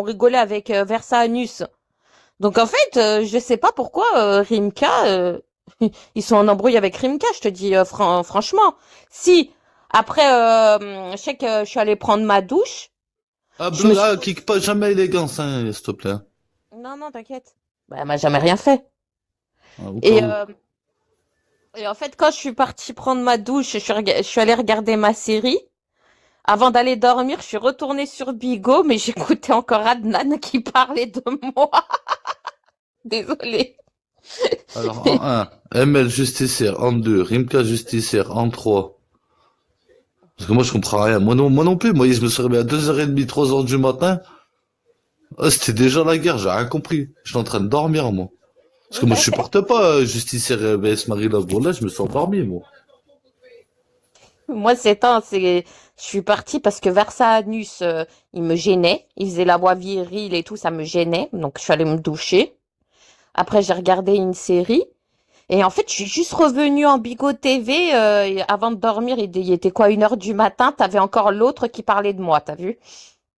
on rigolait avec Versa Anus. Donc en fait, je sais pas pourquoi Rimka, ils sont en embrouille avec Rimka, je te dis franchement. Si, après, je sais que je suis allée prendre ma douche, Ah, je me Bleu, suis... ah, kick pas jamais élégance, hein, s'il te plaît. Non, non, t'inquiète. Bah, elle m'a jamais rien fait. Ah, au cas Et, où. et en fait, quand je suis partie prendre ma douche, je suis allée regarder ma série. Avant d'aller dormir, je suis retournée sur Bigo, mais j'écoutais encore Adnan qui parlait de moi. Désolée. Alors, en un, ML justicière, en 2, Rimka justicière, en 3. Parce que moi, je comprends rien. Moi non plus. Moi, je me suis réveillé à 2h30, 3h du matin. Ah, c'était déjà la guerre, j'ai rien compris. J'étais en train de dormir, moi. Parce que moi, je supporte pas justicière vs Marie Love. Bon, là, je me suis endormi, moi. Moi, je suis partie parce que Versa Anus, il me gênait. Il faisait la voix virile et tout, ça me gênait. Donc, je suis allée me doucher. Après, j'ai regardé une série. Et en fait, je suis juste revenue en Bigo TV. Et avant de dormir, il était quoi, 1h du matin. T'avais encore l'autre qui parlait de moi, t'as vu?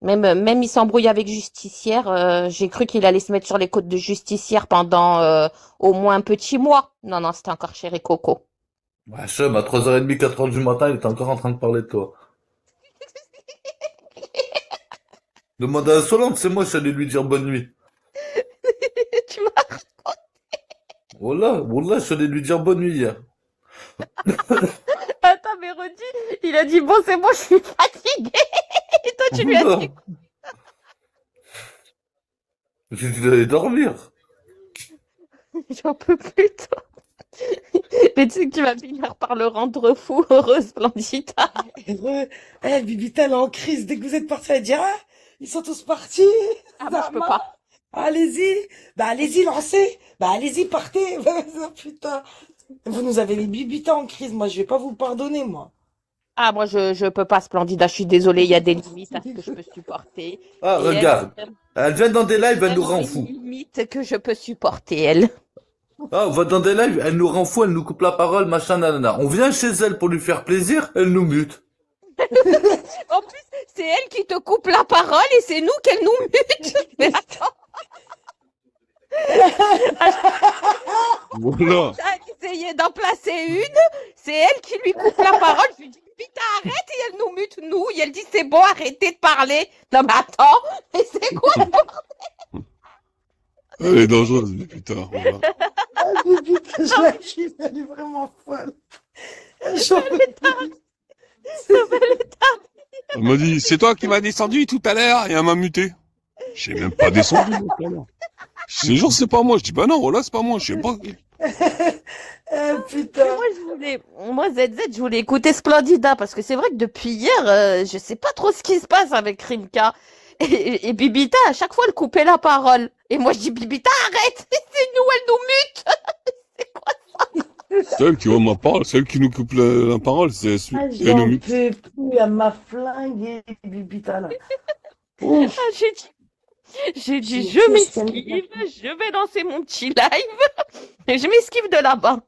Même il s'embrouille avec Justicière. J'ai cru qu'il allait se mettre sur les côtes de Justicière pendant au moins un petit mois. Non, non, c'était encore chez Coco. Ouais, chum, à 3h30, 4h du matin, il était encore en train de parler de toi. Demande à Solente, c'est moi, je suis allé lui dire bonne nuit. Tu m'as... Wallah, je suis allé lui dire bonne nuit hier. Attends, mais redis, il a dit, bon, c'est bon, je suis fatiguée. Et toi, tu lui as dit, Wallah, j'ai dit d'aller dormir. j'en peux plus, toi. Mais tu sais que tu vas finir par le rendre fou, heureux, Splendida. Heureux. Eh, Bibita, elle est en crise. Dès que vous êtes partis, elle dit, ah, ils sont tous partis. Ah, moi, je peux Zama. pas. Allez-y. Bah, allez-y, lancez. Bah, allez-y, partez. Oh, putain. Vous nous avez mis Bibita en crise. Moi, je vais pas vous pardonner, moi. Ah, moi, je peux pas, Splendida, je suis désolée, il y a des limites à ce que je peux supporter. Ah, Et elle, regarde. Elle vient dans des lives, elle nous vraiment rend des fou. limites que je peux supporter, elle. Ah, on va dans des lives, elle nous rend fou, elle nous coupe la parole, machin, nanana. On vient chez elle pour lui faire plaisir, elle nous mute. En plus, c'est elle qui te coupe la parole et c'est nous qu'elle nous mute. Mais attends, Voilà. j'ai essayé d'en placer une, c'est elle qui lui coupe la parole. Je lui dis, putain, arrête, et elle nous mute, nous. Et elle dit, c'est bon, arrêtez de parler. Non, mais attends, mais c'est quoi? Elle est dangereuse, mais putain, voilà. Ah, Bibita, je la kiffe. Elle est vraiment folle. J'en peux plus. Elle m'a dit, c'est toi qui m'as descendu tout à l'heure, et elle m'a muté. J'ai même pas descendu, moi, tout à l'heure. Je te jure, c'est pas moi. Je dis, bah non, voilà, c'est pas moi, je sais pas. Eh, putain. Moi, ZZ, je voulais écouter Splendida parce que c'est vrai que depuis hier, je sais pas trop ce qui se passe avec Rimka. Et Bibita, à chaque fois, elle coupait la parole. Et moi, je dis, Bibita, arrête! C'est nous, elle nous mute! C'est quoi? Celle qui, ma parole, celle qui nous coupe la parole, c'est Ah, elle nous j'en mute. peux plus. Elle m'a flingué, Bibita, là. Ah, Ouf. j'ai dit, Mais je qu'est-ce qu'elle m'esquive, je vais lancer mon petit live. Et je m'esquive de là-bas.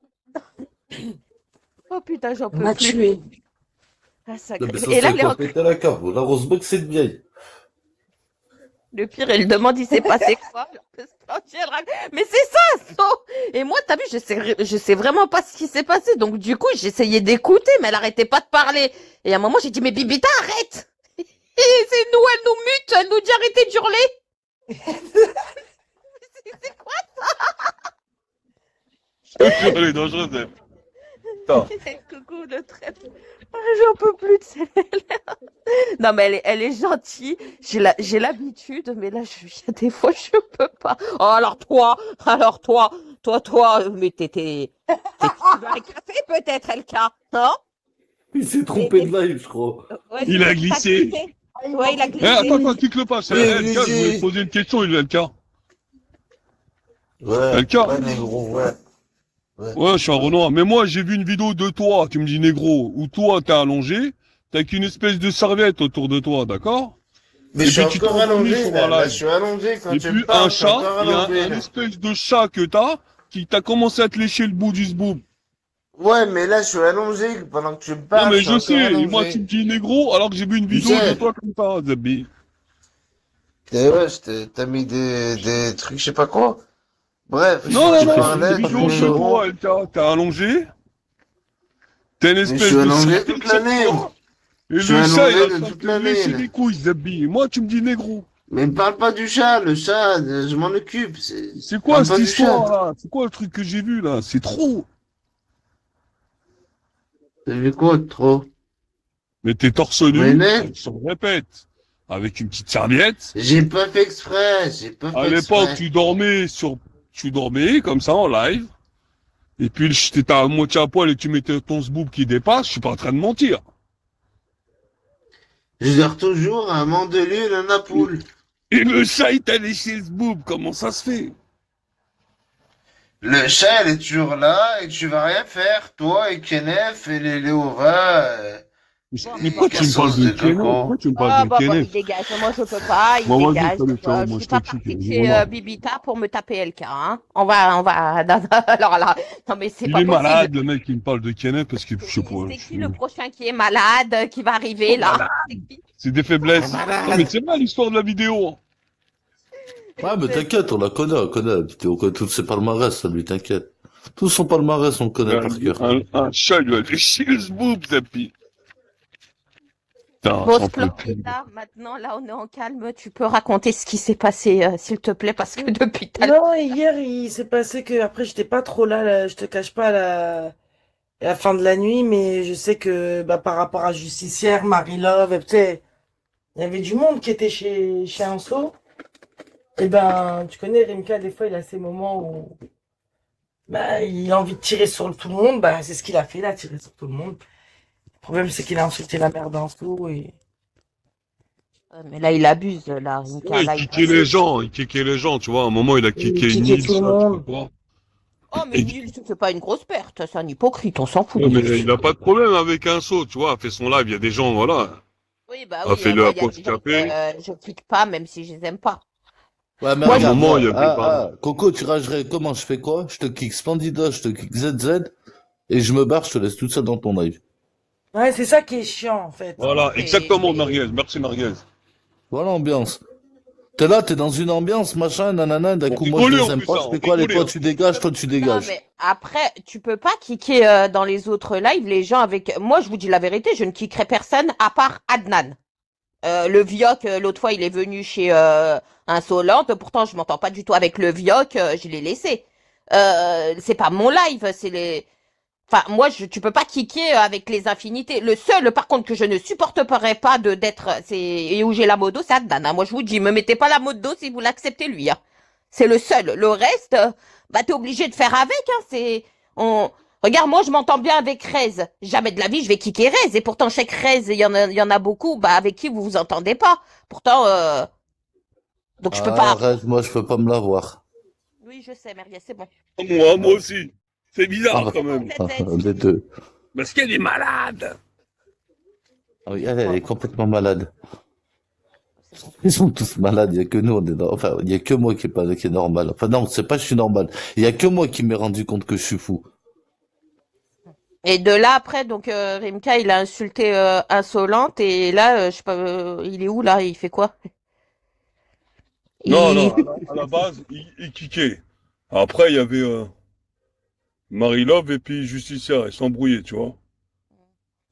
Oh putain, j'en peux m'a plus. tué. Ah, ça Non, mais ça, Et là, c'est quoi péter la cave. La Rosebox, c'est une vieille. le pire, elle demande il s'est passé quoi. Alors que Splendid, elle raconte, mais c'est ça, So. Et moi, t'as vu, je sais vraiment pas ce qui s'est passé. Donc, du coup, j'essayais d'écouter, mais elle arrêtait pas de parler. Et à un moment, j'ai dit, mais Bibita, arrête! Et c'est nous, elle nous mute, elle nous dit arrêtez d'hurler. C'est quoi? Elle est dangereuse, elle. Putain. Coucou, le trèfle. Ah, j'en peux plus de celle-là. Non, mais elle est gentille. J'ai l'habitude, mais là, il y a des fois, je peux pas. Oh, toi, mais tu veux un café peut-être, LK, non? Il s'est trompé de live, je crois. Ouais, Il a glissé. Ouais, il a Eh, glissé. attends, clique-le pas, c'est Oui, LK, je voulais oui. poser une question, LK. Ouais, LK. ouais, négro, ouais. Ouais, je suis un Renoir. Mais moi, j'ai vu une vidéo de toi, tu me dis négro, où toi, t'es allongé, t'as qu'une espèce de serviette autour de toi, d'accord? Mais Et je suis puis tu encore t'es endormi allongé, sur là. un Là, live. je suis allongé quand Et tu puis me parles, un je suis chat, encore il y a allongé, un là. espèce de chat que t'as, qui t'a commencé à te lécher le bout du zboob. Ouais, mais là, je suis allongé pendant que tu me Non parles, mais je suis je encore sais, et moi tu allongé. me dis négro, alors que j'ai vu une Tu vidéo de sais, toi comme ça, Zabi. T'as mis des trucs, je sais pas quoi. Bref, Non, non, tu non, c'est parlais, une vidéo de toi, t'es allongé, t'as une mais je espèce suis de allongé cervelle toute sur l'année. toi, et Je suis le chat, il allongé a de en train de toute te lécher l'année. les couilles, Zabi. Et moi, tu me dis négro. Mais me parle pas du chat, le chat, je m'en occupe. C'est quoi Parle cette pas du chat. histoire, là? C'est quoi le truc que j'ai vu, là? C'est trop. T'as vu quoi de trop? Mais t'es torse Mais nu, net, je me répète, avec une petite serviette. j'ai pas fait exprès, j'ai pas À fait l'époque, exprès. tu dormais comme ça en live. Et puis, t'étais à moitié à poil et tu mettais ton zboob qui dépasse. Je suis pas en train de mentir. Je dors toujours un mandelu, un napoule. Et le chat, il t'a léché le zboob. Comment ça se fait? Le chat, elle est toujours là et tu vas rien faire. Toi et Kenneth et les Léora, Mais pourquoi tu me parles de Kenneth? Pourquoi tu me Ah parles de bah il Kenneth? dégage, moi je peux pas, il Bon, vas-y, dégage. salut, ciao, Je moi suis je pas te kick. partie de Je chez remarque. Bibita pour me taper LK, hein. On va, non, non, alors là, non mais c'est Il pas est possible. malade, le mec, qui me parle de Kenneth parce que, je sais pas. C'est qui le prochain qui est malade, qui va arriver là? C'est qui? C'est des faiblesses. Non, mais c'est vrai l'histoire de la vidéo. Hein. Ouais, mais t'inquiète, on connaît tous ses palmarès, ça lui, t'inquiète. Tout son palmarès, on le connaît par cœur. Un chat, il lui a léché le zboob, Zapi. Putain, Bon, j'en peux Splendid, plus. là, maintenant, là, on est en calme. Tu peux raconter ce qui s'est passé, s'il te plaît, parce que depuis tout à l'heure. Non, hier, il s'est passé que, après, j'étais pas trop là, je te cache pas, la fin de la nuit, mais je sais que, bah, par rapport à Justicière, Marie-Love, tu sais, il y avait du monde qui était chez Anso. Et ben, tu connais, Rimka, des fois, il a ces moments où, bah, il a envie de tirer sur tout le monde, bah, c'est ce qu'il a fait, il a tiré sur tout le monde. Le problème, c'est qu'il a insulté la mère d'Anso et... Mais là, il abuse, là, Rimka. Ouais, Là, il kickait les gens, tu vois. À un moment, il a kické kickait Nils, tout le ça, monde. je sais pas. Oh, mais Et- Nils, c'est pas une grosse perte. C'est un hypocrite, on s'en fout. Ouais, mais il a pas de problème avec un saut, tu vois. A fait son live, il y a des gens, voilà. Oui, bah A oui, fait moi, le il y a post des gens que capé. je clique pas, même si je les aime pas. Ouais, mais Moi, À un regarde, moment, il y moi, avait pas. Coco, tu ragerais comment? Je fais quoi? Je te kick Splendida, je te kick ZZ, et je me barre, je te laisse tout ça dans ton live. Ouais, c'est ça qui est chiant, en fait. Voilà, Et- exactement, et- Marielle. Merci, Marielle. Voilà l'ambiance. T'es là, t'es dans une ambiance, machin, nanana, d'un On coup, moi, je rigolait, les en aime plus, pas, ça, je on fais quoi? Allez, rigolait, toi, hein. tu dégages, toi, tu Non, dégages. mais après, tu peux pas kicker dans les autres lives les gens avec. Moi, je vous dis la vérité, je ne kickerai personne à part Adnan. Le Vioc, l'autre fois, il est venu chez Insolente. Pourtant, je m'entends pas du tout avec le Vioc. Je l'ai laissé. C'est pas mon live, c'est les. Enfin, moi, tu peux pas kicker avec les infinités. Le seul, par contre, que je ne supporterais pas et où j'ai la modo, c'est Adnan. Hein. Moi, je vous dis, me mettez pas la modo si vous l'acceptez lui. Hein. C'est le seul. Le reste, bah, t'es obligé de faire avec. Hein. Regarde, moi, je m'entends bien avec Rez. Jamais de la vie, je vais kicker Rez. Et pourtant, chez Rez, il y en a beaucoup, bah, avec qui vous vous entendez pas. Pourtant, donc je peux pas. Arrête, moi, je peux pas me l'avoir. Oui, je sais, Merguez, c'est bon. Moi aussi. C'est Ah, bizarre, bah, quand même. les deux. Parce qu'elle est malade. Ah oui, elle est complètement malade. Ils sont tous malades, il y a que nous, enfin, il y a que moi qui est normal. Enfin, non, c'est pas que je suis normal. Il y a que moi qui m'ai rendu compte que je suis fou. Et de là, après, donc, Rimka, il a insulté Insolente. Et là, je sais pas, il est où, là? Il fait quoi? Non, Il- non, à la base, il kickait. Après, il y avait Marie-Love et puis Justicière, ils s'embrouillaient, tu vois.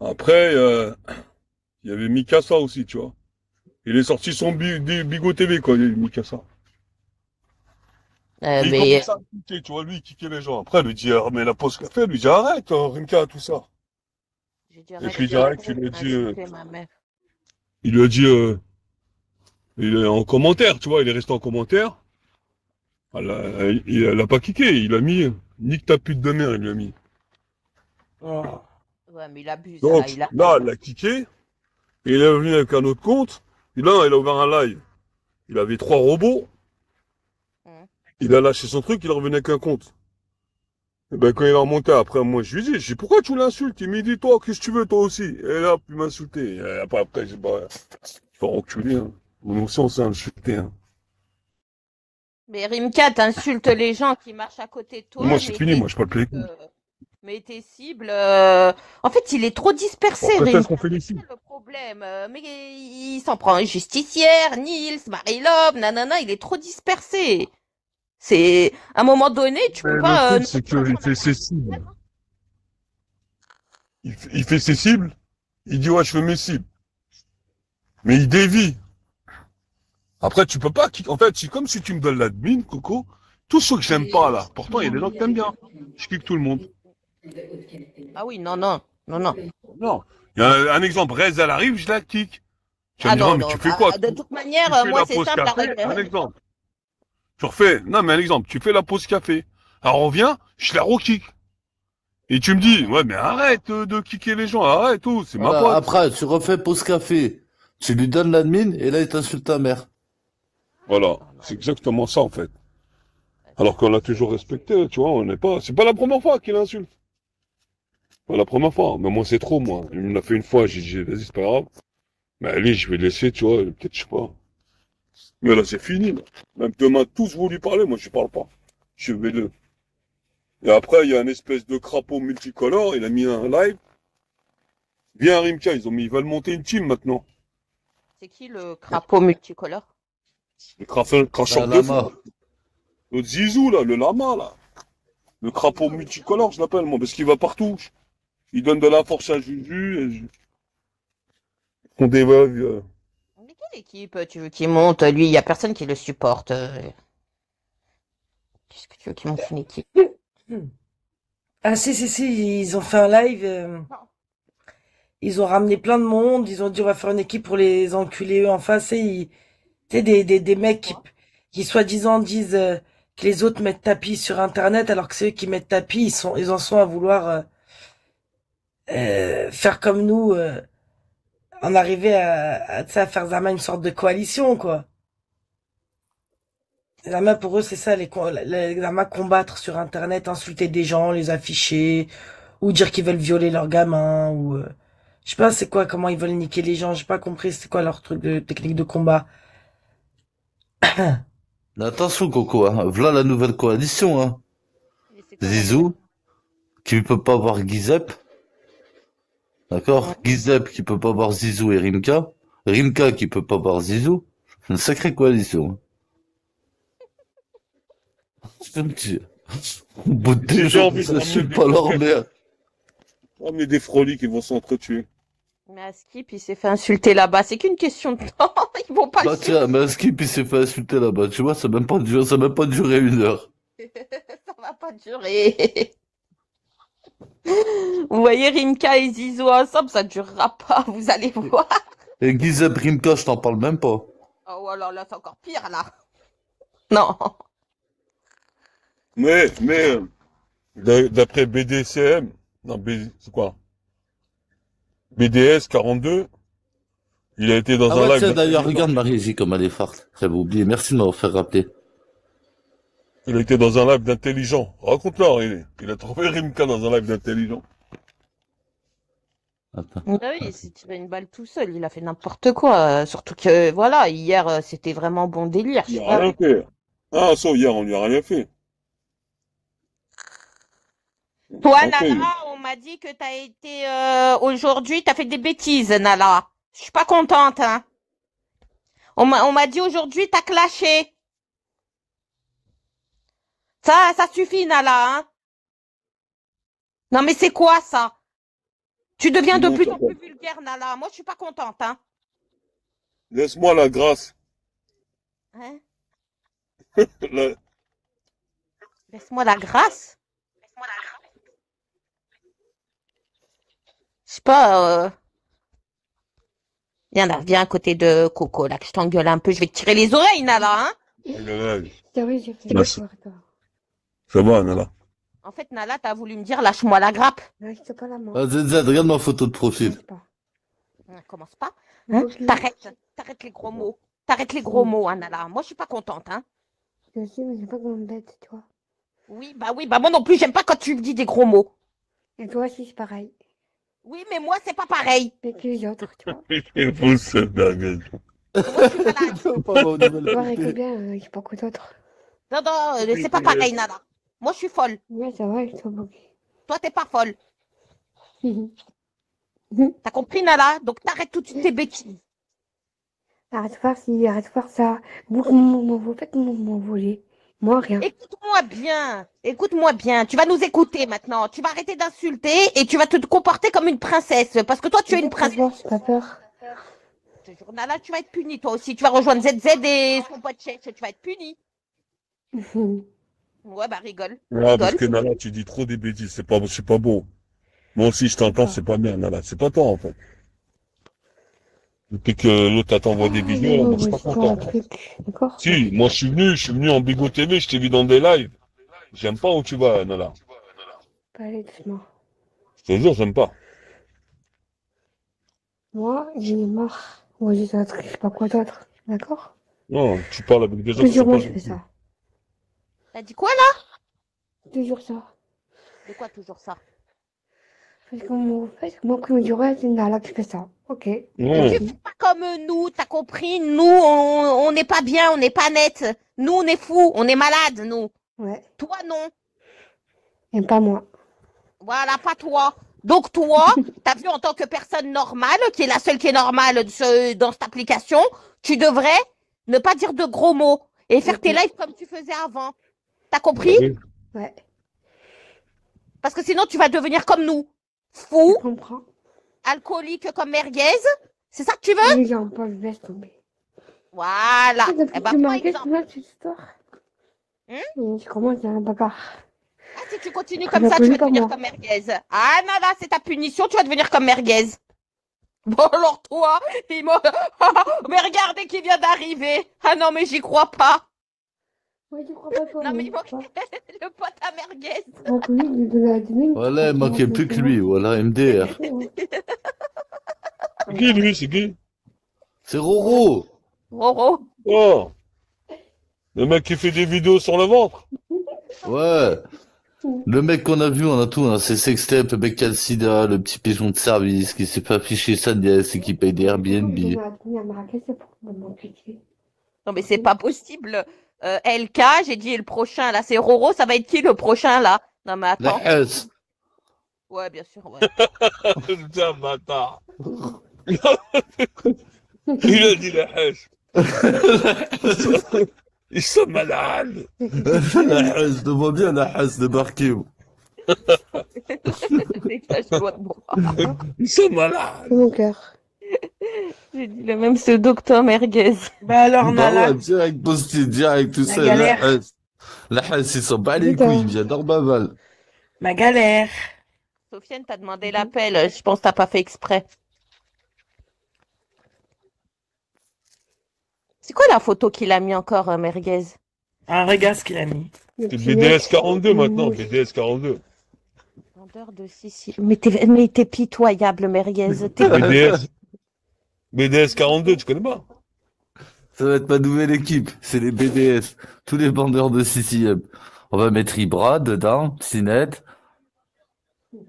Après, il y avait Mikasa aussi, tu vois. Il est sorti son Bigo TV, quoi, il y a eu Mikasa. Et il mais commençait à kicker, tu vois, lui, il kickait les gens. Après, il lui dit, mais la pause café, il lui dit, arrête, Rimka, tout ça. je Et puis direct, il lui a dit, insulter ma mère. il lui a dit, il est en commentaire, tu vois, il est resté en commentaire. Il a pas kické, il a mis, nique ta pute de mère, il lui a mis. Oh. Ouais, mais il abuse. Donc, Là, là, il a kické, et il est venu avec un autre compte, et là, il a ouvert un live. Il avait 3 robots, il a lâché son truc, il est revenu avec un compte. Et ben, quand il est remonté, après, moi, je lui ai dit, pourquoi tu l'insultes? Il m'a dit, toi, qu'est-ce que tu veux, toi aussi? Et là, il m'a insulté. Et après, j'ai dit, bah, faut reculer, hein. Nous aussi, on s'est insulté, hein. Mais Rimka, t'insultes les gens qui marchent à côté de toi. Moi, c'est mais fini, moi, je parle plus avec t'excuses, Mais tes cibles, en fait, il est trop dispersé, Bon, quand est-ce Rimka. qu'on fait les C'est cibles? le problème. Mais il s'en prend un justicière, Nils, Marie-Love, nanana, il est trop dispersé. C'est, à un moment donné, tu Mais peux le pas, truc, non c'est plus avoir qu'il la fait ses parole cibles. suprême, hein. Il fait ses cibles. Il dit, ouais, je fais mes cibles. Mais il dévie. Après, tu peux pas, en fait, c'est comme si tu me donnes l'admin, Coco. Tous ceux que j'aime pas, là. Pourtant, il y a des gens que t'aimes bien. Je kick tout le monde. Ah oui, non, non, non, non. Non. Il y a un exemple. Rez, elle arrive, je la kick. Tu vas Ah me dire, non, ouais, mais non, tu fais quoi? de toute manière, Tu fais moi, la c'est pause simple, la café, règle. un exemple. Tu refais, non, mais un exemple. Tu fais la pause café. Alors, on revient, je la re-kick. Et tu me dis, ouais, mais arrête de kicker les gens, arrête tout, c'est ma Voilà, pote. après, tu refais pause café. Tu lui donnes l'admin et là, il t'insulte ta mère. Voilà. C'est exactement ça, en fait. Alors qu'on l'a toujours respecté, tu vois, on n'est pas, c'est pas la première fois qu'il insulte. Pas la première fois. Mais moi, c'est trop, moi. Il me l'a fait une fois, j'ai dit, vas-y, c'est pas grave. Mais allez, je vais laisser, tu vois, peut-être, je sais pas. Mais là, c'est fini, là. Même demain, tous vous lui parlez, moi, je parle pas. Je vais le. Et après, il y a une espèce de crapaud multicolore, il a mis un live. Viens, Rimka, ils veulent monter une team maintenant. C'est qui le crapaud multicolore? Le cracheur de Lama. feu. Le zizou, là, le lama, là. Le crapaud multicolore, je l'appelle, moi, parce qu'il va partout. Il donne de la force à Juju, et on dévalue. Mais quelle équipe tu veux qu'il monte? Lui, il y a personne qui le supporte. Qu'est-ce que tu veux qu'il monte une équipe? Ah si, ils ont fait un live. Ils ont ramené plein de monde. Ils ont dit on va faire une équipe pour les enculer eux en face. Et tu sais, des mecs qui soi-disant disent que les autres mettent tapis sur Internet alors que c'est eux qui mettent tapis. Ils en sont à vouloir faire comme nous, en arriver tu sais, à faire Zama une sorte de coalition, quoi. Zama, pour eux, c'est ça, les Zama combattre sur Internet, insulter des gens, les afficher, ou dire qu'ils veulent violer leurs gamins, ou je sais pas c'est quoi, comment ils veulent niquer les gens, j'ai pas compris c'est quoi leur truc de technique de combat. Mais attention, Coco, hein. Voilà la nouvelle coalition, hein. Mais c'est quoi la nouvelle? Zizou, qui peut pas voir Gizep. D'accord? Ouais. Gizep qui peut pas voir Zizou et Rimka. Rimka qui peut pas voir Zizou. Une sacrée coalition. Je te le dis. Au bout de J'ai 2 jours, envie de ils ramener insultent des pas leur croquettes. mère. Ramener des froliques, ils vont s'entretuer. Mais Askip, il s'est fait insulter là-bas. C'est qu'une question de temps. Ils vont pas le Bah tiens, mais Skip il s'est fait insulter là-bas, tu vois, ça a même pas duré 1 heure. Ça va pas durer. Vous voyez Rimka et Zizou ensemble, ça durera pas, vous allez voir. Et Gizep Rimka, je t'en parle même pas. Oh alors là, c'est encore pire là. Non. Mais, d'après BDCM, non, c'est quoi? BDS 42, il a été dans Ah un ouais, live. tiens, d'ailleurs, regarde Marie-J comme elle est forte. J'avais oublié, merci de m'avoir fait rappeler. Il a été dans un live d'intelligent. Raconte-leur, il a trouvé Rimka dans un live d'intelligent. Attends. Ah oui, il s'est tiré une balle tout seul, il a fait n'importe quoi. Surtout que, voilà, hier, c'était vraiment bon délire. Je Il sais a pas. rien fait. Ah, ça, hier, on lui a rien fait. Toi, Ok. Nala, on m'a dit que t'as été, aujourd'hui, t'as fait des bêtises, Nala. Je suis pas contente, hein. On m'a dit aujourd'hui, t'as clashé. Ça suffit, Nala, hein. Non, mais c'est quoi, ça? Tu deviens de Non, plus ça en va. plus vulgaire, Nala. Moi, je suis pas contente, hein. Laisse-moi la grâce. Hein? La- Laisse-moi la grâce. Je sais pas, viens là, viens à côté de Coco, là, que je t'engueule un peu. Je vais te tirer les oreilles, Nala, hein. Ah oui, j'ai fait Merci. d'accord. Ça va, Nala. En fait, Nala, t'as voulu me dire, lâche-moi la grappe. Reste pas la main. Ah, ZZ, regarde ma photo de profil. Reste pas. Commence pas. Hein? Ok. T'arrêtes les gros mots. T'arrêtes les gros mots, hein, Nala. Moi, je suis pas contente, hein. Je sais, mais j'ai pas grande bête, tu vois. Oui, bah moi non plus, j'aime pas quand tu me dis des gros mots. Et toi aussi, c'est pareil. Oui, mais moi, c'est pas pareil. Mais que les autres, tu vois. Il faut se dingue. Moi, je suis malade. Toi, avec bien, j'ai pas que d'autres. Non, c'est pas pareil, Nala. Moi, je suis folle. Ouais, ça va, je suis pas. Toi, t'es pas folle. T'as compris, Nala? Donc, t'arrêtes toutes tes bêtises. Arrête de faire arrête de faire ça. Vous faites m'envoler. Moi, rien. Écoute-moi bien. Tu vas nous écouter maintenant. Tu vas arrêter d'insulter et tu vas te comporter comme une princesse. Parce que toi, tu es une princesse. J'ai pas peur. Ce jour-là, tu vas être puni, toi aussi. Tu vas rejoindre ZZ et son pote Chef. Tu vas être puni. Ouais, bah, rigole. Ah, parce Rigole. que Nala, tu dis trop des bêtises, c'est pas beau. Moi aussi, je t'entends, c'est pas bien, Nala. C'est pas toi, en fait. Depuis que l'autre t'envoie des vidéos, moi, je suis pas content. D'accord? Si, moi, je suis venu en Bigo TV, je t'ai vu dans des lives. J'aime pas où tu vas, Nala. Pas aller doucement. Je te jure, j'aime pas. Moi, j'en ai marre. Moi, j'ai un truc, je sais pas quoi d'autre. D'accord? Non, tu parles avec des gens qui Toujours sont moi, pas je fais ça. T'as dit quoi, là? Toujours ça. De quoi toujours ça? Parce que moi, quand on me dit, ouais, c'est Nala qui fait ça. Ok. Non. Tu fais pas comme nous, t'as compris? Nous, on n'est pas bien, on n'est pas net. Nous, on est fous, on est malades, nous. Ouais. Toi, non. Et pas moi. Voilà, pas toi. Donc, toi, t'as vu en tant que personne normale, qui est la seule qui est normale dans cette application, tu devrais ne pas dire de gros mots et faire tes lives comme tu faisais avant. T'as compris? Oui. Ouais. Parce que sinon, tu vas devenir comme nous. Fou, Je comprends. alcoolique comme merguez. C'est ça que tu veux? Les gens, pas le laisse tomber. Voilà. Ah, Eh ben, tu par m'as exemple, cette histoire. Je commence à un bagarre. ah, si tu continues Je comme ça, tu m'appelle vas pas devenir moi. comme merguez. Ah, nada, c'est ta punition, tu vas devenir comme merguez. Bon, alors toi, mais regardez qui vient d'arriver. Ah non, mais j'y crois pas. Ouais, tu crois pas toi, Non, mais non, il manque tu vois. le pote à merguez. Donc lui, il de la demi. Voilà, il manquait plus que lui, voilà, MDR. C'est qui, lui? C'est qui? C'est Roro. Roro. Oh! Le mec qui fait des vidéos sur le ventre? Ouais. Le mec qu'on a vu, on a tout, on a ses sextapes, le mec qui a le sida, le petit pigeon de service, qui s'est fait afficher sa nièce et qui paye des Airbnb. Non, mais c'est pas possible. LK, j'ai dit le prochain, là, c'est Roro. Ça va être qui le prochain, là? Non, mais La attends. haisse. Ouais, bien sûr, ouais. Putain, bâtard. Il a dit la hache. Ils sont malades. La haisse, je vois bien la haisse débarquer. Dégage, doigt de bras. Ils sont malades. Mon cœur. J'ai dit le même pseudo que toi, merguez. Bah alors, Bah Nala, ouais, direct posté, direct tout La ça. galère. Haisse. La haisse, il s'en bat les couilles, il vient d'Orbaval. ma galère. Sofiane t'a demandé l'appel. Je pense que t'as pas fait exprès. C'est quoi la photo qu'il a mis encore, merguez? Ah, regarde ce qu'il a mis. C'est BDS 42 maintenant, BDS 42. Vendeur de Sicile. Mais t'es pitoyable, merguez. T'es- BDS 42, tu connais pas? Ça va être ma nouvelle équipe, c'est les BDS, tous les bandeurs de CCM. On va mettre Ibra dedans, Sinette,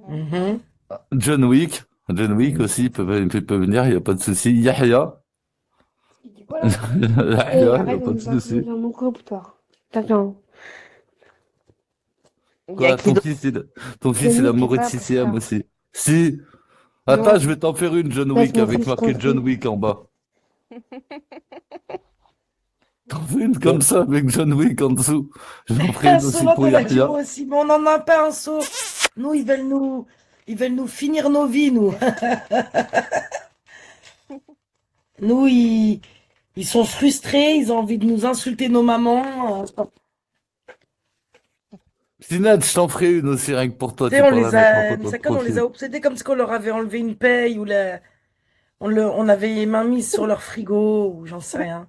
Mhm. John Wick aussi peut venir, il n'y a pas de souci. Yahya, Yahya, il n'y a Arrête pas de de souci. dans mon groupe, toi. Attends. Il y a Quoi, qui d'autre? ton fils est John Wick, l'amoureux de c'est pas pour CCM ça. aussi. Si, attends, Non. je vais t'en faire une John Laisse Wick mon avec fils marqué John tranquille. Wick en bas. T'en fais une comme ça avec John Wick en dessous. J'en ferai Un une aussi saut, pour on a dit Yahya. moi aussi, mais on n'en a pas un saut. Nous, ils veulent nous finir nos vies, nous. Nous, ils sont frustrés, ils ont envie de nous insulter nos mamans. Sinette, je t'en ferai une aussi rien que pour toi, Tu sais, tu on pourras la les mettre en a, photo de Misaka, on les a profil. obsédés comme si on leur avait enlevé une paye ou on avait les mains mises sur leur frigo ou j'en sais rien.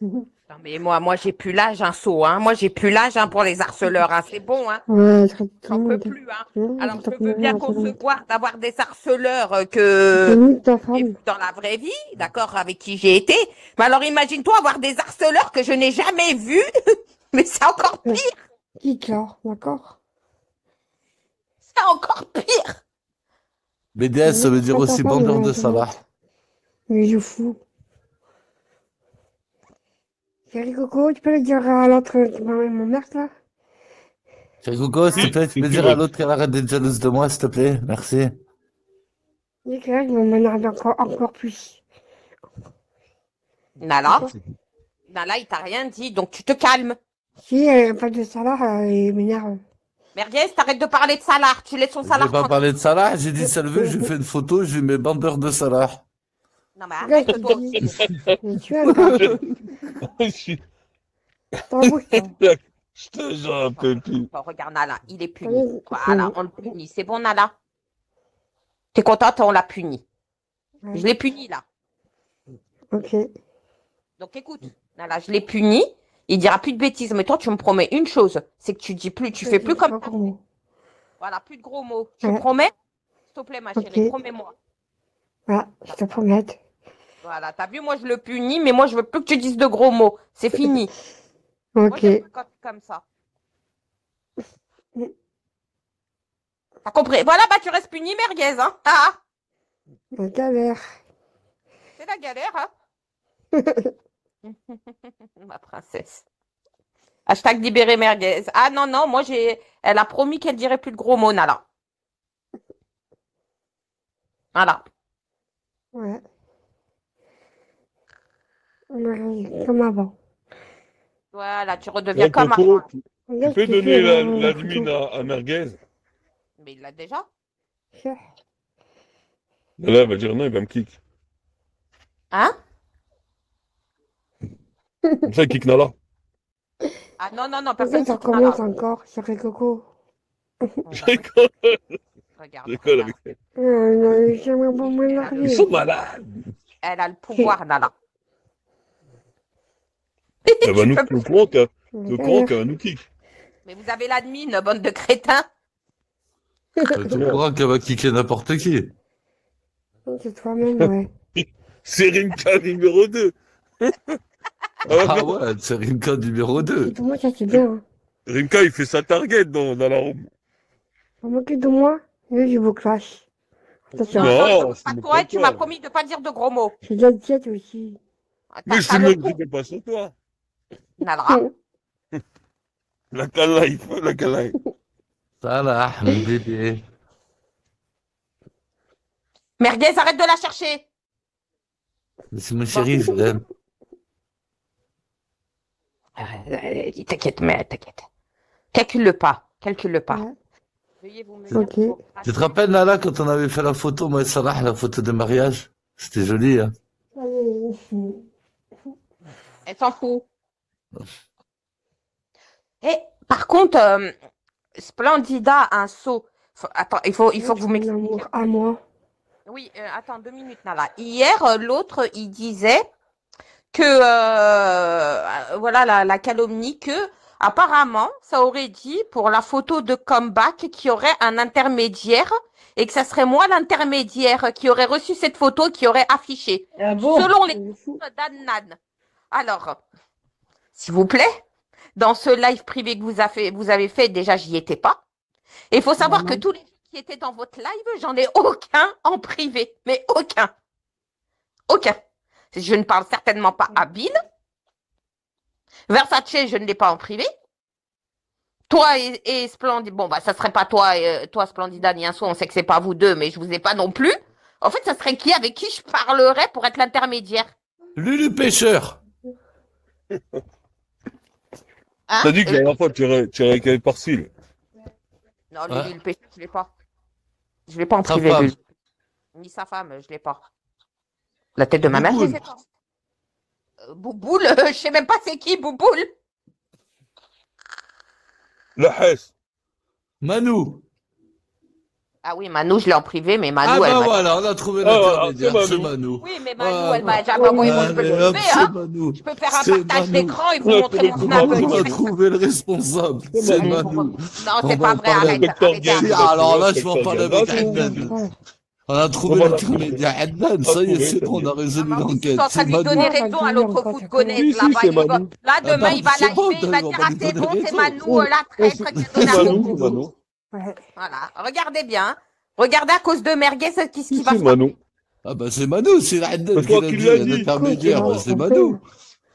Non, mais moi, j'ai plus l'âge, hein, saut, hein. Moi, j'ai plus l'âge, hein, pour les harceleurs, hein. C'est bon, hein. Ouais, très J'en peux bien. plus, hein. Ouais, Alors, t'as je veux bien combien, t'as concevoir d'avoir des harceleurs combien que de ta j'ai femme? vus dans la vraie vie, d'accord, avec qui j'ai été. Mais alors, imagine-toi avoir des harceleurs que je n'ai jamais vus. Mais c'est encore pire. Hitler, d'accord? C'est encore pire. BDS, ça veut dire Pas ta aussi femme, bandeur mais de Salah. Mais je fous. Chérie Coco, tu peux le dire à l'autre qui m'a mis mon merde là? Chérie Coco, s'il te plaît, tu peux dire à l'autre qu'elle arrête d'être jalouse de moi, s'il te plaît? Merci. Et que là, je m'énerve encore plus. Nala, il t'a rien dit, donc tu te calmes. Si elle parle de Salah, il m'énerve. Merguez, t'arrêtes de parler de Salah, tu laisses son Je Salah vais pas tranquille. parler de Salah, j'ai dit ça le veut, je lui fais une photo, je lui mets bandeur de Salah. Non mais arrête toi. Mais tu vois, t'en bouge, toi. Je te jure un peu plus. Bon, regarde Nala, il est puni. Voilà, on le punit. C'est bon Nala? T'es contente, on l'a puni. Ouais. Je l'ai puni là. Ok. Donc écoute, Nala, je l'ai puni. Il dira plus de bêtises, mais toi tu me promets une chose, c'est que tu dis plus, tu fais plus comme ça. Voilà, plus de gros mots. Tu me promets? S'il te plaît ma chérie, promets-moi. Voilà, je te promets. Voilà, t'as vu, moi je le punis, mais moi je veux plus que tu dises de gros mots. C'est fini. Ok. Moi, j'aime pas quand tu es comme ça. T'as compris? Voilà, bah tu restes puni, Merguez, hein? Ah, La galère. c'est la galère, hein? Ma princesse. Hashtag libéré Merguez. Ah non, non, moi elle a promis qu'elle dirait plus de gros mots, Nala. Voilà. Ouais. Comme avant. Voilà, tu redeviens comme Coco, avant. tu peux donner l'admin à Merguez? Mais il l'a déjà. Là, elle va dire non, il va me kick. Hein? Comme ça, il kick Nala. Ah non, non, non, Personne personne ça commence encore, chérie Coco. Je rigole. Regarde. Je rigole avec elle. J'aimerais pas Ils m'énerver. sont malades. Elle a le pouvoir, Nala. Elle va nous au courant qu'elle va nous kick. Mais vous avez l'admin, bande de crétins. Tu crois qu'elle va kicker n'importe qui? C'est toi-même, ouais. C'est Rimka numéro 2. Ah ouais, c'est Rimka numéro 2. Pour moi, ça c'est bien. Rimka, il fait sa target dans la room. Pour moquer de moi, je vous clash. Attention. Non, pas toi, et tu m'as promis de pas dire de gros mots. J'ai déjà dit aussi. Mais je ne me pas sur toi. Nala. La calaille, la calaille. Salah, mon bébé. Merguez, arrête de la chercher. Mais c'est mon chéri, je l'aime. T'inquiète, mais t'inquiète. Calcule-le pas. Calcule-le pas. Ouais. Veuillez vous Ok. Tu te rappelles, Nala, quand on avait fait la photo, moi et Salah, la photo de mariage? C'était joli, hein? Elle s'en fout. Et par contre, Splendida a un saut. Attends, il faut que vous m'expliquiez. À moi. Oui, attends 2 minutes, Nala. Hier, l'autre, il disait que, voilà, la calomnie, que apparemment, ça aurait dit pour la photo de comeback qu'il y aurait un intermédiaire et que ça serait moi l'intermédiaire qui aurait reçu cette photo, qui aurait affiché. Ah bon? Selon les d'Adnan. Alors, s'il vous plaît, dans ce live privé que vous avez fait, déjà, j'y étais pas. Et il faut savoir que tous les gens qui étaient dans votre live, j'en ai aucun en privé. Mais aucun. Aucun. Je ne parle certainement pas à Bill. Versace, je ne l'ai pas en privé. Toi et Splendid, bon, bah, ça serait pas toi, toi, Splendida, ni un soin, on sait que c'est pas vous deux, mais je vous ai pas non plus. En fait, ça serait qui avec qui je parlerais pour être l'intermédiaire? Lulu Pêcheur. Hein? T'as dit que la dernière fois, tu aurais qu'elle par-cile. Non, Lulu, le pêcheur, je l'ai pas. Je l'ai pas en Sa privé, femme. Lulu. Ni sa femme, je l'ai pas. La tête de ma mère, je Bouboule. sais pas. Bouboule, je sais même pas c'est qui, Bouboule. La Hesse. Manou. Ah oui, Manou, je l'ai en privé, mais Manou, Ah elle bah m'a... voilà, on a trouvé Ah, l'intermédiaire, c'est c'est Manou. Manou. Oui, mais Manou, elle m'a jamais envoyé mon jeu Allez, de hop, privé, c'est hein. Manou. Je peux faire un C'est partage Manou. d'écran et vous Ouais, montrer mon c'est snap. Manou. On a trouvé le responsable, c'est Non, Manou. c'est On pas va vrai, en parler arrête, avec arrêtez, Torgen. arrêtez. Ah, alors là, je vais en parler avec Torgen. Adnan. On a trouvé l'intermédiaire Adnan, ça y est, c'est bon, on a résolu Maman, l'enquête, ils sont en train c'est de lui donner Manou. raison à l'autre fou de gonnaise, Si, là-bas. c'est Il va... Manou. Là, demain, Attends, il va c'est bon, liver, il va on dire, va ah, lui c'est donner bon, c'est raison. Manou, la traître qui a donné à Manou, Coco. Manou. Ouais. Voilà, regardez bien. Regardez à cause de Merguez, ce qui Si, va c'est se Manou. Ah bah c'est Manou, c'est Adnan C'est qui toi l'a qui dit, l'as dit. l'intermédiaire, Écoute, bah, c'est c'est Manou.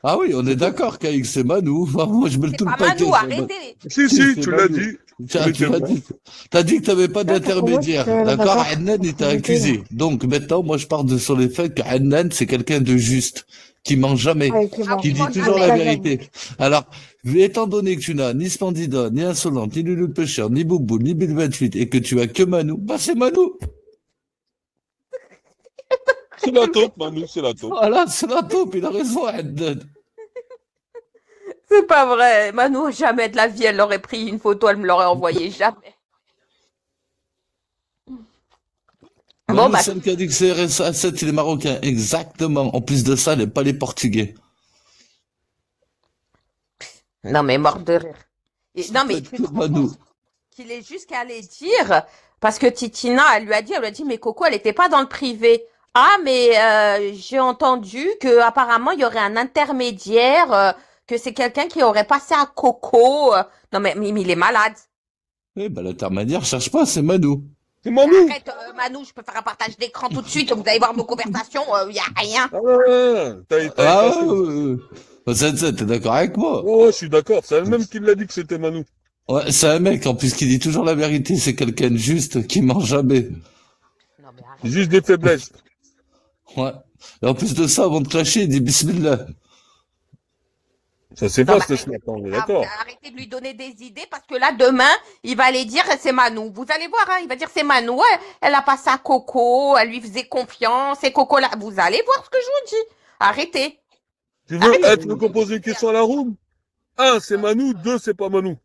Ah oui, on est d'accord, Kaïk, c'est Manou. Moi, je mets C'est tout le pas paquet Manou, sur arrêtez. Si, Si, si, c'est tu l'as Manou. dit. Tiens, Mais tu c'est m'as bon. dit, t'as dit que t'avais pas Là, pour moi, d'intermédiaire. c'est D'accord? d'accord. Adnan, il t'a Arrêtez, là. accusé. Donc, maintenant, moi, je pars sur les faits que Adnan, c'est quelqu'un de juste, qui ment jamais, Allez, c'est Ah bon. oui, qui dit moi toujours jamais. la Ça gagne. vérité. Alors, étant donné que tu n'as ni Splendida, ni Insolente, ni Lulu le Pêcheur, ni Boubou, ni Bill 28, et que tu as que Manu, bah, c'est Manu. C'est la taupe, Manu, c'est la taupe. Voilà, c'est la taupe, il a raison, Adnan. C'est pas vrai. Manu, jamais de la vie, elle aurait pris une photo, elle me l'aurait envoyée. Jamais. Bon, Manu, bah, celle qui a dit que c'est RSA7, il est marocain. Exactement. En plus de ça, il n'est pas les Portugais. non, mais mort de rire. Non, mais Peut-être que Manu. qu'il est jusqu'à aller dire, parce que Titina, elle lui a dit, mais Coco, elle était pas dans le privé. Ah, mais j'ai entendu que apparemment il y aurait un intermédiaire, que c'est quelqu'un qui aurait passé à Coco. Non, mais il est malade. Eh ben, l'intermédiaire, cherche pas, c'est Manu. C'est Manu. Arrête, Manu, je peux faire un partage d'écran tout de suite. Vous allez voir nos conversations, il y a rien. Ah ouais, t'as Ah, effacé. ouais. T'es d'accord avec moi? Ouais, je suis d'accord. C'est elle-même qui l'a dit que c'était Manu. Ouais, c'est un mec, en plus, qui dit toujours la vérité. C'est quelqu'un de juste, qui ment jamais. Non, mais arrête. C'est juste des faiblesses. Ouais. Et en plus de ça, avant de clasher, il dit Bismillah. Ça c'est Non, pas mais ce snap, on est d'accord. arrêtez de lui donner des idées parce que là, demain, il va aller dire c'est Manu. Vous allez voir, hein, il va dire c'est Manu. Elle a passé à Coco, elle lui faisait confiance et Coco là. Vous allez voir ce que je vous dis. Arrêtez. Tu veux, tu veux qu'on pose une question à la room? Un, c'est Manu. Deux, c'est pas Manu.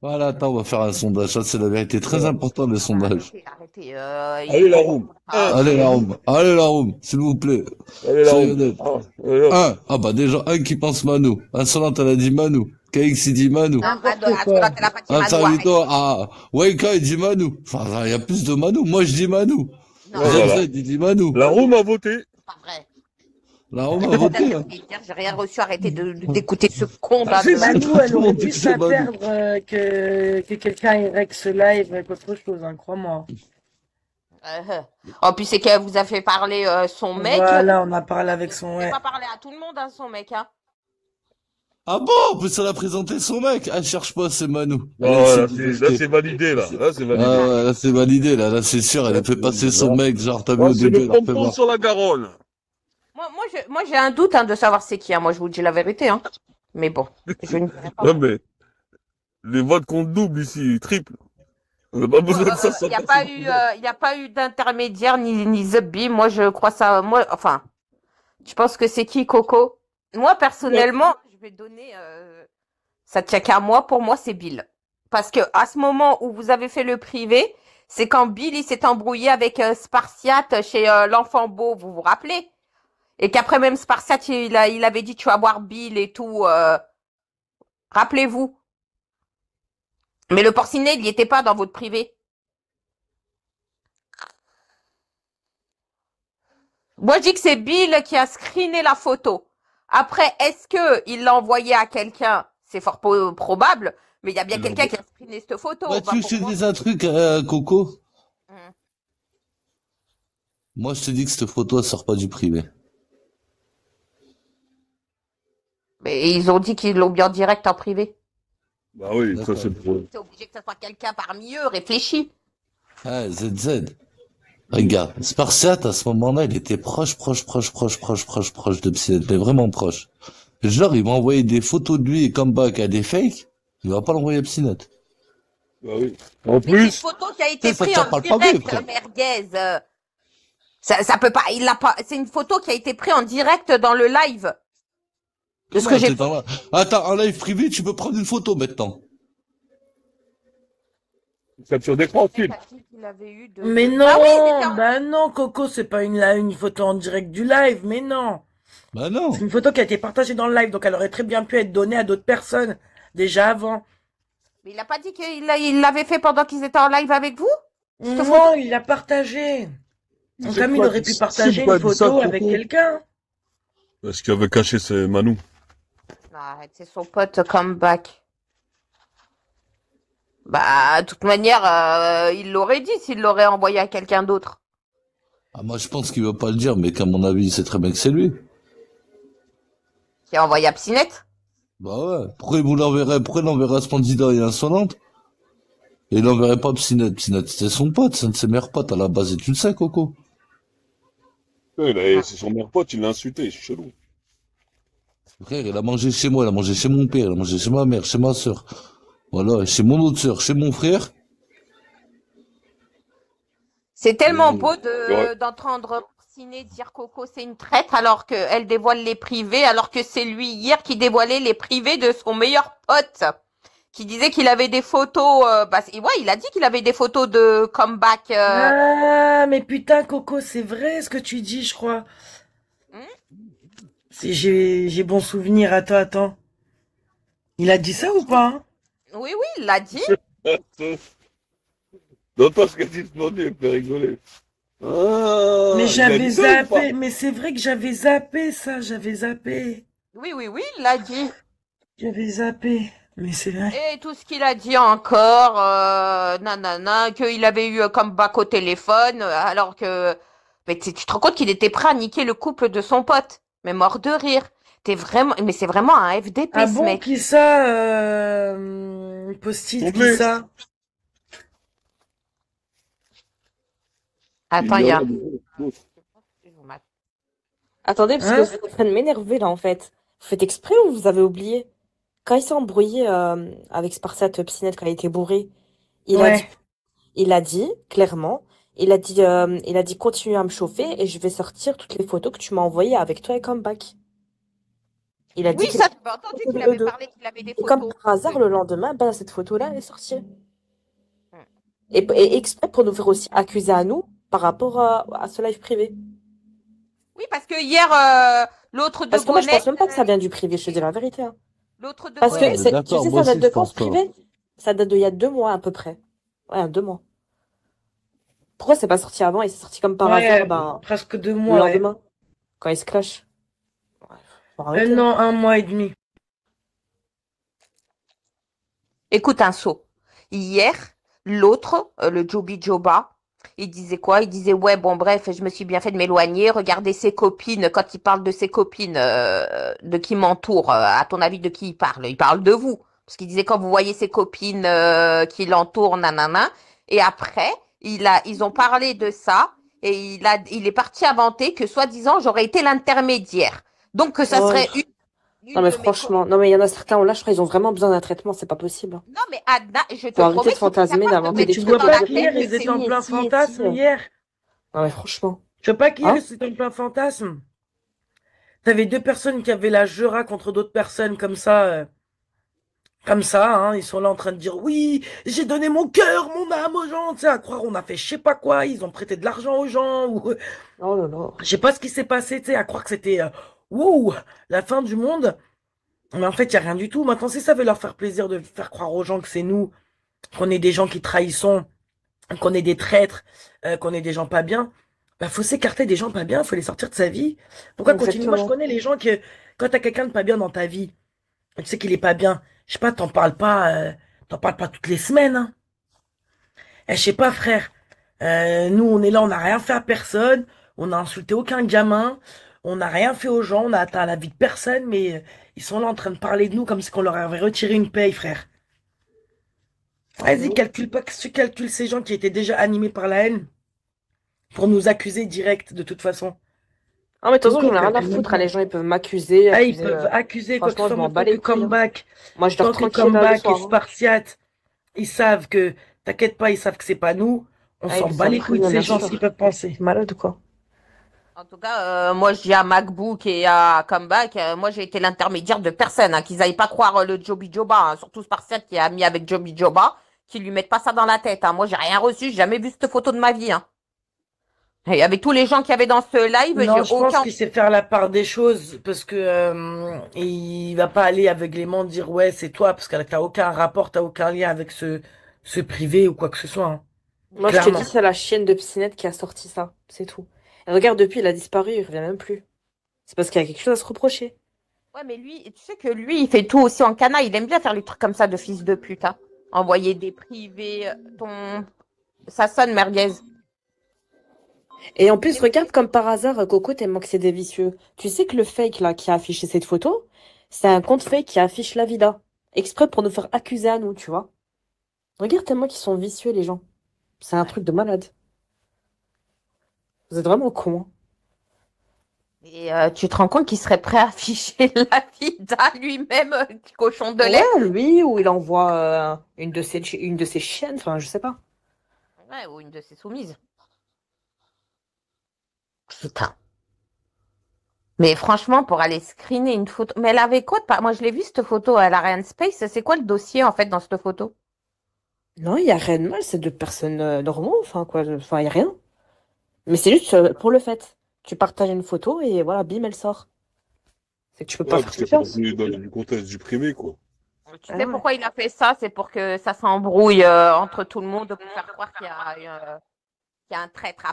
Voilà, attends, on va faire un sondage. Ça, c'est la vérité. Très important, le sondage. Arrêtez. Allez, la room. Un. Allez, la room, s'il vous plaît. Allez, la Soyez room. honnête. Allez, hop. Ah bah déjà, un qui pense Manu. Insolente, elle a dit Manu. KX, il dit Manu. Non, elle a pas dit Un Manu. Salito, Waika, il dit Manu. Enfin, il y a plus de Manu. Moi, je dis Manu. Non, Voilà. ZZ, il dit Manu. La room a voté. c'est pas vrai. La room a voté. Hein. J'ai rien reçu. Arrêtez d'écouter ce con là. C'est Manu, tout le elle monde aurait dit plus que c'est à Manu. perdre que quelqu'un règle ce live qu'autre chose, hein, crois-moi. En plus, c'est qu'elle vous a fait parler son mec. Voilà, on a parlé avec son... Vous Ouais. pas parlé à tout le monde, hein, son mec. Hein. Ah bon, en plus, elle a présenté son mec. Elle cherche pas, c'est Manu. Oh, là, c'est validé, là. Là, c'est validé. Ah ouais, là, c'est validé, là. Là, c'est sûr. Elle a fait passer son mec. Genre, t'as vu Oh, au c'est début, le elle a fait pompon voir. sur la Garonne. Moi, j'ai un doute hein, de savoir c'est qui. Hein. Moi, je vous dis la vérité. Hein. Mais bon, je ne dirai pas. Non, mais, les votes comptent double ici, triple. On n'a pas besoin de ça. Il n'y a pas eu d'intermédiaire ni Zebbi. Moi, je crois ça. Moi, enfin, je pense que c'est qui, Coco? Moi, personnellement, je vais donner. Ça tient qu'à moi. Pour moi, c'est Bill. Parce que à ce moment où vous avez fait le privé, c'est quand Bill il s'est embrouillé avec Spartiate chez l'enfant beau. Vous vous rappelez? Et qu'après même Spartiate, il avait dit tu vas voir Bill et tout. Rappelez-vous. Mais le porcinet, il n'y était pas dans votre privé. Moi, je dis que c'est Bill qui a screené la photo. Après, est-ce que il l'a envoyé à quelqu'un? C'est fort probable, mais il y a bien quelqu'un qui a screené cette photo. Ouais, Bah, tu pour je te moi. dis un truc, Coco. Hum. Moi, je te dis que cette photo, elle sort pas du privé. Mais ils ont dit qu'ils l'ont mis en direct en privé. Bah oui, ça D'accord. c'est le problème. C'est obligé que ce soit quelqu'un parmi eux, réfléchis. Ah, ZZ. Regarde, Spartiate, à ce moment-là, il était proche de Psynet, mais vraiment proche. Genre, il m'a envoyé des photos de lui et comeback à des fakes, il va pas l'envoyer à Psynet. Bah oui. En Mais c'est une plus, photo qui a été Ça prise t'en en parle pas direct, mieux, frère. merguez. Ça peut pas, il l'a pas. C'est une photo qui a été prise en direct dans le live. De ce que j'ai. Attends, en live privé, tu peux prendre une photo maintenant. capture d'écran, fil. Mais non, Ah oui, c'était en- bah non, Coco, c'est pas une photo en direct du live, mais non. Bah non. C'est une photo qui a été partagée dans le live, donc elle aurait très bien pu être donnée à d'autres personnes, déjà avant. Mais il a pas dit qu'il l'avait fait pendant qu'ils étaient en live avec vous? Cette Non, photo il l'a partagé. Donc, C'est comme il pas aurait dit- pu partager c'est pas une dit ça, photo Coco. avec quelqu'un. Ce qu'il avait caché, c'est Manu. Arrête, c'est son pote comeback. Bah, de toute manière, il l'aurait dit s'il l'aurait envoyé à quelqu'un d'autre. Ah, moi, je pense qu'il veut pas le dire, mais qu'à mon avis, il sait très bien que c'est lui. Qui a envoyé à Psynet. Bah ouais. Pourquoi il l'enverrait à Splendida et Insolente? Et il n'enverrait pas Psynet. Psynet, c'était son pote, c'est un de ses meilleurs potes à la base. Et tu le sais, Coco. C'est son meilleur pote, il l'a insulté, c'est chelou. Frère, il a mangé chez moi, il a mangé chez mon père, il a mangé chez ma mère, chez ma sœur. Voilà, et chez mon autre sœur, chez mon frère. C'est tellement Et- beau Ouais. d'entendre Ciné dire Coco c'est une traître alors qu'elle dévoile les privés, alors que c'est lui hier qui dévoilait les privés de son meilleur pote, qui disait qu'il avait des photos. Ouais, il a dit qu'il avait des photos de comeback. Ah, mais putain, Coco, c'est vrai ce que tu dis, je crois. J'ai bon souvenir. Attends. Il a dit ça ou pas, hein? Oui, il l'a dit. N'entends ce qu'a dit ce monde, il fait rigoler. Ah, Mais il a j'avais dit ça ou pas? zappé. Mais c'est vrai que j'avais zappé ça. J'avais zappé. Oui, il l'a dit. J'avais zappé. Mais c'est vrai. Et tout ce qu'il a dit encore, nanana, qu'il avait eu comeback au téléphone, alors que... Mais tu te rends compte qu'il était prêt à niquer le couple de son pote. Mais mort de rire. Mais c'est vraiment un FDP, Ah ce bon, mec. qui ça, Post-it, qui Complet. ça? Attends, il y a... Attendez, parce que Hein? vous êtes en train de m'énerver là en fait. Vous faites exprès ou vous avez oublié? Quand il s'est embrouillé avec Spartiate Psynet quand il était bourré, Ouais. il a dit clairement, il a dit continue à me chauffer et je vais sortir toutes les photos que tu m'as envoyées avec toi et comeback. Il a dit Oui, qu'il ça, j'avais entendu qu'il avait deux. parlé qu'il avait des Et comme photos. par hasard, le lendemain, ben, cette photo-là, elle est sortie. Et exprès pour nous faire aussi accuser à nous par rapport à ce live privé. Oui, parce que hier, l'autre de Parce que moi, je Gonnet, pense même pas que ça vient du privé, je te dis la vérité. Hein. l'autre de Parce que, Ouais, Gonnet, tu d'accord, sais, moi ça aussi, date de je quand pense ce ça. privé? Ça date d'il y a 2 mois à peu près. Ouais, 2 mois. Pourquoi c'est pas sorti avant et c'est sorti comme par Ouais, hasard, ben, presque 2 le mois, ouais. lendemain, quand ils se clashent? Ouais, faut arrêter. Non, 1 mois et demi. écoute un saut. Hier, l'autre, le Joby Joba, il disait quoi? Il disait, ouais, bon, bref, je me suis bien fait de m'éloigner. Regardez ses copines. Quand il parle de ses copines, de qui m'entoure, à ton avis, de qui il parle? Il parle de vous. Parce qu'il disait, quand vous voyez ses copines qui l'entourent, nanana. Et après, ils ont parlé de ça. Et il est parti inventer que, soi-disant, j'aurais été l'intermédiaire. Donc, que ça Ouais. serait une Non, mais de mes franchement, non, mais il y en a certains, là, je crois qu'ils ont vraiment besoin d'un traitement, c'est pas possible. Hein. Non, mais Adna, je te Faut arrêter promets de fantasmer, qu'il est capable de d'inventer Mais mettre des tu ça vois trucs dans et la pas de dire qu'hier, tête ils de étaient ses... en plein si, fantasme, hier? Non, mais franchement. Tu vois pas qu'hier, Hein? ils étaient en plein fantasme? T'avais 2 personnes qui avaient la jura contre d'autres personnes comme ça, hein. Ils sont là en train de dire, oui, j'ai donné mon cœur, mon âme aux gens, tu sais, à croire on a fait je sais pas quoi, ils ont prêté de l'argent aux gens, ou, Oh là là. je sais pas ce qui s'est passé, tu sais, à croire que c'était, wow, la fin du monde. Mais en fait, il y a rien du tout. Maintenant, si ça veut leur faire plaisir de faire croire aux gens que c'est nous, qu'on est des gens qui trahissons, qu'on est des traîtres, qu'on est des gens pas bien, bah, faut s'écarter des gens pas bien, faut les sortir de sa vie. Pourquoi continuer? Moi, je Exactement. connais les gens que, quand t'as quelqu'un de pas bien dans ta vie, tu sais qu'il est pas bien, je sais pas, t'en parles pas toutes les semaines, hein. Je sais pas, frère. Nous, on est là, on n'a rien fait à personne, on n'a insulté aucun gamin, on n'a rien fait aux gens, on a atteint la vie de personne, mais ils sont là en train de parler de nous comme si qu'on leur avait retiré une paye, frère. Vas-y, calcule pas, que tu calcules ces gens qui étaient déjà animés par la haine pour nous accuser direct, de toute façon. Ah, mais de toute façon, Coco, j'en ai rien à calcule même foutre. Hein, pas. les gens, ils peuvent m'accuser, Ah, ils accuser. peuvent accuser quoi que ce Franchement, soit, je m'en mais bats tant que les couilles. Hein. comeback, Moi, je dors tant que tranquille le comeback et soir. Hein. Spartiate, ils savent que, t'inquiète pas, ils savent que c'est pas nous, on Ah, s'en ils bat s'en les foutent, couilles de mais ces bien gens sûr. s'ils peuvent penser. Malade ou quoi? En tout cas, moi, je dis à MacBook et à Comeback, moi, j'ai été l'intermédiaire de personne, hein, qu'ils n'aillent pas croire le Joby Joba, hein, surtout Spartiate qui est ami avec Joby Joba, qu'ils lui mettent pas ça dans la tête. Hein. Moi, j'ai rien reçu, j'ai jamais vu cette photo de ma vie. Hein. Et avec tous les gens qui avaient dans ce live, Non, j'ai je pense aucun... qu'il sait faire la part des choses parce que il va pas aller aveuglément dire ouais c'est toi parce que t'as aucun rapport, t'as aucun lien avec ce privé ou quoi que ce soit. Hein. Moi, je te Clairement. dis, c'est la chienne de Psynet qui a sorti ça. C'est tout. Et regarde, depuis, il a disparu, il revient même plus. C'est parce qu'il y a quelque chose à se reprocher. Ouais, mais lui, tu sais que lui, il fait tout aussi en canaille. Il aime bien faire les trucs comme ça de fils de pute. Hein. Envoyer des privés, ça sonne merguez. Et en plus, regarde comme par hasard, Coco, tellement que c'est des vicieux. Tu sais que le fake, là, qui a affiché cette photo, c'est un compte fake qui affiche la vida. Exprès pour nous faire accuser à nous, tu vois. Regarde tellement qu'ils sont vicieux, les gens. C'est un truc de malade. Vous êtes vraiment cons, hein. Et tu te rends compte qu'il serait prêt à afficher la vie d'à lui-même, petit cochon de lait? Ouais, lui, ou il envoie une de ses chiennes, enfin, je sais pas. Ouais, ou une de ses soumises. Putain. Mais franchement, pour aller screener une photo. Mais elle avait quoi moi, je l'ai vu, cette photo à l'Ariane Space. C'est quoi le dossier, en fait, dans cette photo? Non, il y a rien de mal, c'est deux personnes normaux, enfin, quoi. Enfin, il y a rien. Mais c'est juste pour le fait. Tu partages une photo et voilà, bim, elle sort. C'est que tu peux pas Ouais, faire parce que confiance. c'est dans le contexte du privé, quoi. Tu Ah sais ouais. pourquoi il a fait ça? C'est pour que ça s'embrouille entre tout le monde, pour faire croire qu'il y a un traître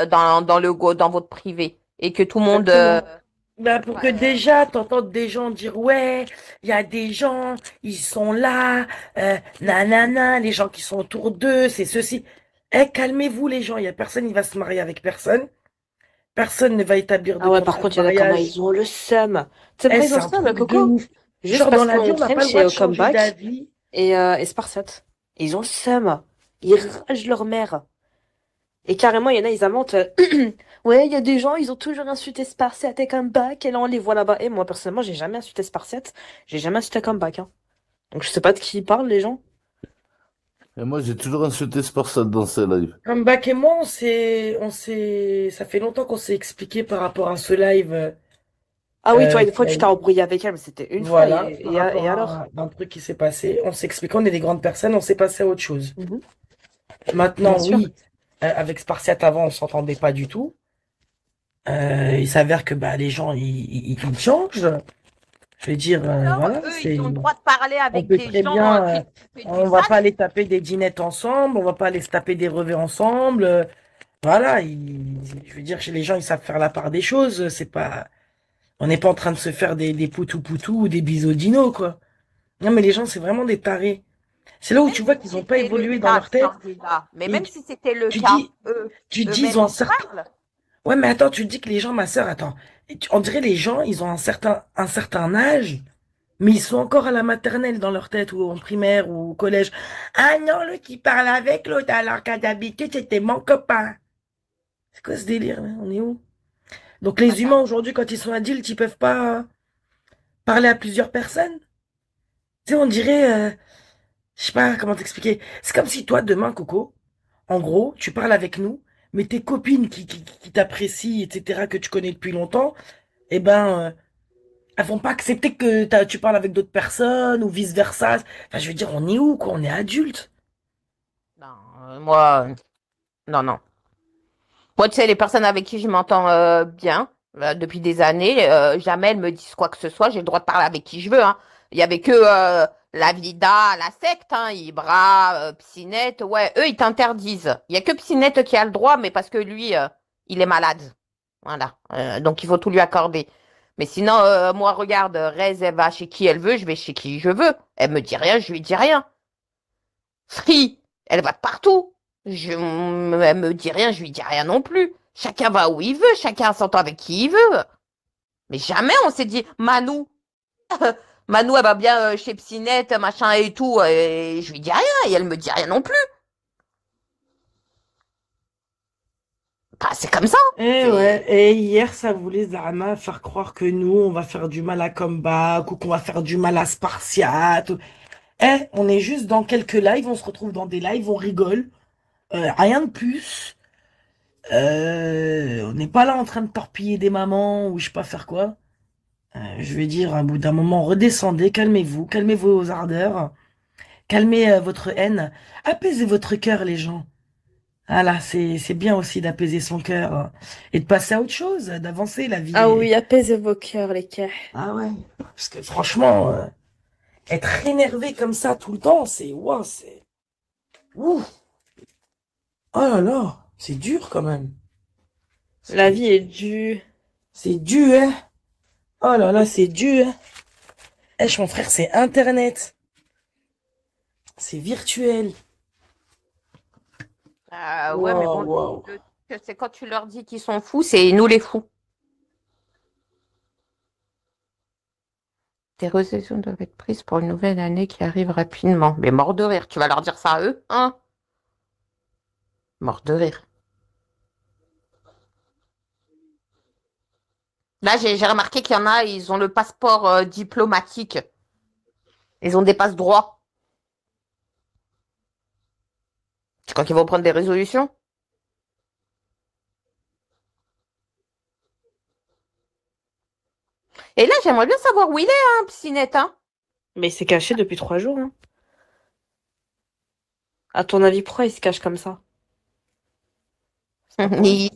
dans votre privé. Et que tout le monde. Exactement. Bah, pour que Ouais, déjà, t'entendes des gens dire, ouais, il y a des gens, ils sont là, nanana, les gens qui sont autour d'eux, c'est ceci. Eh, calmez-vous les gens, il y a personne, il va se marier avec personne. Personne ne va établir de Ah ouais, par contrat de contre, il y en a comment mariage. ils ont le seum. Tu sais Eh, pourquoi ils ont c'est le un seum, truc de Coco? ouf. Juste Genre, dans parce la vie, qu'on on n'a traîne pas le droit chez de changer Comeback d'avis. et Spartiate. Et ils ont le seum. Ils ragent leur mère. Et carrément, il y en a, ils inventent. Ouais, il y a des gens, ils ont toujours insulté Spartiate et Comeback, et là, on les voit là-bas. Et moi, personnellement, j'ai jamais insulté Spartiate. J'ai jamais insulté Comeback, hein. Donc, je sais pas de qui ils parlent, les gens. Et moi, j'ai toujours insulté Sparsat dans ses lives. Comeback et moi, ça fait longtemps qu'on s'est expliqué par rapport à ce live. Ah oui, toi, une fois, Qu'il y a tu t'es eu. embrouillé avec elle, mais c'était une fois. Voilà, par Et rapport alors? à un truc qui s'est passé. On s'explique, on est des grandes personnes, on s'est passé à autre chose. Mhm. Bien Maintenant, sûr. oui, avec Spartiate avant, on s'entendait pas du tout. Il s'avère que bah, les gens, ils changent. Je veux dire, alors, voilà, eux, ils ont le droit de parler on avec peut des très gens bien, qui fait du on va sale. pas aller taper des dînettes ensemble, on va pas aller se taper des revêts ensemble. Voilà, je veux dire, chez les gens, ils savent faire la part des choses. C'est pas, on n'est pas en train de se faire des poutou-poutou ou des bisous quoi. Non, mais les gens, c'est vraiment des tarés. C'est là où Même tu vois si qu'ils n'ont pas c'était le évolué dans cas, leur tête. Jordi, mais Et même si c'était le tu cas, dis, tu dis, ils eux-mêmes, ont un ils se certain. parlent. Ouais, mais attends, tu dis que les gens, ma sœur, attends. On dirait les gens, ils ont un certain âge, mais ils sont encore à la maternelle dans leur tête, ou en primaire, ou au collège. Ah non, l'autre, il parle avec l'autre, alors qu'à d'habitude, c'était mon copain. C'est quoi ce délire, là? On est où? Donc les Attends. humains, aujourd'hui, quand ils sont adultes, ils peuvent pas parler à plusieurs personnes. Tu sais, on dirait, je sais pas comment t'expliquer. C'est comme si toi, demain, Coco, en gros, tu parles avec nous, mais tes copines qui t'apprécient, etc., que tu connais depuis longtemps, eh ben, elles vont pas accepter que tu parles avec d'autres personnes ou vice-versa. Enfin, je veux dire, on est où, quoi? On est adulte. Non, moi, non, non. Moi, tu sais, les personnes avec qui je m'entends bien depuis des années, jamais elles me disent quoi que ce soit. J'ai le droit de parler avec qui je veux, hein. Il y avait que la Vida, la secte, hein, Ibra, Psynette. Ouais, eux, ils t'interdisent. Il y a que Psynette qui a le droit, mais parce que lui, il est malade. Voilà. Donc, il faut tout lui accorder. Mais sinon, moi, regarde, Rez, elle va chez qui elle veut, je vais chez qui je veux. Elle me dit rien, je lui dis rien. Free, elle va de partout. Elle me dit rien, je lui dis rien non plus. Chacun va où il veut, chacun s'entend avec qui il veut. Mais jamais on s'est dit, Manou, Manou, elle va bien chez Psynette, machin et tout, et je lui dis rien, et elle me dit rien non plus. Bah, c'est comme ça. Eh ouais, et hier, ça voulait Zahana faire croire que nous, on va faire du mal à Comeback ou qu'on va faire du mal à Spartiate. Eh, on est juste dans quelques lives, on se retrouve dans des lives, on rigole. Rien de plus. On n'est pas là en train de torpiller des mamans ou je sais pas faire quoi. Je vais dire, à bout d'un moment, redescendez, calmez-vous, calmez vos ardeurs, calmez votre haine, apaisez votre cœur, les gens. Ah là, c'est bien aussi d'apaiser son cœur et de passer à autre chose, d'avancer, la vie Ah est... oui, apaisez vos cœurs, les cœurs. Ah ouais, parce que franchement, être énervé comme ça tout le temps, c'est... Wow, c'est... Ouh. Oh là là, c'est dur quand même. La C'est vie est dure. c'est dur, hein. Oh là là, c'est dur, hein. Eh, mon frère, c'est Internet. C'est virtuel. Ouais, mais Waouh, bon, waouh. le truc, c'est quand tu leur dis qu'ils sont fous, c'est nous les fous. Tes résolutions doivent être prises pour une nouvelle année qui arrive rapidement. Mais mort de rire, tu vas leur dire ça à eux, hein? Mort de rire. Là, j'ai remarqué qu'il y en a, ils ont le passeport diplomatique. Ils ont des passe-droits. Tu crois qu'ils vont prendre des résolutions? Et là, j'aimerais bien savoir où il est, hein, Psynette, hein? Mais il s'est caché depuis 3 jours, hein. À ton avis, pourquoi il se cache comme ça? C'est pas pour rien.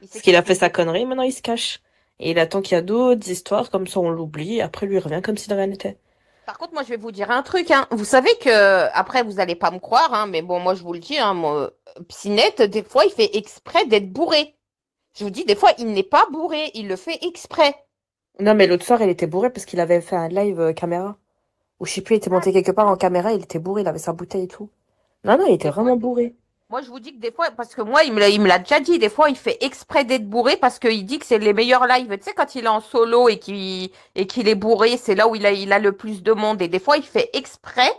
Parce qu'il a fait sa connerie, maintenant il se cache. Et il attend qu'il y a d'autres histoires, comme ça on l'oublie, et après lui il revient comme si de rien n'était. Par contre, moi, je vais vous dire un truc, hein. Vous savez que, après, vous allez pas me croire, hein, mais bon, moi, je vous le dis, hein, moi, Psynette, des fois, il fait exprès d'être bourré. Je vous dis, des fois, il n'est pas bourré, il le fait exprès. Non, mais l'autre soir, il était bourré parce qu'il avait fait un live caméra. Ou je sais plus, il était monté quelque part en caméra, il était bourré, il avait sa bouteille et tout. Non, non, il était vraiment bourré. Moi, je vous dis que des fois, parce que moi, il me l'a déjà dit, des fois, il fait exprès d'être bourré parce qu'il dit que c'est les meilleurs lives. Tu sais, quand il est en solo et qu'il est bourré, c'est là où il a le plus de monde. Et des fois, il fait exprès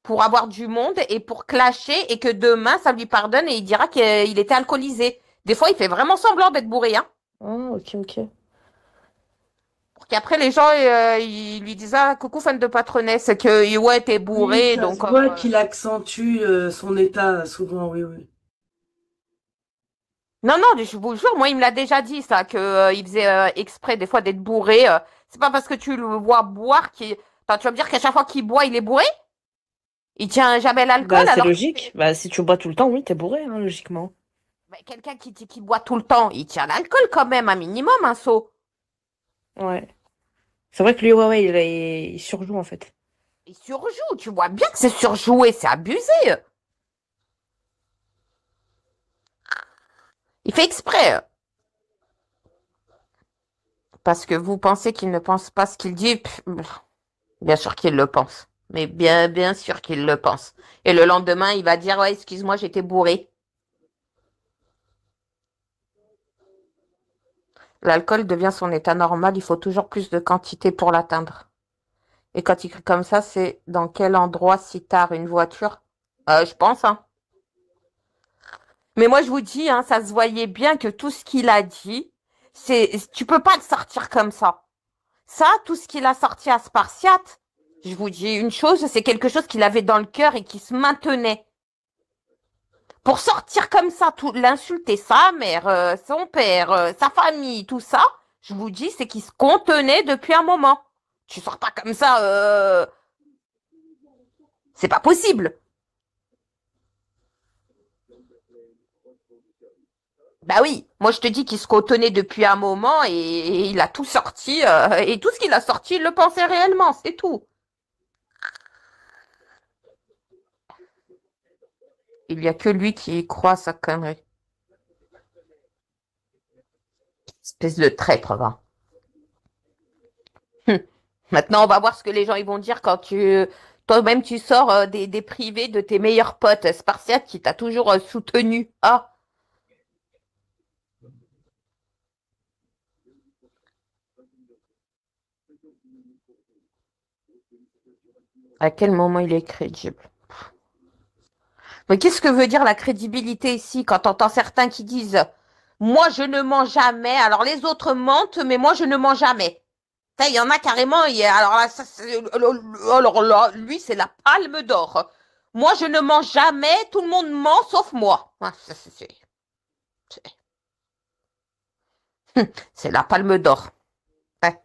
pour avoir du monde et pour clasher et que demain, ça lui pardonne et il dira qu'il était alcoolisé. Des fois, il fait vraiment semblant d'être bourré, hein. Ah, ok, ok. Pour qu'après, les gens, ils lui disent, ah, coucou, fan de patronesse, c'est que, ouais, t'es bourré, Oui, ça donc, se voit qu'il accentue son état souvent, oui, oui. Non, non, je vous jure, moi, il me l'a déjà dit, ça, que, il faisait exprès, des fois, d'être bourré. C'est pas parce que tu le vois boire qu'il... Attends, tu vas me dire qu'à chaque fois qu'il boit, il est bourré? Il tient jamais l'alcool, Bah, c'est alors... logique. Bah, si tu bois tout le temps, oui, t'es bourré, hein, logiquement. Mais quelqu'un qui boit tout le temps, il tient l'alcool quand même, un minimum, un seau. Ouais. C'est vrai que lui, ouais, il surjoue, en fait. Il surjoue, tu vois bien que c'est surjoué, c'est abusé. Il fait exprès. Parce que vous pensez qu'il ne pense pas ce qu'il dit. Bien sûr qu'il le pense. Mais bien, bien sûr qu'il le pense. Et le lendemain, il va dire, ouais, excuse-moi, j'étais bourré. L'alcool devient son état normal, il faut toujours plus de quantité pour l'atteindre. Et quand il crie comme ça, c'est dans quel endroit si tard une voiture? Je pense, hein. Mais moi, je vous dis, hein, ça se voyait bien que tout ce qu'il a dit, tu peux pas le sortir comme ça. Ça, tout ce qu'il a sorti à Spartiate, je vous dis une chose, c'est quelque chose qu'il avait dans le cœur et qui se maintenait. Pour sortir comme ça, l'insulter sa mère, son père, sa famille, tout ça, je vous dis, c'est qu'il se contenait depuis un moment. Tu sors pas comme ça, c'est pas possible. Bah oui, moi je te dis qu'il se contenait depuis un moment et il a tout sorti, et tout ce qu'il a sorti, il le pensait réellement, c'est tout. Il y a que lui qui croit à sa connerie. Espèce de traître, va. Maintenant, on va voir ce que les gens ils vont dire quand toi-même tu sors des privés de tes meilleurs potes Spartiate qui t'a toujours soutenu. Ah, à quel moment il est crédible? Mais qu'est-ce que veut dire la crédibilité ici quand t'entends certains qui disent moi je ne mens jamais, alors les autres mentent, mais moi je ne mens jamais. Il y en a carrément, alors là, alors là, lui c'est la palme d'or. Moi je ne mens jamais, tout le monde ment sauf moi. Ah, c'est la palme d'or. Ouais.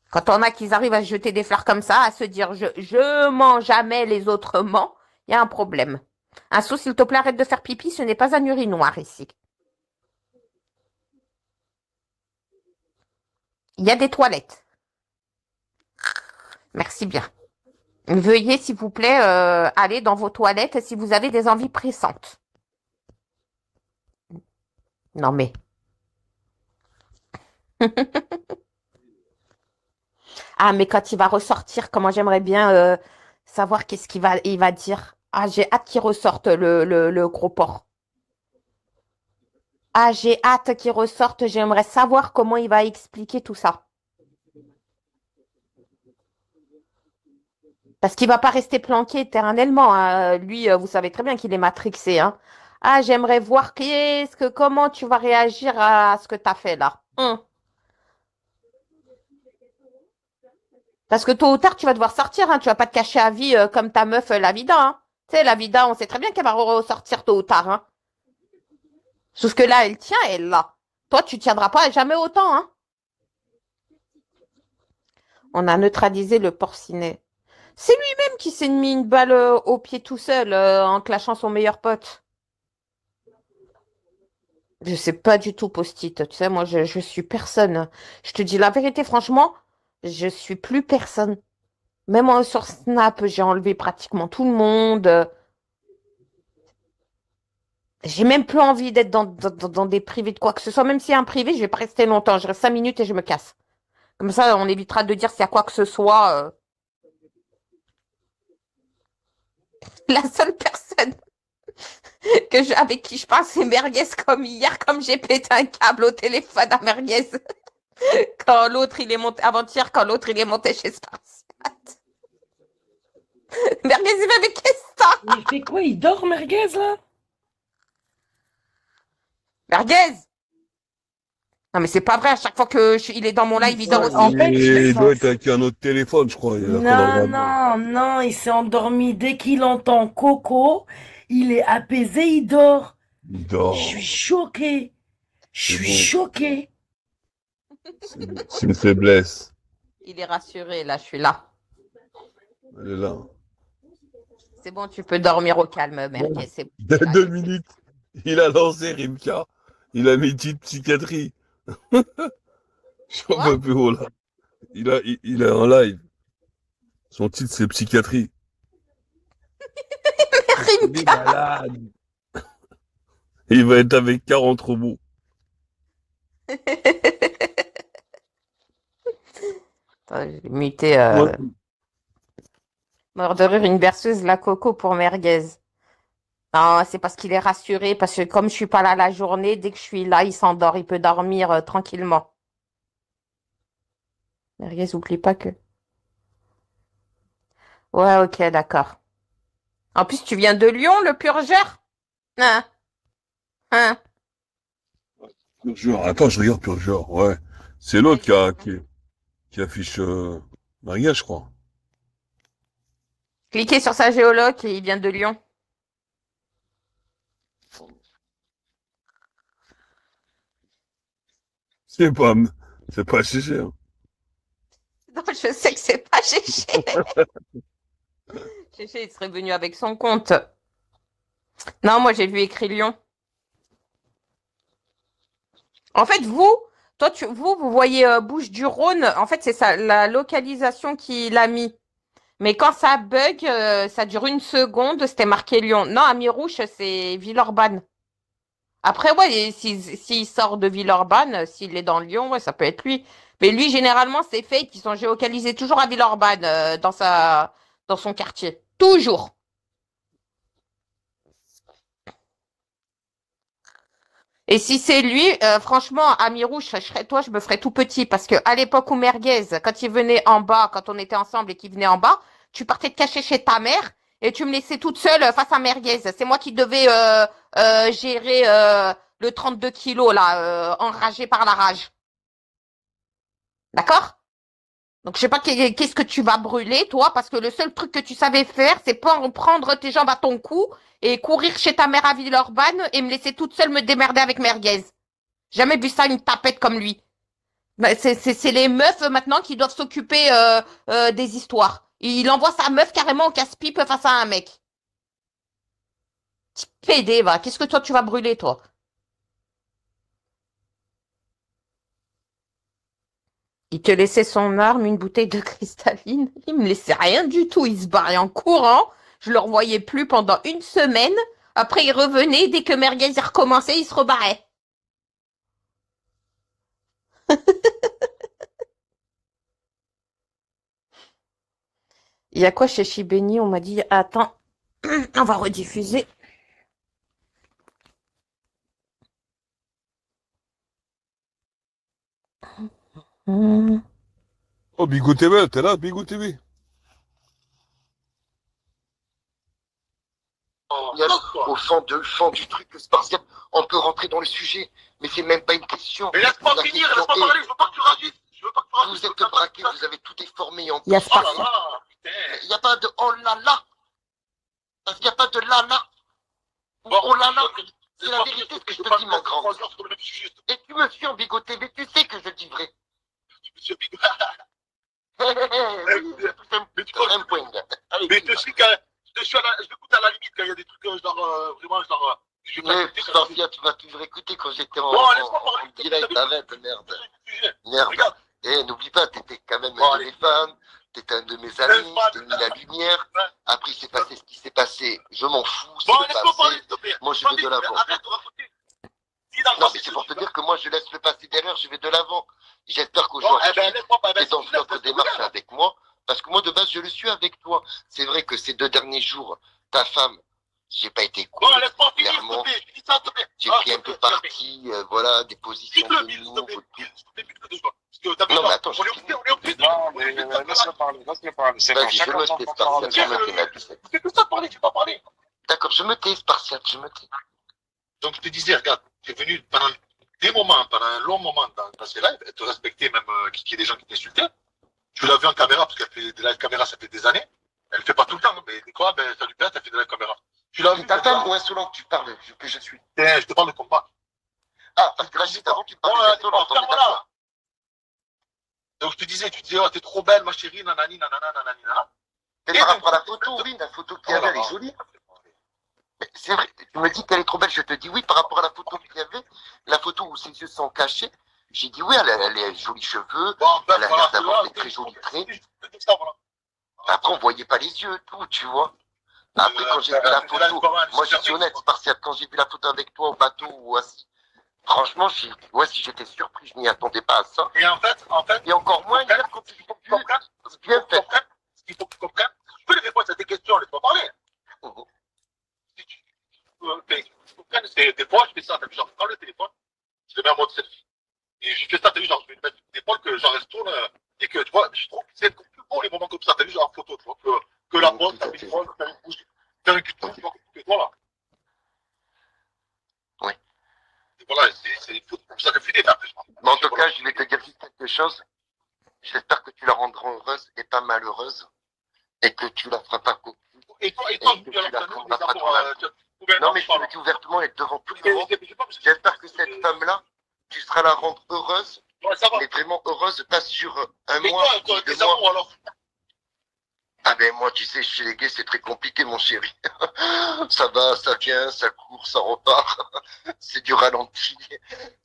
Quand on a qui arrivent à se jeter des fleurs comme ça, à se dire je mens jamais, les autres mentent, il y a un problème. Un sou, s'il te plaît, arrête de faire pipi, ce n'est pas un urinoir ici. Il y a des toilettes. Merci bien. Veuillez, s'il vous plaît, aller dans vos toilettes si vous avez des envies pressantes. Non mais. Ah, mais quand il va ressortir, comment j'aimerais bien savoir qu'est-ce il va dire. Ah, j'ai hâte qu'il ressorte le gros porc. Ah, j'ai hâte qu'il ressorte. J'aimerais savoir comment il va expliquer tout ça. Parce qu'il va pas rester planqué éternellement, hein. Lui, vous savez très bien qu'il est matrixé, hein. Ah, j'aimerais voir comment tu vas réagir à ce que tu as fait là. Parce que tôt ou tard, tu vas devoir sortir, hein. Tu vas pas te cacher à vie comme ta meuf, la Vida, hein. Tu sais, la Vida, on sait très bien qu'elle va ressortir tôt ou tard, hein. Sauf que là, elle tient, elle, là. Toi, tu tiendras pas jamais autant, hein. On a neutralisé le porcinet. C'est lui-même qui s'est mis une balle au pied tout seul en clashant son meilleur pote. Je sais pas du tout, Post-it. Tu sais, moi, je suis personne. Je te dis la vérité, franchement, je suis plus personne. Même sur Snap, j'ai enlevé pratiquement tout le monde. J'ai même plus envie d'être dans des privés de quoi que ce soit. Même s'il y a un privé, je vais pas rester longtemps. Je reste 5 minutes et je me casse. Comme ça, on évitera de dire s'il y a quoi que ce soit. La seule personne avec qui je parle, c'est Merguez comme hier, comme j'ai pété un câble au téléphone à Merguez. Quand l'autre, il est monté, avant-hier, quand l'autre, il est monté chez Spartiate. Merguez, il va avec qu'est-ce que Il fait quoi? Il dort, Merguez, là? Merguez! Non, mais c'est pas vrai, à chaque fois il est dans mon live, il dort aussi. En fait, Il doit être avec un autre téléphone, je crois. non, il s'est endormi dès qu'il entend Coco. Il est apaisé, il dort. Il dort. Je suis choqué. Je suis choqué. C'est une faiblesse. Il est rassuré, là, je suis là. Elle est là. C'est bon, tu peux dormir au calme, Merguez. C'est Il y a 2 minutes, il a lancé Rimka. Il a mis une petite psychiatrie. J'en peux plus haut, là. Il est en live. Son titre, c'est psychiatrie. Il est malade. Il va être avec 40 robots. Attends, j'ai muté mort de rire, une berceuse, la Coco pour Merguez. Non, c'est parce qu'il est rassuré, parce que comme je suis pas là la journée, dès que je suis là, il s'endort, il peut dormir tranquillement. Merguez, oublie pas que... Ouais, ok, d'accord. En plus, tu viens de Lyon, le purgeur? Hein? Hein? Purgeur. Attends, je regarde Purgeur. Ouais. C'est l'autre qui affiche Maria, je crois. Cliquez sur sa géologue et il vient de Lyon. C'est pas Gégé. Hein. Non, je sais que c'est pas Gégé. Gégé, il serait venu avec son compte. Non, moi, j'ai vu écrit Lyon. En fait, vous voyez Bouches-du-Rhône. En fait, c'est ça, la localisation qu'il a mis. Mais quand ça bug, ça dure une seconde, c'était marqué Lyon. Non, à Mirouche, c'est Villeurbanne. Après, ouais, s'il sort de Villeurbanne, s'il est dans Lyon, ouais, ça peut être lui. Mais lui, généralement, c'est fake. Ils sont géocalisés toujours à Villeurbanne, dans son quartier. Toujours. Et si c'est lui, franchement, à Mirouche, je me ferais tout petit. Parce que à l'époque où Merguez, quand il venait en bas, quand on était ensemble et qu'il venait en bas, tu partais te cacher chez ta mère et tu me laissais toute seule face à Merguez. C'est moi qui devais gérer le 32 kilos, là, enragé par la rage. D'accord? Donc, je sais pas qu'est-ce que tu vas brûler, toi, parce que le seul truc que tu savais faire, c'est prendre tes jambes à ton cou et courir chez ta mère à Villeurbanne et me laisser toute seule me démerder avec Merguez. Jamais vu ça, une tapette comme lui. C'est les meufs maintenant qui doivent s'occuper des histoires. Il envoie sa meuf carrément au casse-pipe face à un mec. Petit pédé, va. Qu'est-ce que toi, tu vas brûler, toi? Il te laissait son arme, une bouteille de cristalline. Il me laissait rien du tout. Il se barrait en courant. Je le revoyais plus pendant une semaine. Après, il revenait. Dès que Merguez y recommençait, il se rebarrait. Il y a quoi chez Chibeni? On m'a dit, attends, on va rediffuser. Oh, Bigot TV, t'es là, Bigot TV. au fond du truc spartiate, on peut rentrer dans le sujet, mais c'est même pas une question. Mais laisse-moi La finir, question laisse-moi est, parler, je veux pas que tu ragisses. Je veux pas que tu ragisses. vous êtes braqués, vous avez tout déformé en Il y a plus. Oh là Spartiate. là, putain. Il n'y a pas de oh là là. Parce qu'il n'y a pas de là là. Bon, Oh là là. C'est la laisse-moi vérité finir, ce que je peux te pas dis, me mon mettre grand. 3 heures sur le même sujet. Et tu me suis embigoté, mais tu sais que je dis vrai. Monsieur Big. Oui, c'est tout Mais tu crois un point. Allez, Mais dis-moi. je l'écoute à la limite quand il y a des trucs genre vraiment genre je vais pas Mais écouter quand Spartiate, tu vas toujours écouter quand j'étais Bon, laisse-moi en parler. direct. Arrête, merde. Merde. Regarde. Eh, n'oublie pas, t'étais quand même Bon, un de allez. mes fans, t'étais un de mes amis, je t'ai mis la lumière. Après, il s'est passé ce qui s'est passé. Je m'en fous, c'est Bon, le laisse-moi parler, passé. s'il te plaît. Moi, je vais de l'avant. Arrête de raconter. Dis dans le Non, passé, mais c'est je pour dis te dire que moi, je laisse le passé derrière, je vais de l'avant. J'espère Bon, qu'aujourd'hui, eh ben, laisse-moi pas. tu es dans une autre démarche avec moi, parce que moi, de base, je le suis avec toi. C'est vrai que ces 2 derniers jours, ta femme, j'ai pas été cool. Bon, laisse-moi finir, s'il te clairement. plaît. Je dis ça, s'il te plaît. J'ai pris un peu parti, voilà, des positions Dites-le, de s'il te nous. plaît. S'il te plaît, plus que 2 fois. Parce que t'as Non, vu, mais attends, on est obligé, on est obligé. Non, mais laisse-le parler, laisse-le parler. C'est bon, Vas-y, je chacun me son tais, temps de Spartiate, je parole. me tais, ma pucette. C'est que ça de parler, tu vas parler. D'accord, je me tais, Spartiate, je me tais. Donc, je te disais, regarde, tu es venu pendant des moments, pendant un long moment dans ces lives, elle te respectait même qu'il y ait des gens qui t'insultaient. Tu l'as vu en caméra, parce qu'elle fait des lives caméra, ça fait des années. Elle le fait pas tout le temps, mais quoi, ben, ça lui plaît, elle fait des lives caméra. Tu l'as vu. C'est ta femme ou insolent que tu parles, que je suis. Je te parle de combat. Ah, parce que là, juste avant, tu parlais d'insolent, on est d'accord. Donc, je te disais, oh, t'es trop belle, ma chérie, nanani, nanana, nanani, nanana. Mais par rapport à la photo, oui, la photo qu'il y avait, elle est jolie. Mais c'est vrai, tu me dis qu'elle est trop belle, je te dis oui, par rapport à la photo qu'il y avait, la photo où ses yeux sont cachés, j'ai dit oui, elle a jolis cheveux, Bon, ben, elle a l'air d'avoir des très jolis traits. Après, on voyait pas les yeux, tout, tu vois. Après, quand j'ai vu la photo, moi, je suis honnête, Spartiate, quand j'ai vu la photo avec toi au bateau ou assis, franchement, ouais, si j'étais surpris, je m'y attendais pas à ça. Et en fait, et encore moins hier quand tu dis bien fait. Ce qu'il faut que tu comprennes, je peux les répondre à tes questions, laisse-moi parler. Si tu comprennes, c'est des fois, je fais ça, t'as vu, genre, je prends le téléphone, je le mets en mode selfie. Et je fais ça, t'as vu, genre, je mets une épaule que j'en reste tourne, et que, tu vois, je trouve que c'est plus beau les moments comme ça, t'as vu, genre, en photo, tu vois, que la pose, faire une pose, faire une bouche, faire une cul de tu vois, voilà. Oui. Et voilà, c'est comme ça que tu dis, après. Mais en tout cas, je vais te dire juste quelque chose. J'espère que tu la rendras heureuse et pas malheureuse. Et que tu la feras pas cocu. Et toi, que tu la prendras pas dans la... Non, mais je te le dis ouvertement et devant tout le monde. J'espère que cette femme-là, tu seras la rendre heureuse. Mais vraiment heureuse, pas sur un mois. Toi, tes amours, alors? Ah ben moi, tu sais, chez les gays, c'est très compliqué, mon chéri. Ça va, ça vient, ça court, ça repart. C'est du ralenti,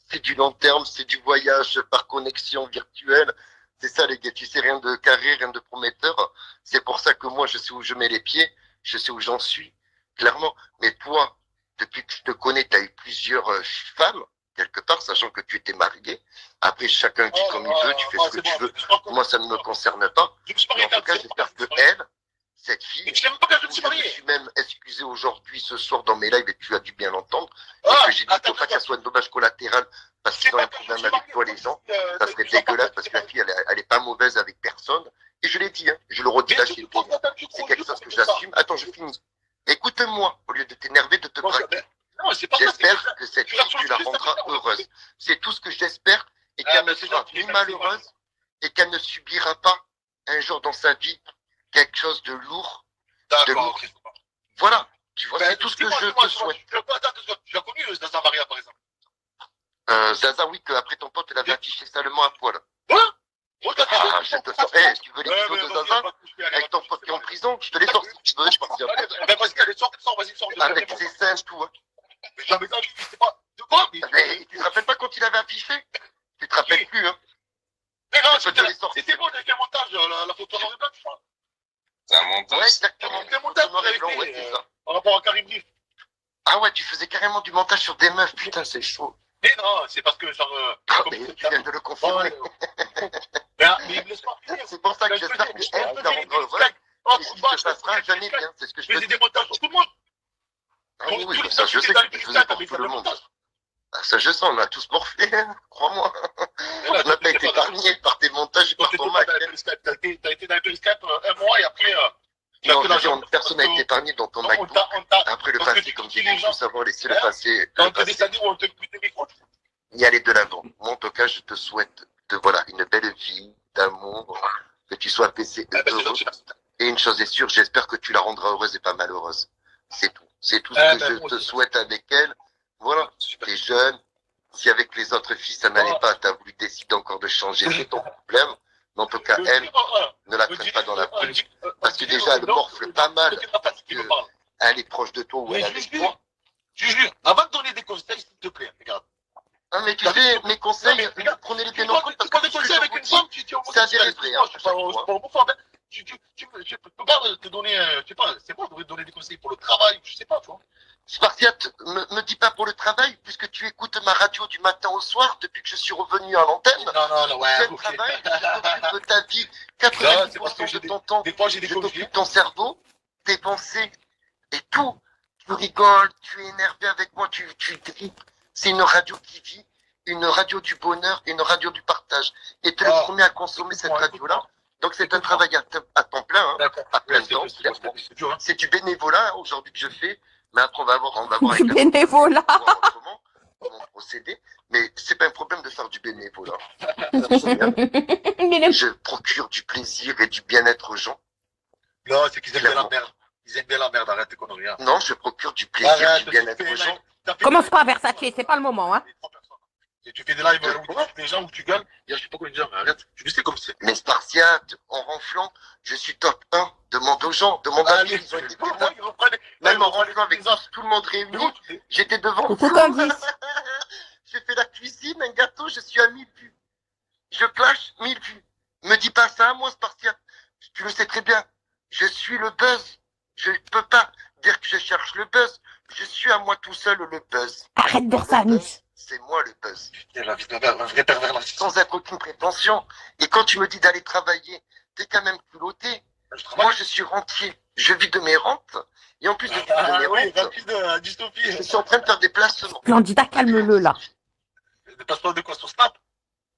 c'est du long terme, c'est du voyage par connexion virtuelle. C'est ça, les gays. Tu sais, rien de carré, rien de prometteur. C'est pour ça que moi, je sais où je mets les pieds, je sais où j'en suis, clairement. Mais toi, depuis que je te connais, tu as eu plusieurs femmes, quelque part, sachant que tu étais marié. Après, chacun vit comme il veut, tu fais ce que tu veux. Moi, ça ne me concerne pas. Mais en tout cas, j'espère que elle, cette fille, je me suis même excusé aujourd'hui, ce soir, dans mes lives, et tu as dû bien l'entendre, et que j'ai dit, il ne faut pas qu'elle soit un dommage collatéral, parce qu'ils ont un problème avec toi, les gens. Ça serait dégueulasse, parce que la fille, elle est pas mauvaise avec personne. Et je l'ai dit, hein, je le redis là, c'est quelque chose que j'assume. Attends, je finis. Écoute-moi, au lieu de t'énerver, de te braquer. J'espère que cette fille, tu la rendras heureuse. C'est tout ce que j'espère, et qu'elle ne sera ni malheureuse, et qu'elle ne subira pas un jour dans sa vie quelque chose de lourd. Voilà, tu vois, c'est tout ce que je te souhaite. Tu as connu Zaza Maria, par exemple? Zaza, oui, qu'après ton pote, elle avait affiché seulement à poil. Voilà. Ah, je te sors. Eh, si tu veux les vidéos de Zaza, avec ton pote qui est en prison, je te les sors si tu veux. Vas-y, sors. Avec ses seins, tout. Mais jamais dans la vie, c'est pas. De quoi? Mais tu te rappelles pas quand il avait affiché? Tu te rappelles plus, hein? Mais non, c'était bon avec un montage, la photo noir et blanc, tu vois. C'est un montage. Ouais, exactement. C'est un montage noir et blanc, ouais, c'est ça. Par rapport à Karim Leaf. Ah ouais, tu faisais carrément du montage sur des meufs, putain, c'est chaud. Mais non, c'est parce que genre. Mais tu viens de le confirmer. Mais il me laisse pas finir. C'est pour ça que j'espère qu'elle, tu la rendras heureuse. Et ce qui se passera, jamais bien, c'est ce que je Je te faisais dis. des montages pour tout le monde. Ah oui, ça je sais que tu faisais pour tout le monde. Ah, ça je sens, on a tous morflé, hein, crois-moi. On n'a pas été épargné par tes montages et par ton Mac. T'as été dans le Periscope un mois et après, Tu as Non, que je veux l'argent. dire, personne n'a été épargné dans ton On MacBook. t'a. Après le Parce que passé, tu comme dis tu les dis, il gens. faut savoir laisser le Hein? passé. Quand Le on te passé. descendit ou on te coupe des micros. Y aller de l'avant. Moi, en tout cas, je te souhaite voilà, une belle vie, d'amour, que tu sois apaisé, Eh ben, c'est heureux. gentil. Et une chose est sûre, j'espère que tu la rendras heureuse et pas malheureuse. C'est tout. C'est tout Eh ce que ben, je moi te aussi. souhaite avec elle. Voilà. Super. T'es jeune. Si avec les autres filles, ça n'allait Oh. pas, t'as voulu décider encore de changer, c'est ton problème. Mais en tout cas, Me elle, dis, ne la me traîne dis, pas dans la me boue. dis, Parce que me dis, déjà, elle non, morfle pas mal. c'est la fatigue qui me parle. Elle est proche de toi ou Mais elle est je avec jure, toi. je jure, avant de donner des conseils, s'il te plaît, regarde. Ah, mais tu T'as vu sais, ce que- mes conseils, Non, mais regarde, prenez-les tu bien en prends compte tu parce prends que des tout ce que conseils je avec vous une dis, femme, tu es au c'est avéré vrai, hein, je suis pas homophobe, hein. Je peux pas te donner, je sais pas, c'est moi, je devrais te donner des conseils pour le travail, je sais pas, tu vois. Spartiate, me dis pas pour le travail, puisque tu écoutes ma radio du matin au soir depuis que je suis revenu à l'antenne. Non, ouais, C'est le ok. travail, je t'occupe de ta vie, Non, c'est parce 90% que de j'ai ton temps, des fois, j'ai des je conviés. t'occupe de ton cerveau, tes pensées et tout. Tu rigoles, tu es énervé avec moi, tu tripes. C'est une radio qui vit, une radio du bonheur, une radio du partage. Et tu es le Ah. premier à consommer cette Écoute-moi, radio-là. Donc c'est un Écoute-moi. travail à temps plein, hein, D'accord. à plein Ouais, temps. c'est dur, hein. C'est du bénévolat hein, aujourd'hui que je fais, mais après on va voir avec Du la bénévolat. on va voir comment procéder. Mais c'est pas un problème de faire du bénévolat. Je procure du plaisir et du bien-être aux gens. Non, c'est qu'ils aiment bien la Clairement. merde. Ils aiment bien la merde, arrête tes conneries. Hein. Non, je procure du plaisir, Arrête, du bien-être aux gens. Commence pas à Versace, c'est pas le moment, hein. Et tu fais des lives où tu tapes les gens, où tu gueules. Je sais pas combien de gens, mais arrête. Tu sais comme c'est. Mais Spartiate, en ronflant, je suis top 1. Demande aux gens, demande à Allez, qui ils ont été témoins. ils reprennent. Même en ronflant avec tout le monde réuni, j'étais devant Coucou vous. Candice. J'ai fait la cuisine, un gâteau, je suis à 1000 vues. Je clash 1000 vues. Me dis pas ça à moi, Spartiate. Tu le sais très bien. Je suis le buzz. Je peux pas dire que je cherche le buzz. Je suis à moi tout seul le buzz. Arrête Versace. C'est moi le buzz. C'est la vie de merde, un vrai pervers narcissique. Sans être aucune prétention. Et quand tu me dis d'aller travailler, t'es quand même culotté. Je travaille. Moi, je suis rentier. Je vis de mes rentes. Et en plus de vivre de Ah mes oui, rentes, rapide, dystopie. je suis en train de faire des placements. Splendida, calme-le là. Des passeports de quoi sur Snap?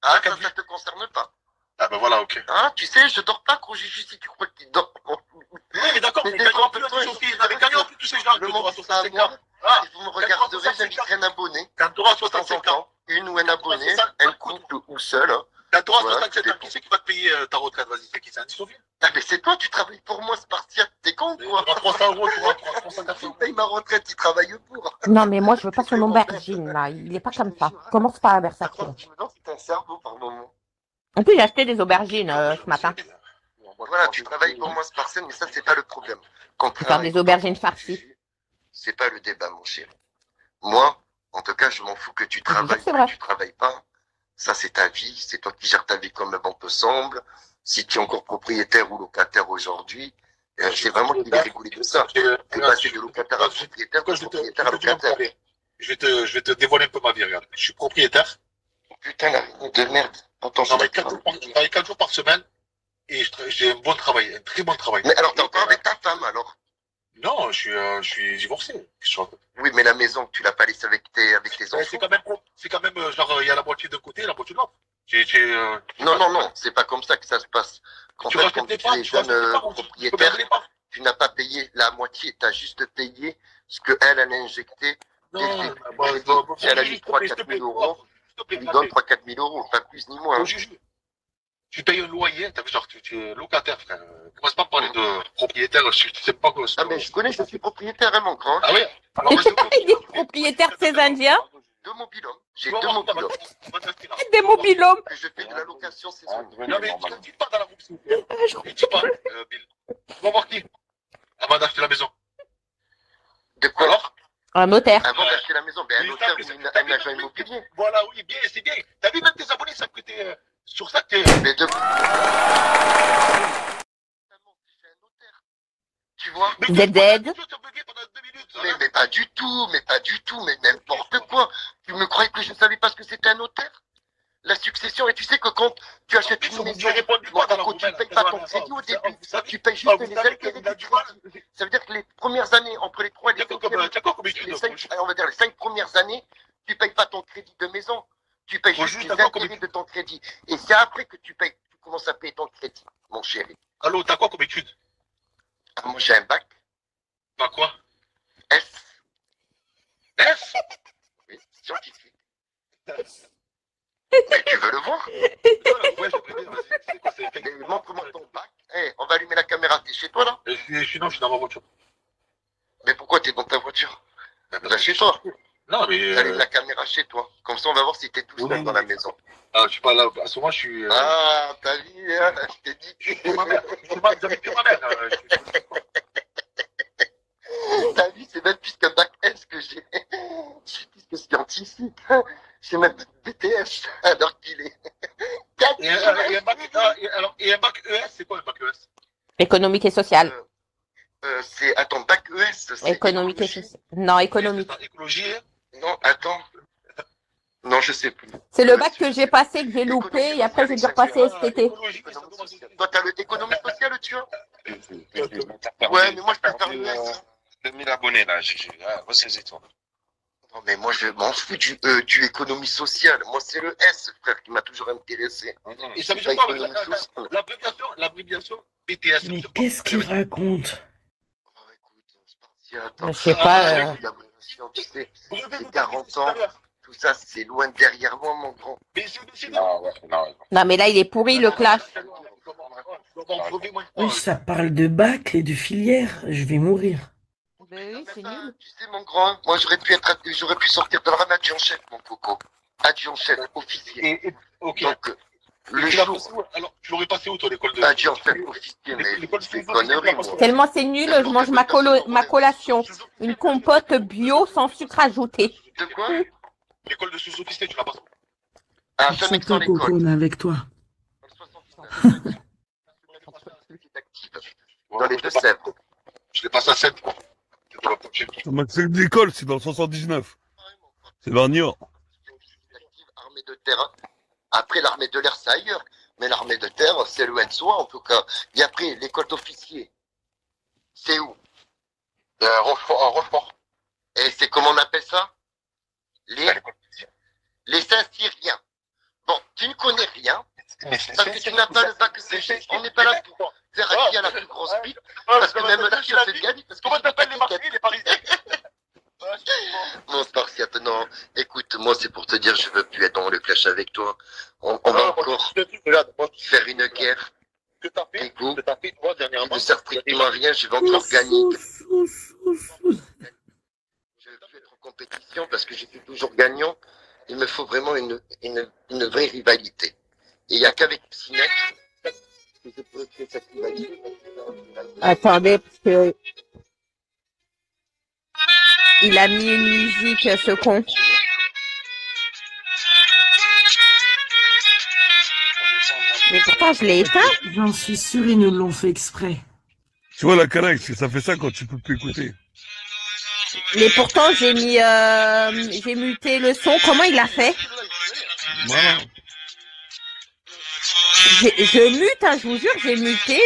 Ah, ça te concerne pas. Ah ben voilà, ok. Ah, tu sais, je dors pas, gros Jésus, si tu crois qu'il dort. Oui, mais d'accord, Mais mais des gagnons fois, plus, toi, dystopie. je- Avec gagnons plus tous ces gens que Le tu auras monde, ça à 65 moi. ans. Ah, Et vous me regarderez, 65 j'inviterai un abonné. quand tu auras De temps 65 en ans. temps. Une ou un abonné, un couple ou seul. hein. Quand tu auras Voilà, 67 ans, c'est qui c'est qui va te payer ta retraite? Vas-y, c'est qui? C'est un dystopie? Ah, mais c'est toi, tu travailles pour moi, Spartiate. T'es con, Tu quoi. auras 300 euros, tu auras 350 Tu euros. payes ma retraite, il travaille pour. Non mais moi je veux pas son aubergine là, il est pas comme ça. Commence pas à Versace. Tu me lances, c'est un cerveau par moment. En plus j'ai acheté des aubergines ce matin. Voilà, tu travailles pour moi, Spartiate, mais ça, c'est pas le problème. Quand Je vais faire des aubergines farcies. C'est pas le débat, mon chéri. Moi, en tout cas, je m'en fous que tu travailles c'est ou vrai. que tu travailles pas. Ça, c'est ta vie. C'est toi qui gères ta vie comme bon te semble. Si tu es encore propriétaire ou locataire aujourd'hui, c'est vraiment qu'il est régulé de ça. Tu es passé de locataire à propriétaire, de propriétaire à locataire. Je vais te dévoiler un peu ma vie, regarde. Je suis propriétaire. Putain, la vie de merde. Attends, Je travaille 4 jours par semaine et j'ai un bon travail, un très bon travail. Mais alors, t'es encore avec ta femme, alors? Non, je suis divorcé. Oui, mais la maison, tu l'as pas laissée avec tes enfants. C'est quand même, genre, il y a la moitié d'un côté et la moitié de l'autre. Non, c'est pas comme ça que ça se passe. En Tu fait, rachètes quand des tu parts, es tu rachètes jeune des parts, tu peux propriétaire, garder les parts. tu n'as pas payé la moitié, tu as juste payé ce qu'elle a injecté. Non, Elle a mis 3-4 000 euros, tu lui donnes 3-4 000 euros, pas plus ni moins. Tu payes un loyer, t'as vu, genre, tu es locataire, frère. Commence pas à parler de propriétaire, tu sais pas quoi. Ah, mais je connais, je suis propriétaire, hein, mon grand. Ah oui? Il est propriétaire de ses Indiens. Deux mobilhomes. J'ai deux mobilhomes. Des mobilhomes. Que je fais de la location saisonnière. Non, mais tu ne dis pas dans la roue, s'il vous plaît. Ne dis pas, Bill. Tu vas voir qui? Avant d'acheter la maison. De quoi? Alors? Un notaire. Avant d'acheter la maison, ben un notaire ou un agent immobilier. Voilà, oui, bien, c'est bien. T'as vu, même tes abonnés savent que t'es sur ça que Mais de... Tu vois? ZZ. Mais pas du tout, mais n'importe quoi. Tu me croyais que je ne savais pas ce que c'était un notaire? La succession, et tu sais que quand tu achètes une maison, tu ne payes pas ton crédit au début, tu payes juste les intérêts du crédit. Ça veut dire que les premières années, entre les 3 et les 5, on va dire les 5 premières années, tu ne payes pas ton crédit de maison, tu payes juste les intérêts de ton crédit. Et c'est après que tu commences à payer ton crédit, mon chéri. Allô, t'as quoi comme étude? Moi, Pas quoi? S. S? Oui, scientifique. Mais tu veux le voir? Ouais, j'aimerais bien, vas-y. C'est quoi, c'est Mais montre-moi ton bac. Eh, on va allumer la caméra. T'es chez toi, là? je suis dans ma voiture. Mais pourquoi t'es dans ta voiture? Ben, Va chez toi. Non, mais. Allume la caméra chez toi. Comme ça, on va voir si t'es tout seul dans la maison. Ah, je suis pas là. À ce moment, je suis. Ah, t'as vu, hein, je t'ai dit. C'est ma mère. J'avais plus ma mère. T'as vu, c'est même plus qu'un bac S que j'ai. C'est plus que scientifique. J'ai même BTS alors qu'il est. Et un bac ES, c'est quoi un bac ES? Économique et social. C'est. Attends, bac ES, c'est. Économique et social. Non, économique. Écologie? Non, attends. Non, je sais plus. C'est le bac que j'ai passé, que j'ai loupé, et après j'ai dû repasser STT. Toi, t'as le économie sociale, tu vois? Ouais, mais moi, je préfère le S. 2000 abonnés là, ressaisis-toi. Non, mais moi, je m'en fous du économie sociale. Moi, c'est le S, frère, qui m'a toujours intéressé. Et ça veut dire quoi l'abréviation BTS? Mais qu'est-ce qu'il raconte? Je sais pas. Tu sais, c'est 40 ans. Tout ça, c'est loin derrière moi, mon grand. Non, mais là, il est pourri, le clash. Oui, ça parle de bac et de filière. Je vais mourir. Ben oui, c'est nul. Tu sais, mon grand, moi, j'aurais pu sortir de la adjudant-chef, mon coco. Adjudant-chef, officier. Ok. Donc, le jour. Alors, tu l'aurais passé où, toi, l'école de. Adjudant-chef, officier, mais c'est une connerie, moi. Tellement c'est nul, je mange ma collation. Une compote bio sans sucre ajouté. De quoi? L'école de sous-officier, tu l'as passé où? Ah, Sur ça toi, dans Coco, l'école. on est avec toi. Dans les Deux-Sèvres. Je l'ai passé à 7. C'est l'école, c'est dans le 79. C'est vers Niort. Armée de terre. Après, l'armée de l'air, c'est ailleurs. Mais l'armée de terre, c'est le NSOA, en tout cas. Et après, l'école d'officier. C'est où? Rochefort. Et c'est comment on appelle ça? Les Saint-Syriens. Bon, tu ne connais rien. Parce que tu n'as pas le bac CG. On n'est pas là pour faire à qui a la plus grosse bite. Parce que même là, je te gagne. Comment t'appelles les Marseillais, les Parisiens? Mon Spartiate, non. Écoute, moi, c'est pour te dire, je veux plus être dans le clash avec toi. On va encore faire une guerre. Que t'as fait, toi, dernièrement. Ne sert strictement à rien, je vais encore gagner. Je veux plus être en compétition parce que je suis toujours gagnant. Il me faut vraiment une vraie rivalité. Et il n'y a qu'avec Sinek que je peux créer cette rivalité. Attendez, parce que... Il a mis une musique, ce con. Mais pourtant, je l'ai éteint. J'en suis sûr, ils nous l'ont fait exprès. Tu vois la canaille, ça fait ça quand tu peux plus écouter. Mais pourtant, j'ai muté le son. Comment il a fait? Voilà. Je mute, hein, je vous jure, j'ai muté.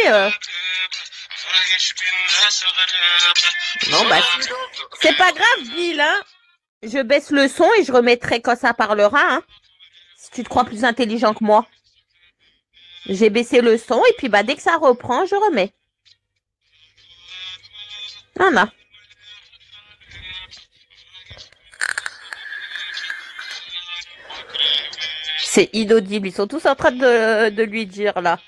Non, bah, c'est pas grave, Bill, hein. Je baisse le son et je remettrai quand ça parlera, hein. Si tu te crois plus intelligent que moi. J'ai baissé le son et puis, bah, dès que ça reprend, je remets. Voilà. C'est inaudible. Ils sont tous en train de lui dire, là.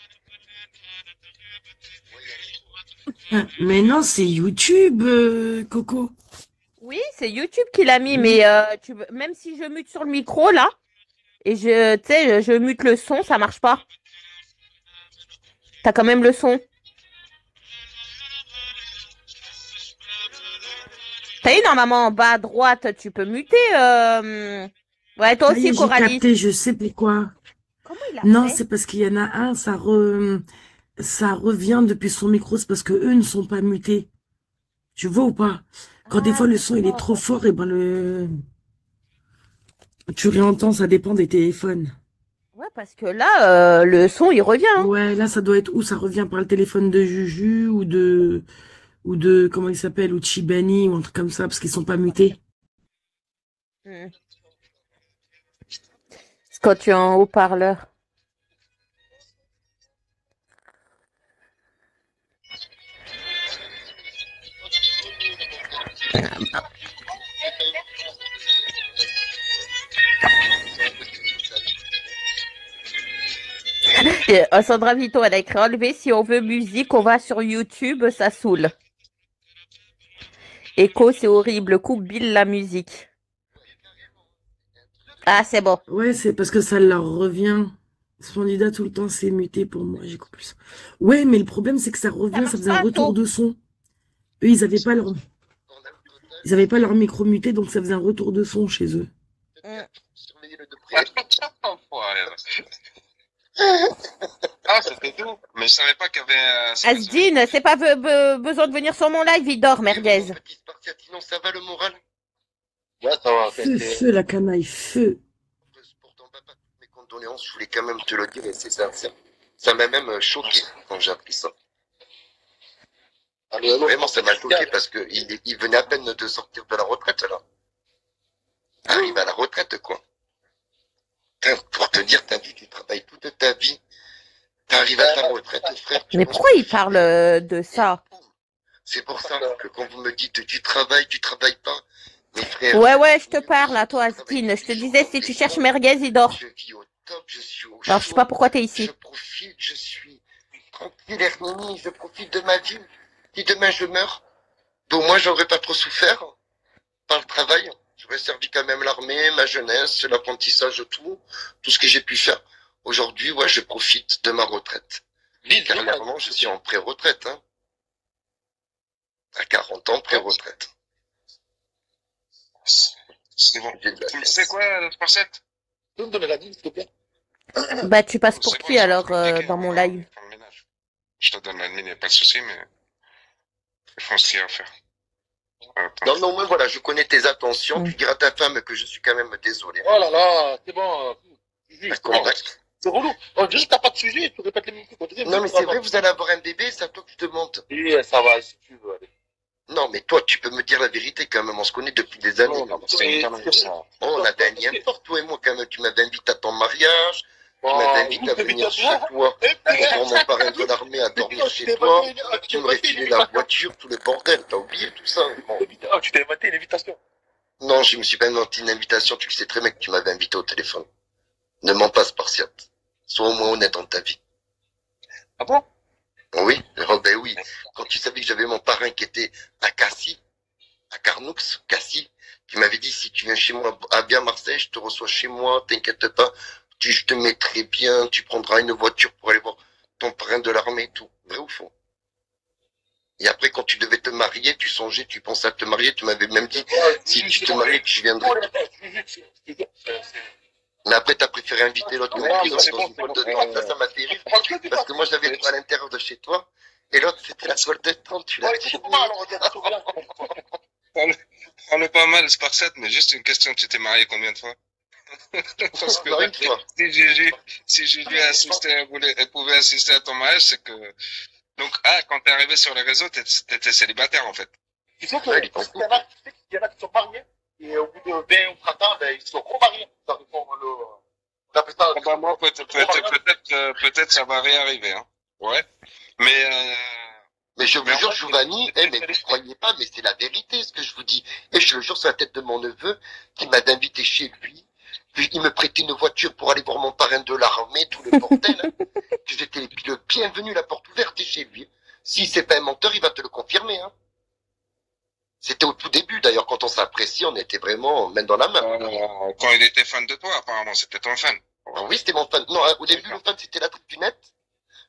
Ah, mais non, c'est YouTube, Coco. Oui, c'est YouTube qui l'a mis, mais même si je mute sur le micro, là, et je mute le son, ça marche pas. T'as quand même le son. T'as vu, normalement, en bas à droite, tu peux muter. Ouais, toi aussi, Coralie. J'ai capté, je sais pourquoi. Comment il a Non, fait? c'est parce qu'il y en a un, ça revient depuis son micro, c'est parce que eux ne sont pas mutés. Tu vois ou pas? Quand des fois le son il est trop fort, et ben tu réentends, ça dépend des téléphones. Ouais, parce que là, le son, il revient. Hein. Ouais, là, ça doit être où ça revient par le téléphone de Juju ou de comment il s'appelle, ou de Chibani ou un truc comme ça, parce qu'ils sont pas mutés. C'est quand tu es en haut-parleur. Sandra Vito, elle a écrit enlever si on veut musique, on va sur YouTube, ça saoule. Echo, c'est horrible, coupe Bill la musique. Ah, c'est bon. Ouais, c'est parce que ça leur revient. Splendida tout le temps, c'est muté pour moi, j'ai compris ça. Ouais, mais le problème, c'est que ça revient, ça faisait un retour de son. Eux, ils avaient pas leur micro muté, donc ça faisait un retour de son chez eux. Ah, c'était tout. Mais je savais pas qu'il y avait... Asdine, c'est pas besoin de venir sur mon live, il dort, merguez. Sinon, ça va le moral? Ouais, ça va. Feu, la canaille, feu. Pour ton papa, toutes mes condoléances, je voulais quand même te le dire et c'est sincère. Ça m'a même choqué quand j'ai appris ça. Vraiment, ça m'a choqué parce que il venait à peine de sortir de la retraite, là. Arrive à la retraite, quoi. Pour te dire, t'as vu, tu travailles toute ta vie. T'arrives à ta retraite, frère. Mais pourquoi il parle de ça? C'est pour ça que quand vous me dites tu travailles pas, mes frères. Ouais, je te parle à toi, Asdine. Je te disais, si tu cherches merguez, il dort. Je vis au top, je suis au Alors, je sais pas pourquoi t'es ici. Je profite, je suis tranquille, Herminie, je profite de ma vie. Si demain je meurs, bon, moi, j'aurais pas trop souffert par le travail. J'aurais servi quand même l'armée, ma jeunesse, l'apprentissage, tout ce que j'ai pu faire. Aujourd'hui, ouais, je profite de ma retraite. Clairement, je suis en pré-retraite, hein. À 40 ans, pré-retraite. C'est bon. Tu sais quoi, le Sparset? Tu peux me donner la ville, s'il te plaît? Bah, tu passes pour qui, alors, dans mon live? Je te donne la ligne, y a pas de souci, mais... Je pense qu'il y a à faire. Non, mais voilà, je connais tes attentions. Tu diras à ta femme que je suis quand même désolé. Oh là là, c'est bon. D'accord. C'est relou. On dirait que t'as pas de sujet, tu répètes les musiques. Non, mais c'est vrai, vous allez avoir un bébé, c'est à toi que je te demande. Oui, ça va, si tu veux, allez. Non, mais toi, tu peux me dire la vérité quand même. On se connaît depuis des années. On avait un lien fort, toi et moi, quand même. Tu m'avais invité à ton mariage. Tu m'avais invité à venir chez toi. Pour voir mon parrain de l'armée à dormir chez toi. Tu me refilais la voiture, tout le bordel. T'as oublié tout ça? Oh, tu t'es inventé une invitation? Non, je me suis pas inventé une invitation. Tu le sais très bien que tu m'avais invité au téléphone. Ne mens pas, Spartiate. Sois au moins honnête dans ta vie. Ah bon? Oui, ben oui. Quand tu savais que j'avais mon parrain qui était à Cassis, à Carnoux, Cassis, qui m'avait dit si tu viens chez moi à bien Marseille, je te reçois chez moi, t'inquiète pas, je te mettrai bien, tu prendras une voiture pour aller voir ton parrain de l'armée et tout. Vrai ou faux? Et après, quand tu devais te marier, tu songeais, tu pensais à te marier, tu m'avais même dit, si tu te mariais, que je viendrais. Mais après, t'as préféré inviter l'autre dans une boîte de tente. Ça m'a fait rire. Parce que moi, j'avais le à l'intérieur de chez toi. Et l'autre, c'était la toile de tente. Tu l'as dit. On est pas mal, Sparset, mais juste une question. Tu t'es marié combien de fois? Parce que une fois. Si Julie pouvait assister à ton mariage, c'est que... Donc, quand t'es arrivé sur les réseaux, t'étais célibataire, en fait. Tu sais qu'il y en a qui sont mariés. Et au bout de 20 ou 30 ans, ben, ils sont remariés. Peut-être ça va réarriver, hein. Ouais. Mais je vous jure, Giovanni, mais vous ne croyez pas, mais c'est la vérité, ce que je vous dis. Et je le jure sur la tête de mon neveu, qui m'a invité chez lui. Puis il me prêtait une voiture pour aller voir mon parrain de l'armée, tout le bordel. Que j'étais le bienvenu, la porte ouverte chez lui. Si c'est pas un menteur, il va te le confirmer, hein. C'était au tout début, d'ailleurs, quand on s'appréciait, on était vraiment main dans la main. Quand il était fan de toi, apparemment, c'était ton fan. Oui, c'était mon fan. Non, au début, le fan, c'était la trique du net.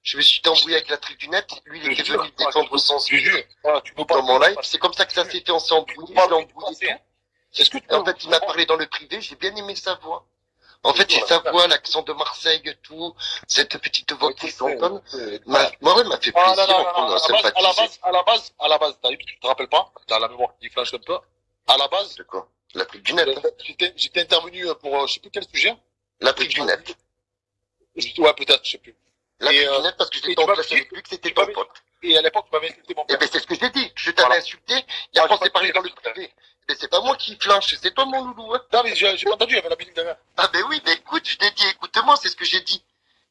Je me suis embrouillé avec la trique du net. Lui, il était venu défendre son sujet dans mon live. C'est comme ça que ça s'est fait, on s'est embrouillé, je l'ai embrouillé tout. En fait, il m'a parlé dans le privé, j'ai bien aimé sa voix. En fait, c'est sa voix, l'accent de Marseille, tout, cette petite voix qui s'entend, m'a fait plaisir, on a sympathisé. À la base, tu te rappelles pas, t'as la mémoire qui flash un peu. À la base. De quoi? La trique du net. J'étais intervenu pour, je sais plus quel sujet. La trique du net. Ouais, peut-être, je sais plus. La trique du net parce que j'étais en clash avec lui, que c'était ton pote. Et à l'époque, tu m'avais insulté mon père. Eh ben, c'est ce que j'ai dit. Je t'avais insulté, et après on s'est parlé dans le privé. Mais c'est pas moi qui flanche, c'est toi mon loulou, hein. Non, mais j'ai pas entendu, il y avait la musique derrière. Ah ben oui, ben écoute, je t'ai dit, écoute-moi, c'est ce que j'ai dit.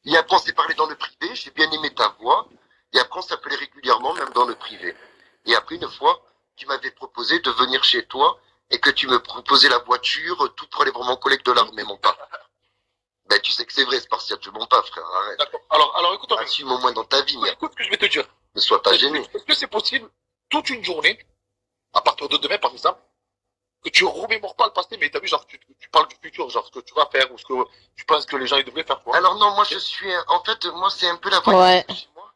Et après on s'est parlé dans le privé, j'ai bien aimé ta voix, et après on s'appelait régulièrement, même dans le privé. Et après une fois, tu m'avais proposé proposé de venir chez toi et que tu me proposais la voiture, tout pour aller voir mon collègue de l'armée, mon pas. Ben, tu sais que c'est vrai, Spartiate, je mens pas, frère, arrête. D'accord. Alors écoute, Assume au moins dans ta vie, merde. écoute ce que je vais te dire. Ne sois pas gêné. Est-ce que c'est possible, toute une journée, à partir de demain, par exemple, que tu remémores pas le passé, mais t'as vu, genre, tu parles du futur, genre, ce que tu vas faire, ou ce que tu penses que les gens, ils devraient faire, quoi. Alors non, moi je suis, en fait, moi c'est un peu la voix Ouais. chez moi.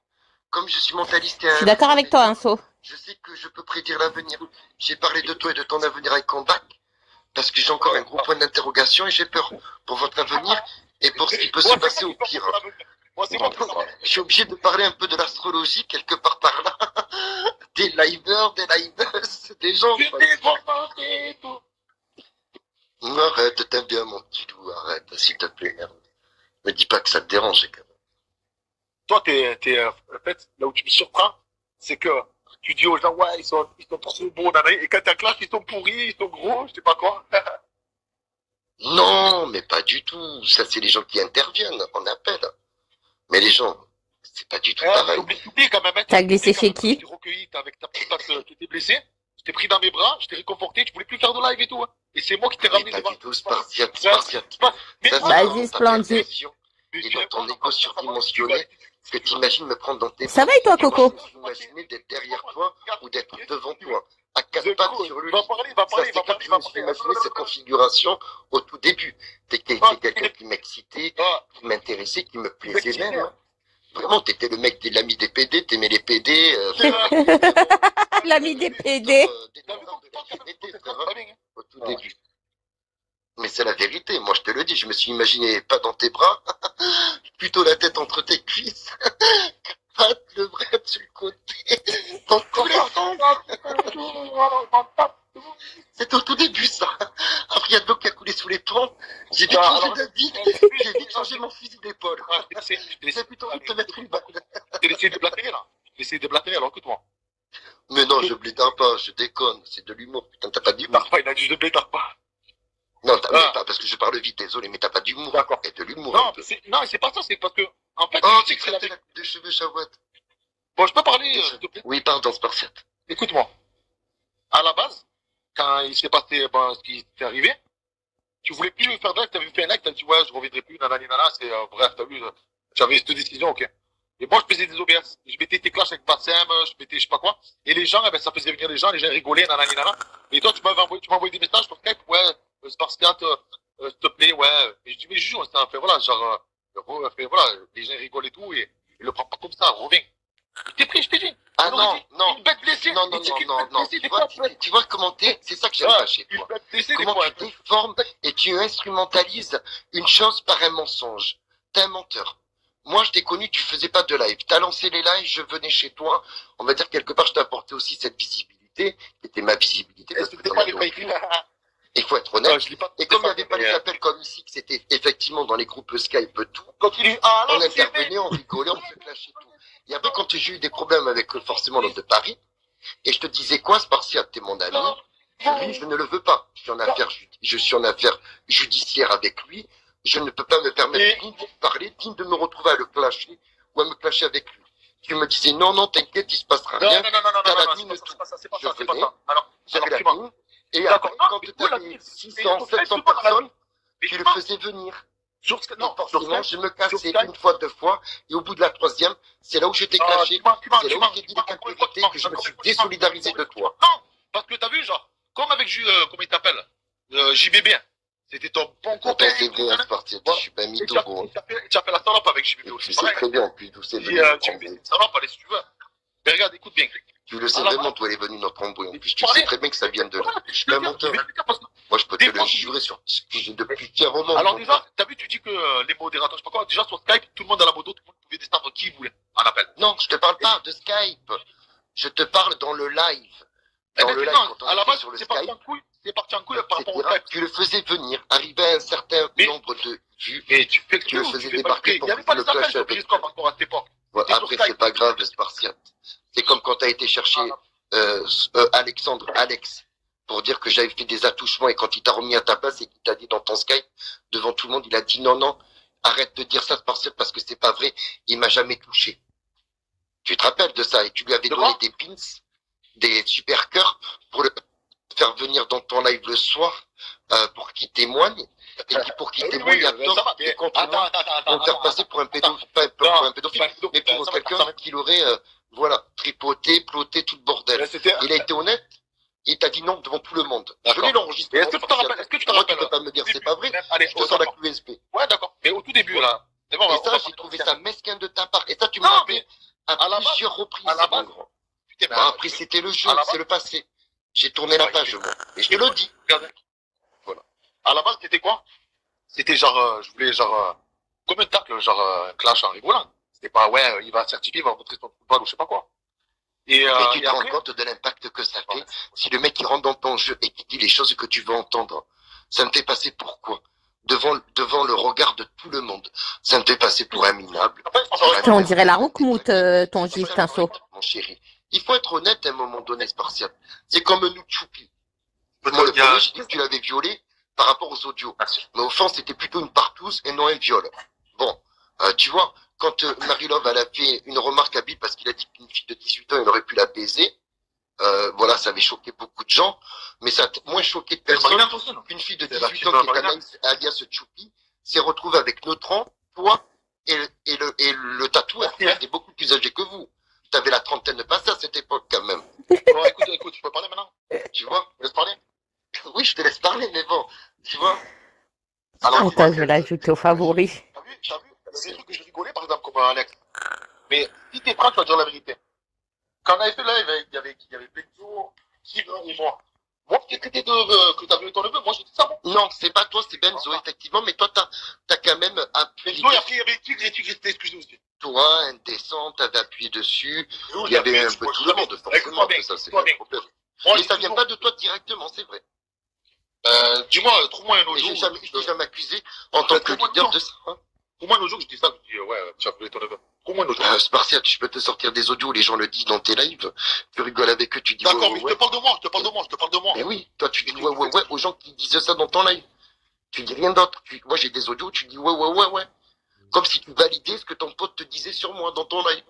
Comme je suis mentaliste et Je suis d'accord avec toi, Inso. je sais que je peux prédire l'avenir. J'ai parlé de toi et de ton avenir avec Combat, parce que j'ai encore un gros point d'interrogation et j'ai peur pour votre avenir et pour ce qui peut se passer au pire. Moi, c'est Bon, moi. je suis obligé de parler un peu de l'astrologie quelque part par là. Des liveurs, des liveuses, des gens. Arrête, t'aimes bien mon petit loup, arrête, s'il te plaît, merde. Me dis pas que ça te dérange, quand même. Toi, en fait, là où tu me surprends, c'est que tu dis aux gens, ouais, ils sont trop beaux, nana, et quand t'es en classe, ils sont pourris, ils sont gros, je sais pas quoi. Non, mais pas du tout. Ça, c'est les gens qui interviennent, on appelle. Mais les gens, c'est pas du tout pareil. T'oublies quand même, hein, T'as glissé chez qui? Je t'ai recueilli, t'es avec ta petite tasse qui était blessée, je t'ai pris dans mes bras, je t'ai réconforté, tu voulais plus faire de live et tout, hein. Et c'est moi qui t'ai ramené Pas devant. du tout, Spartiate. Mais Ça, Vas-y, Splendide. Et dans ton égo surdimensionné, que t'imagines me prendre dans tes Ça va et toi, Coco? Tu imagines d'être derrière toi ou d'être devant toi, à quatre pattes sur le lit. Ça, c'est comme je me suis imaginé cette configuration au tout début. T'étais quelqu'un qui m'excitait, qui m'intéressait, qui me plaisait même. Vraiment, t'étais le mec de l'ami des PD, t'aimais les PD. L'ami des PD. Au tout début. Mais c'est la vérité, moi je te le dis, je me suis imaginé pas dans tes bras, plutôt la tête entre tes cuisses, patte le bras sur le côté, dans tous les sens. C'était au tout début ça. Après il y a de l'eau qui a coulé sous les ponts, j'ai vite changé d'avis, j'ai vite changé mon fusil d'épaule. J'ai plutôt envie de te mettre une balle. T'as essayé de blatérer là. J'ai essayé de blatérer alors écoute-moi. Mais non, je blédard pas, je déconne, c'est de l'humour, putain, t'as pas d'humour. Il a dit je blédard pas. Non, t'as pas, parce que je parle vite, désolé, mais t'as pas d'humour. D'accord. Et de l'humour. Non, c'est pas ça, c'est parce que, en fait, oh, tu sais que c'est la vérité. De cheveux chavotte. Bon, je peux parler, s'il te plaît? Oui, pardon, Spartiate. Écoute-moi. À la base, quand il s'est passé, ce qui t'est arrivé, tu voulais plus faire de live, t'avais fait un live, t'as dit, ouais, je reviendrai plus, nanani, nana, c'est, bref, t'as vu, j'avais cette décision, ok. Et moi, je faisais des OBS. Je mettais tes clashs avec Bassem, je mettais je sais pas quoi. Et les gens, eh ben, ça faisait venir les gens rigolaient, nanani, nana. Et toi, tu m'as envoyé des messages sur Skype, ouais, Spartiate, s'il te plaît, ouais. Et je dis, mais juge, ça fait, voilà, genre, voilà, les gens rigolent et tout, et le prends pas comme ça, reviens. T'es pris, je t'ai dit. Ah non, non. Une bête blessée. Non. Tu vois comment t'es, c'est ça que j'aime pas chez toi. Comment tu déformes et tu instrumentalises une chose par un mensonge. T'es un menteur. Moi, je t'ai connu, tu faisais pas de live. T'as lancé les lives, je venais chez toi. On va dire quelque part, je t'ai apporté aussi cette visibilité, qui était ma visibilité. Parce que t'en avais aucune. Il faut être honnête. Et comme il n'y avait pas les appels comme ici, que c'était effectivement dans les groupes Skype tout, on intervenait, on rigolait, on se clashait tout. Et après, quand j'ai eu des problèmes avec forcément l'homme de Paris, et je te disais quoi, Spartiate, t'es mon ami, lui, je ne le veux pas. Je suis en affaire judiciaire avec lui. Je ne peux pas me permettre ni de parler, ni de me retrouver à le clasher ou à me clasher avec lui. Tu me disais non, t'inquiète, il se passera rien. T'as la mine, tout. Je venais, j'avais la mine. Et après, quand tu avais 600, 700 personnes, tu le faisais venir. Donc forcément, je me cassais une fois, deux fois, et au bout de la troisième, c'est là où je t'ai clashé, c'est là où je t'ai dit les vérités, que je me suis désolidarisé de toi. Non, parce que t'as vu, genre, comme avec, comment il t'appelle, JBB. C'était ton bon copain. C'est vrai, à partir de, je suis pas un mytho, gros. Tu as fait la salope avec JBB aussi. Tu sais très bien, en plus, d'où c'est venu. Tu me fais une salope, allez, si tu veux. Mais regarde, écoute bien. Tu le sais vraiment, toi, elle est venue notre embrouille. En plus, tu sais très bien que ça vient de là. Je suis pas un menteur. Moi, je peux te le jurer sur ce que j'ai depuis un moment. Alors, déjà, t'as vu, tu dis que les modérateurs, je sais pas quoi, déjà sur Skype, tout le monde à la moto, tout le monde pouvait descendre qui voulait en appel. Non, je te parle pas de Skype. Je te parle dans le live. Dans le live, quand on était sur le Skype. C'est parti en couille par rapport au Skype. Tu le faisais venir, arriver à un certain nombre de vues. Mais tu fais tu le faisais débarquer pour que le clash avec. Encore à cette époque. Ouais, après, c'est pas grave, Spartiate. C'est comme quand t'as été chercher Alex, pour dire que j'avais fait des attouchements et quand il t'a remis à ta place et qu'il t'a dit dans ton Skype, devant tout le monde, il a dit non, arrête de dire ça, Spartiate, parce que c'est pas vrai, il m'a jamais touché. Tu te rappelles de ça et tu lui avais donné des pins, des super cœurs live le soir pour qu'il témoigne. Et pour qu'il témoigne, il y a tort et contre moi pour me faire passer pour un pédophile, pas pour un pédophile, mais pour quelqu'un qui l'aurait, voilà, tripoté, ploté, tout le bordel. Il a été honnête. Il t'a dit non devant tout le monde. Je l'ai l'enregistré. Est-ce que tu te rappelles, est-ce que tu te Moi, rappelles? tu peux pas me dire c'est pas vrai. Allez, Je te sors la QSP. Ouais, d'accord. Mais au tout début, là. C'est bon, Et ça, j'ai trouvé ça mesquin de ta part. Et ça, tu m'as rappelé à plusieurs reprises. à la base, putain, mais Bon, après, c'était le jeu, c'est le passé. J'ai tourné la page, moi. Et je te le dis. Regardez. Voilà. À la base, c'était quoi? C'était genre, je voulais genre, comme un tacle, genre, un clash en rigolant. C'était pas, ouais, il va certifier, il va montrer son coupable ou je sais pas quoi. Mais tu te rends compte de l'impact que ça fait si le mec il rentre dans ton jeu et qui dit les choses que tu veux entendre. Ça me fait passer pour quoi? Devant le regard de tout le monde. Ça me fait passer pour un minable. On dirait la roukmout, ton gif, Tinso. Mon chéri. Il faut être honnête à un moment donné, Spartiate. C'est comme nous Choupi. Moi, le premier, j'ai dit que tu l'avais violé par rapport aux audios. Mais au fond, c'était plutôt une partouze et non un viol. Bon, tu vois, quand Marie-Love, elle a fait une remarque à Bill parce qu'il a dit qu'une fille de 18 ans, elle aurait pu la baiser. Voilà, ça avait choqué beaucoup de gens. Mais ça a moins choqué personne qu'une fille de 18 ans qui est Anaïs, alias Choupi, s'est retrouvée avec Neutron, toi et le tatoueur. Il était beaucoup plus âgé que vous. T'avais la trentaine passée à cette époque, quand même. Bon, écoute, tu peux parler maintenant? Tu vois? Tu me laisses parler? Oui, je te laisse parler, mais bon, tu vois? Alors, attends, je vais l'ajouter aux favoris. T'as vu? Il y a des trucs que je rigolais, par exemple, comme Alex. Mais si t'es franc, tu vas dire la vérité. Quand on avait fait le live, il y avait Benzo, Steven et moi. Moi, qui étais que t'as vu ton neveu, moi, j'ai dit ça, bon. Non, c'est pas toi, c'est Benzo, effectivement, mais toi, t'as quand même appuyé. Benzo, et après, il y avait Tigre, et Tigre était excusé aussi. Toi, indécent, t'avais appuyé dessus. Il y avait un peu tout le monde, forcément, que ça, c'est pas un problème. Mais ça vient pas de toi directement, c'est vrai. Dis-moi, trouve-moi un autre jour. Je t'ai jamais accusé en tant que leader de ça. Trouve-moi un autre jour, je dis ça, je dis, ouais, tu as appelé ton neveu. Trouve-moi un autre jour. Spartiate, je peux te sortir des audios où les gens le disent dans tes lives. Tu rigoles avec eux, tu dis d'accord, mais je te parle de moi, je te parle de moi. Mais oui, toi, tu dis ouais aux gens qui disent ça dans ton live. Tu dis rien d'autre. Moi, j'ai des audios où tu dis ouais. Comme si tu validais ce que ton pote te disait sur moi dans ton live.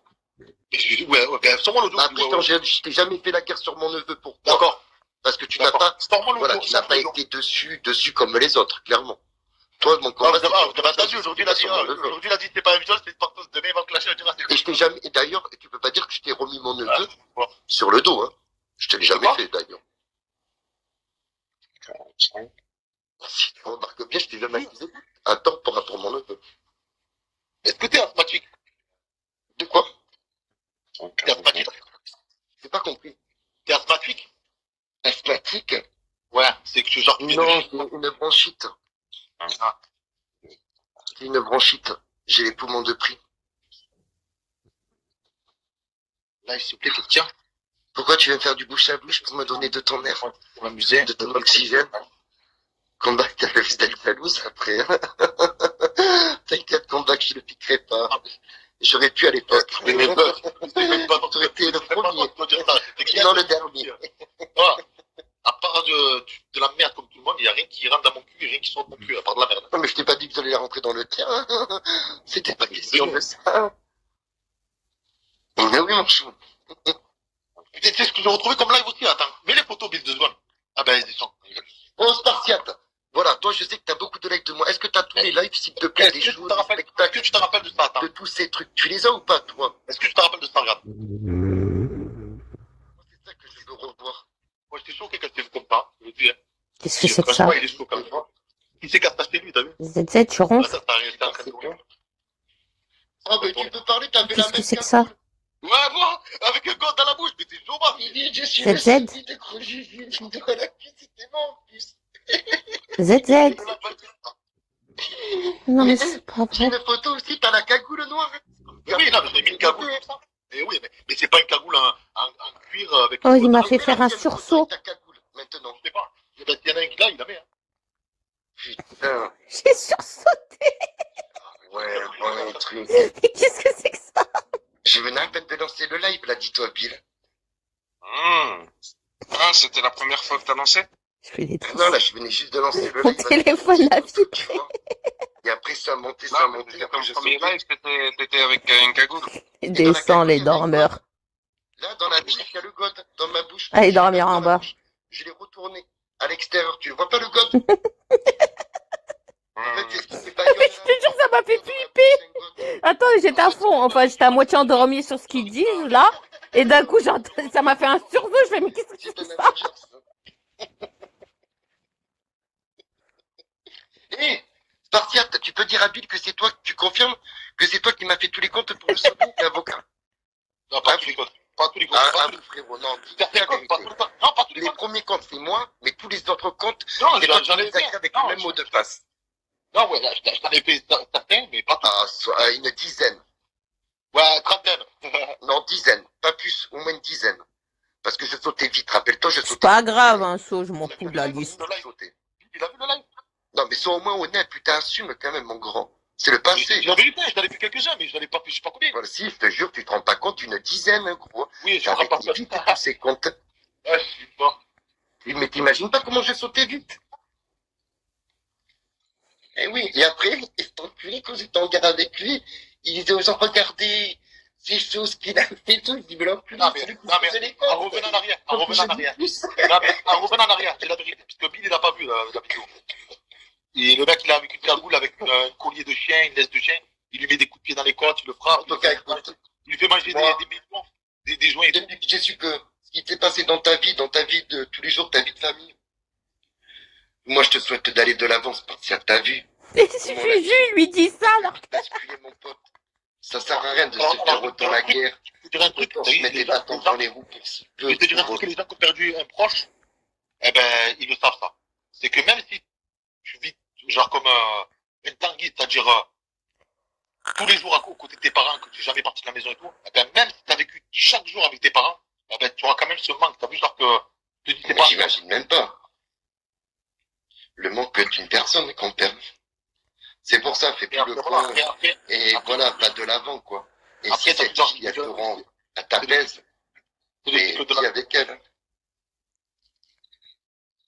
Ouais, ben, sors-moi l'audio. Après, je t'ai jamais fait la guerre sur mon neveu pour toi. D'accord. Parce que tu n'as pas, voilà, tu n'as pas été dessus comme les autres, clairement. Toi, mon combat, t'as entendu, aujourd'hui, il a dit, t'es pas un viol, c'est une partouze, demain, il va me clasher, il dira, et je t'ai jamais, et d'ailleurs, tu peux pas dire que je t'ai remis mon neveu sur le dos, hein. Je te l'ai jamais fait, d'ailleurs. Si tu remarques bien, je t'ai jamais accusé à tort par rapport à mon neveu. Est-ce que t'es asthmatique? De quoi? T'es asthmatique? J'ai pas compris. T'es asthmatique? Asthmatique? Ouais, c'est que tu genre... Non, j'ai une bronchite. Ah. J'ai une bronchite. J'ai les poumons de prix. Là, s'il vous plaît, tiens. Pourquoi tu viens faire du bouche à bouche pour me donner de ton air? Pour m'amuser. De ton oxygène? Combat que t'avais fait Dalouse après. T'inquiète, combat que je le piquerai pas. J'aurais pu à l'époque. J'aurais été le premier. Sinon le dernier. Voilà. À part de la merde comme tout le monde, il n'y a rien qui rentre dans mon cul et rien qui sort de mon cul, à part de la merde. Non, mais je t'ai pas dit que vous allez rentrer dans le tien. C'était pas question de ça. Mais oui, mon chou. Tu sais ce que j'ai retrouvé comme live aussi? Attends, mets les photos, Bill, 2 secondes. Ah ben, ils y sont. Oh, Spartiate. Voilà, toi, je sais que t'as beaucoup de lives de moi. Est-ce que t'as tous les lives, s'il te plaît, des choses, des spectacles? Est-ce que tu te rappelles de ça? Attends. De tous ces trucs. Tu les as ou pas, toi? Est-ce que tu te rappelles de ça? Regarde. C'est ça que je veux revoir. Moi, j'étais choqué quand je t'ai vu comme ça. Je le dis, hein. Qu'est-ce que c'est que ça? Il est choquant. Qui c'est qui a passé lui, t'as vu? ZZ, tu ronfles? Ça, t'as réussi en train de mourir. Ah, ben, tu peux parler, t'as fait la Qu'est-ce même que c'est que ça? Ouais, moi, avec un gosse dans la bouche, mais t'es chaud, ma fille. Je suis ZZ? la cuisse, c'était moi, en plus. ZZ? Non, mais c'est pas J'ai vrai. une photo aussi, t'as la cagoule noire. Oui, non, mais j'ai mis une cagoule comme ça. Mais oui, mais c'est pas une cagoule en cuir avec... Oh, il m'a fait faire un sursaut. Ta cagoule, maintenant. Je sais pas. Il y en a un qui l'a, il la met, hein. Putain. J'ai sursauté. Ouais, truc. Mais qu'est-ce que c'est que ça? Je venais à peine de lancer le live, là, dis-toi, Bill. Ah, c'était la première fois que t'as lancé? Je fais des trucs. Non, là, je venais juste de lancer le Mon live. téléphone a vibré. Et après, ça a monté, Non, mais après, ton je premier sautais. live, t'étais avec une cagoule. Descends les dormeurs. Là, dans la bouche, il y a le god, dans ma bouche. Allez dormir en bas. Je l'ai retourné. À l'extérieur, tu le vois pas le god? En fait, c'est ce qui fait pas Je te jure, ça m'a fait flipper. Attends, j'étais à fond. Enfin, j'étais à moitié endormie sur ce qu'ils disent, là. Et d'un coup, ça m'a fait un sursaut. Je fais, mais qu'est-ce que c'est ça? Hé, Spartiate, tu peux dire à Bill que c'est toi, tu confirmes que c'est toi qui m'as fait tous les comptes pour le solde, l'avocat? Non, pas tous les comptes. Pas tous les comptes. Ah, frérot, non. Certains comptes, pas tous les comptes. Non, pas tous les Les comptes. premiers comptes, c'est moi, mais tous les autres comptes, Non, c'est toi j'en qui ai les fait. as créés avec Non, le même mot de passe. Non, ouais, je t'en ai fait certains, mais pas tous. Ah, une dizaine. Ouais, trentaine. Non, dizaine. Pas plus, au moins une dizaine. Parce que je sautais vite, rappelle-toi, je C'est sautais. pas grave, un saut, je m'en fous de la liste. Il a vu le live? Non, mais sois au moins honnête, putain, assume quand même, mon grand. C'est le passé. La vérité, je t'en ai fait quelques-uns, mais je n'en ai pas plus, je sais pas combien. Voilà, si, je te jure, tu te rends pas compte, une dizaine, gros. Oui, je me rends pas J'avais vite tous ces comptes. Ouais, je suis pas. Mais t'imagines pas comment j'ai sauté vite? Eh oui, et après, cet enculé, quand j'étais en garde avec lui, il disait aux gens, regardez, ces choses qu'il a fait, tout, il dit, mais l'enculé, c'est lui qui faisait les comptes. En revenant en arrière, en revenant en arrière. Non, mais en revenant en arrière, c'est la vérité, parce que Bill, il n'a pas vu la vidéo. Et le mec, il a avec une cagoule, avec un collier de chien, une laisse de chien, il lui met des coups de pied dans les côtes, il le frappe, il lui fait manger des millions, des joints et tout. Depuis que j'ai su que ce qui s'est passé dans ta vie de tous les jours, ta vie de famille, moi, je te souhaite d'aller de l'avant, Spartiate, t'as vu? Mais Juju lui dit ça, alors. Mon pote. Ça sert à rien de se faire autant la guerre. Je te dirais un truc, On se met des bâtons dans les roues pour si peu. Je te dirais un truc, que les gens qui ont perdu un proche, eh ben, ils le savent ça. C'est que même si tu vis, genre, comme une tanguy, c'est-à-dire, tous les jours aux côtés de tes parents, que tu n'es jamais parti de la maison et tout, eh ben, même si tu as vécu chaque jour avec tes parents, eh ben, tu auras quand même ce manque. T'as vu, genre, que, te dis, Mais j'imagine même pas. Le manque d'une personne qu'on perd. C'est pour ça, fais plus le con. Et voilà, va de l'avant, quoi. Et si cette fille, elle te rend à ta baise, mais vis avec elle.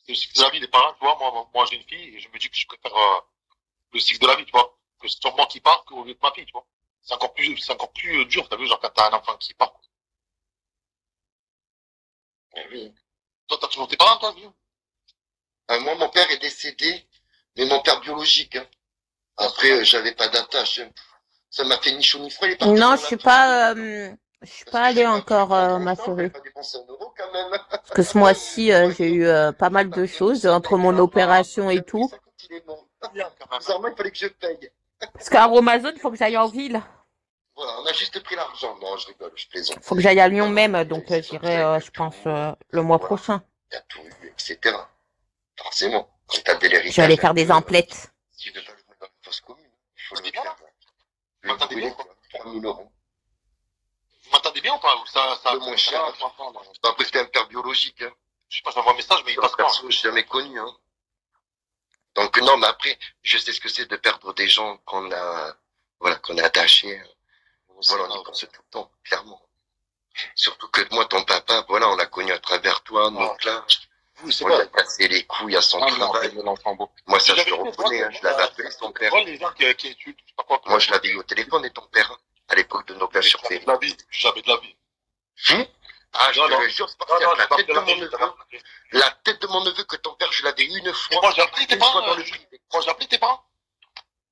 C'est le cycle de la vie des parents, tu vois. Moi, j'ai une fille et je me dis que je préfère le cycle de la vie, tu vois. Que c'est sur moi qui part qu'au lieu de ma fille, tu vois. C'est encore plus dur, t'as vu, genre quand t'as un enfant qui part. Oui. Toi, t'as toujours tes parents, toi, vieux? Moi, mon père est décédé, mais mon père biologique. Hein. Après, j'avais pas d'attache. Ça m'a fait ni chaud ni froid. Non, je suis pas allée encore, ma chérie. Parce que ce mois-ci, j'ai eu pas mal de choses entre mon opération et tout. Bizarrement, il fallait que je paye. Parce qu'à Amazon, il faut que j'aille en ville. Voilà, on a juste pris l'argent. Non, je rigole, je plaisante. Faut que j'aille à Lyon même, donc j'irai, je pense, le mois prochain. Il y a tout eu, etc. Forcément, quand t'as de l'héritage. Je vais aller faire des emplettes. Si tu veux pas le mettre dans une fausse commune, il faut le faire. Le brûler, quoi. 3 000 €. Vous m'entendez bien ou pas? Ça, le moins cher. Après, c'était un père biologique. Hein. Je sais pas, j'envoie un message, mais il passe pas. Je l'ai jamais connu. Hein. Donc, non, mais après, je sais ce que c'est de perdre des gens qu'on a, voilà, qu'on a attachés. Voilà, on y pense tout le temps, clairement. Surtout que moi, ton papa, voilà, on l'a connu à travers toi, donc là, on lui a cassé les couilles à son travail. Moi, ça, je le reconnais, hein, je l'avais appelé son père. Moi, je l'avais eu au téléphone et ton père, hein, à l'époque de nos plages sur Ferry. Jamais de la vie. Ah, je te le jure, c'est parce que la tête de mon neveu, la tête de mon neveu que ton père, je l'avais eu une fois. Moi, j'ai appelé tes parents. Dans le privé. Moi, j'ai appelé tes parents.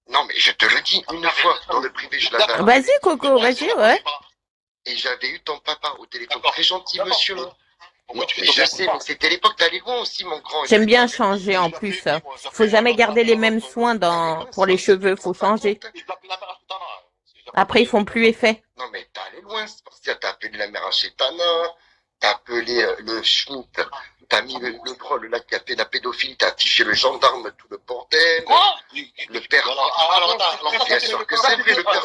Non, mais je te le dis, une fois, dans le privé, je l'avais appelé. Vas-y, Coco, vas-y, ouais. Et j'avais eu ton papa au téléphone. Très gentil, monsieur. Mais je sais, mais c'était l'époque d'aller loin aussi, mon grand. J'aime bien changer en plus. Faut jamais garder les mêmes soins pour les cheveux, faut changer. Après, ils font plus effet. Non, mais t'es allé loin, c'est parce que t'as appelé la mère Achetana, t'as appelé le Schmitt, t'as mis le drôle là qui a fait la pédophilie, t'as affiché le gendarme, tout le bordel. Quoi? Le père. Alors, attends, bien sûr que c'est vrai, le père.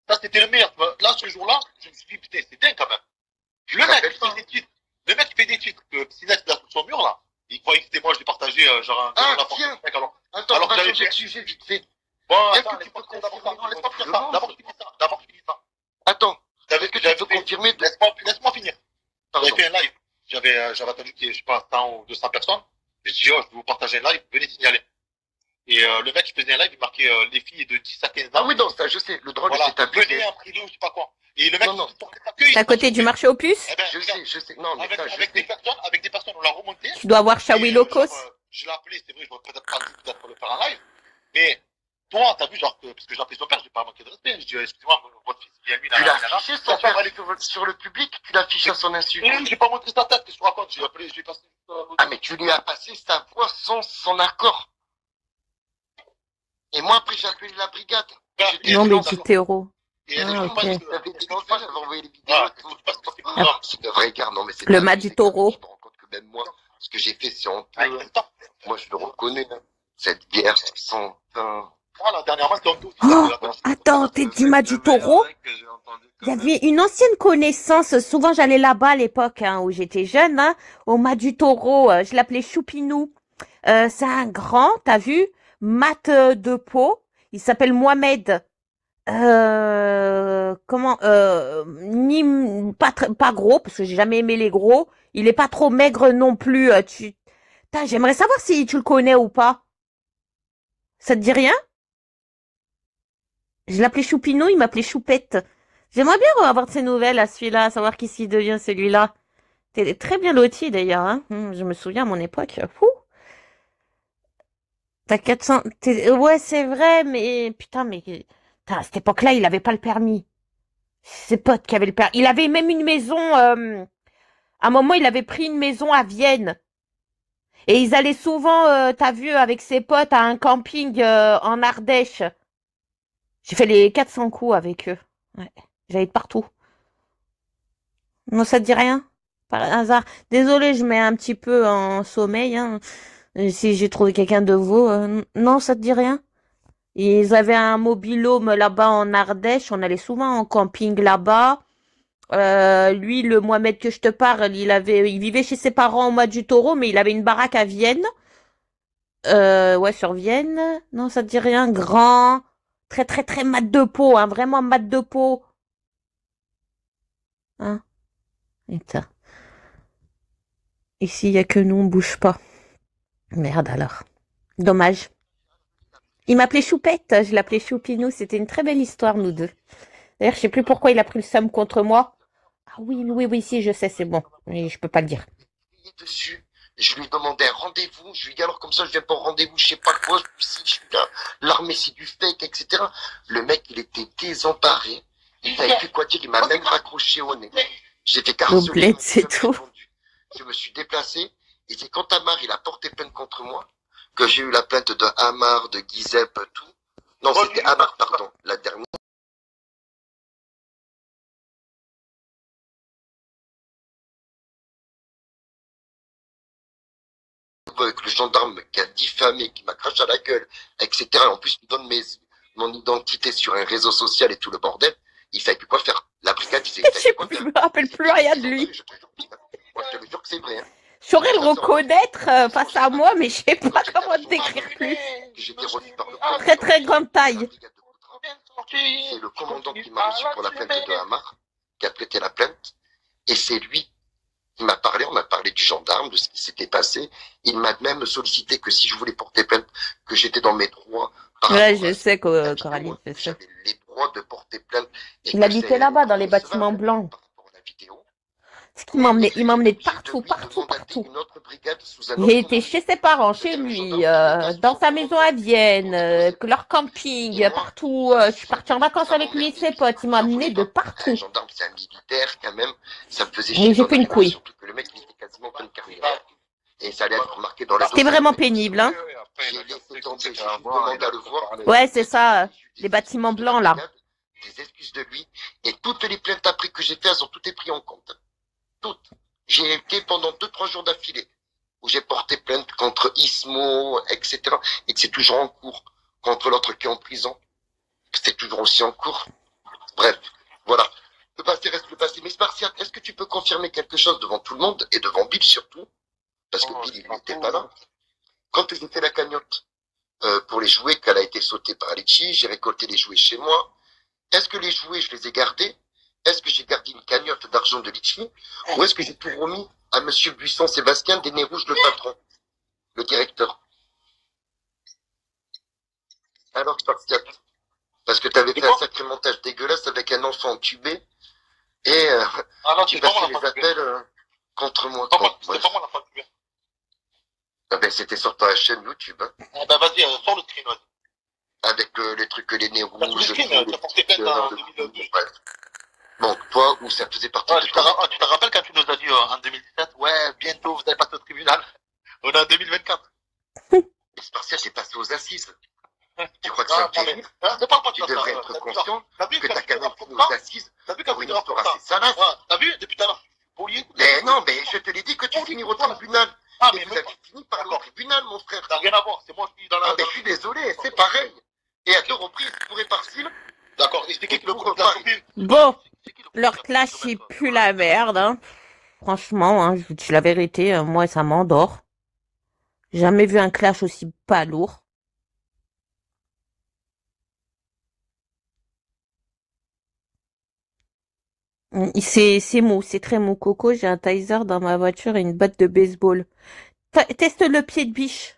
Ça, c'était le meilleur. Là, ce jour-là, je me suis dit, putain, c'est dingue quand même. Le mec qui fait des tweets, que Sinès, là, sur son mur, là, il croyait que c'était moi, je l'ai partagé, genre un. Ah, tiens! Attends, on va changer de sujet vite fait. Bon, est-ce que tu peux confirmer? D'abord, finis ça. Attends, est-ce que tu peux confirmer? Laisse-moi finir. J'avais fait un live. J'avais attendu qu'il y ait, je sais pas, 100 ou 200 personnes. J'ai dit, oh, je vais vous partager un live, venez signaler. Et le mec qui faisait un live, il marquait les filles de 10 à 15 ans. Ah oui, non, ça, je sais, le drôle, c'est abusé. Venez en privé ou je sais pas quoi. Et le mec, C'est à côté du marché aux puces? Je sais, non, mais avec des personnes, on l'a remonté. Tu dois avoir Shawi Locos. Je l'ai appelé, c'est vrai, je me peut-être pas dit peut-être pour le faire en live. Mais toi, t'as vu, genre, parce que j'ai appelé son père, j'ai pas manqué de respect. Je dis, excusez-moi, votre fils, il y a lui, Tu l'as affiché son père sur le public, tu l'as affiché à son insu. J'ai pas montré sa tête, qu'est-ce que je raconte? J'ai appelé, j'ai passé. Ah, mais tu lui as passé sa voix sans son accord. Et moi, après, j'ai appelé la brigade. Non, mais du terreau. Ah, ok. J'avais envoyé les vidéos. C'est un vrai gars, non, mais c'est Le mat du taureau. Je me rends compte que même moi, ce que j'ai fait, c'est honteux. Moi, je le reconnais, hein. Cette guerre sans fin. Voilà, dernièrement, c'était honteux. Oh, attends, t'es du mat du taureau? Il y avait une ancienne connaissance, souvent j'allais là-bas à l'époque hein, où j'étais jeune, hein, au mat du taureau, je l'appelais Choupinou. C'est un grand, t'as vu, mat de peau, il s'appelle Mohamed. Pas gros, parce que j'ai jamais aimé les gros, il est pas trop maigre non plus. J'aimerais savoir si tu le connais ou pas. Ça te dit rien? Je l'appelais Choupinou, il m'appelait Choupette. J'aimerais bien avoir de ses nouvelles à celui-là, savoir qui s'y devient celui-là. T'es très bien loti d'ailleurs, hein. Je me souviens à mon époque. Fou. T'as 400... Ouais, c'est vrai, mais... Putain, mais... À cette époque-là, il avait pas le permis. Ses potes qui avaient le permis. Il avait même une maison... À un moment, il avait pris une maison à Vienne. Et ils allaient souvent, t'as vu, avec ses potes à un camping en Ardèche. J'ai fait les 400 coups avec eux. Ouais. J'allais de partout. Non, ça te dit rien? Par hasard. Désolée, je mets un petit peu en sommeil. Hein. Si j'ai trouvé quelqu'un de vous. Non, ça te dit rien? Ils avaient un mobil-home là-bas en Ardèche. On allait souvent en camping là-bas. Lui, le Mohamed que je te parle, il vivait chez ses parents au mois du taureau, mais il avait une baraque à Vienne. Ouais, sur Vienne. Non, ça te dit rien? Grand. Très, très, très mat de peau, hein. Vraiment mat de peau. Hein? Putain. Ici, il n'y a que nous, on bouge pas. Merde alors. Dommage. Il m'appelait Choupette, je l'appelais Choupinou. C'était une très belle histoire, nous deux. D'ailleurs, je sais plus pourquoi il a pris le seum contre moi. Ah oui, si, je sais, c'est bon. Mais je peux pas le dire. Dessus. Je lui demandais un rendez-vous. Je lui dis alors comme ça, je viens pas au rendez-vous, je sais pas quoi. Si je suis là, l'armée c'est du fake, etc. Le mec, il était désemparé. Il savait plus quoi dire. Il m'a même raccroché au nez. J'ai fait harceler. C'est tout. Je me suis déplacé. Et c'est quand Amar, il a porté plainte contre moi, que j'ai eu la plainte de Amar, de Gizep, tout. Non, c'était Amar, pardon, la dernière. Avec le gendarme qui a diffamé, qui m'a craché à la gueule, etc. Et en plus, il donne mon identité sur un réseau social et tout le bordel. Il savait plus quoi faire. La brigade, il savait quoi faire. Je me rappelle plus rien de lui. Moi, je te jure que c'est vrai. Hein. Je saurais le reconnaître face à moi, mais je sais pas comment te décrire plus. Très très grande taille. C'est le commandant qui m'a reçu pour la plainte de Hamar, qui a prêté la plainte, et c'est lui qui m'a parlé, on m'a parlé du gendarme, de ce qui s'était passé. Il m'a même sollicité que si je voulais porter plainte, que j'étais dans mes droits. Ouais, je sais que Coralie fait ça. J'avais les droits de porter plainte. Il habitait là-bas, dans les bâtiments blancs. Il m'emmenait partout. Il était chez ses parents, chez lui, dans sa maison à Vienne, leur camping, partout. Je suis partie en vacances avec lui et ses potes. Il m'a emmené de partout. Un gendarme, c'est un militaire quand même. Ça me faisait chier. J'ai fait une couille. Surtout que le mec, il était quasiment plein de carrière. Et ça allait être remarqué dans la. C'était vraiment pénible, hein. Ouais, c'est ça. Les bâtiments blancs, là. Des excuses de lui. Et toutes les plaintes après que j'ai fait, elles ont toutes été prises en compte. Toutes. J'ai été pendant 2-3 jours d'affilée où j'ai porté plainte contre Ismo, etc. Et que c'est toujours en cours. Contre l'autre qui est en prison. C'est toujours aussi en cours. Bref, voilà. Le passé reste le passé. Mais Spartiate, est-ce que tu peux confirmer quelque chose devant tout le monde et devant Bill surtout? Parce que Bill, il n'était pas là. Quand j'ai fait la cagnotte pour les jouets, qu'elle a été sautée par Litchi, j'ai récolté les jouets chez moi. Est-ce que les jouets, je les ai gardés? Est-ce que j'ai gardé une cagnotte d'argent de Litchi? Ou est-ce que j'ai tout remis à Monsieur Buisson Sébastien des Nez Rouges, le patron, le directeur? Alors, Spartiate, parce que tu avais fait un sacré montage dégueulasse avec un enfant tubé et tu passais les appels contre moi. C'était pas moi la fois tubé. Ben, c'était sur ta chaîne YouTube, hein. Ah bah vas-y, sors le screen, vas-y. Avec les trucs, les nez T'as tous les rouges, screens, tout, tu as porté plainte en le- 2012. bref. Bon, toi, où ça faisait partie Ouais, de tu toi. te rappelles quand tu nous as dit en 2017, ouais, bientôt vous allez passer au tribunal. On est en 2024. Les Spartiates, c'est passé aux assises. Tu crois que ça Ah, te non, mais, délire? ne parle pas de Tu ça. devrais ça, être t'as vu, conscient t'as vu que quand t'as tu quand te même rapportes fini ça aux assises T'as vu quand pour tu une te histoire rapportes assez ça salace. Ouais, t'as vu depuis tout à l'heure. Poli, Mais non, mais je te l'ai dit que tu finis au tribunal. Ah, Et mais vous même avez fini par aller au tribunal, mon frère. t'as rien à voir, c'est moi qui suis dans la... Ah, mais je suis désolé, c'est pareil. Et à deux reprises, pour et par-ci, D'accord, expliquez que le pour coup de la repas. copine... Bon, C'est qui le coup leur de la clash, copine c'est plus la merde, hein. Franchement, hein, je vous dis la vérité, moi, ça m'endort. Jamais vu un clash aussi pas lourd. C'est mou, c'est très mou. Coco, j'ai un taser dans ma voiture et une batte de baseball. Teste le pied de biche.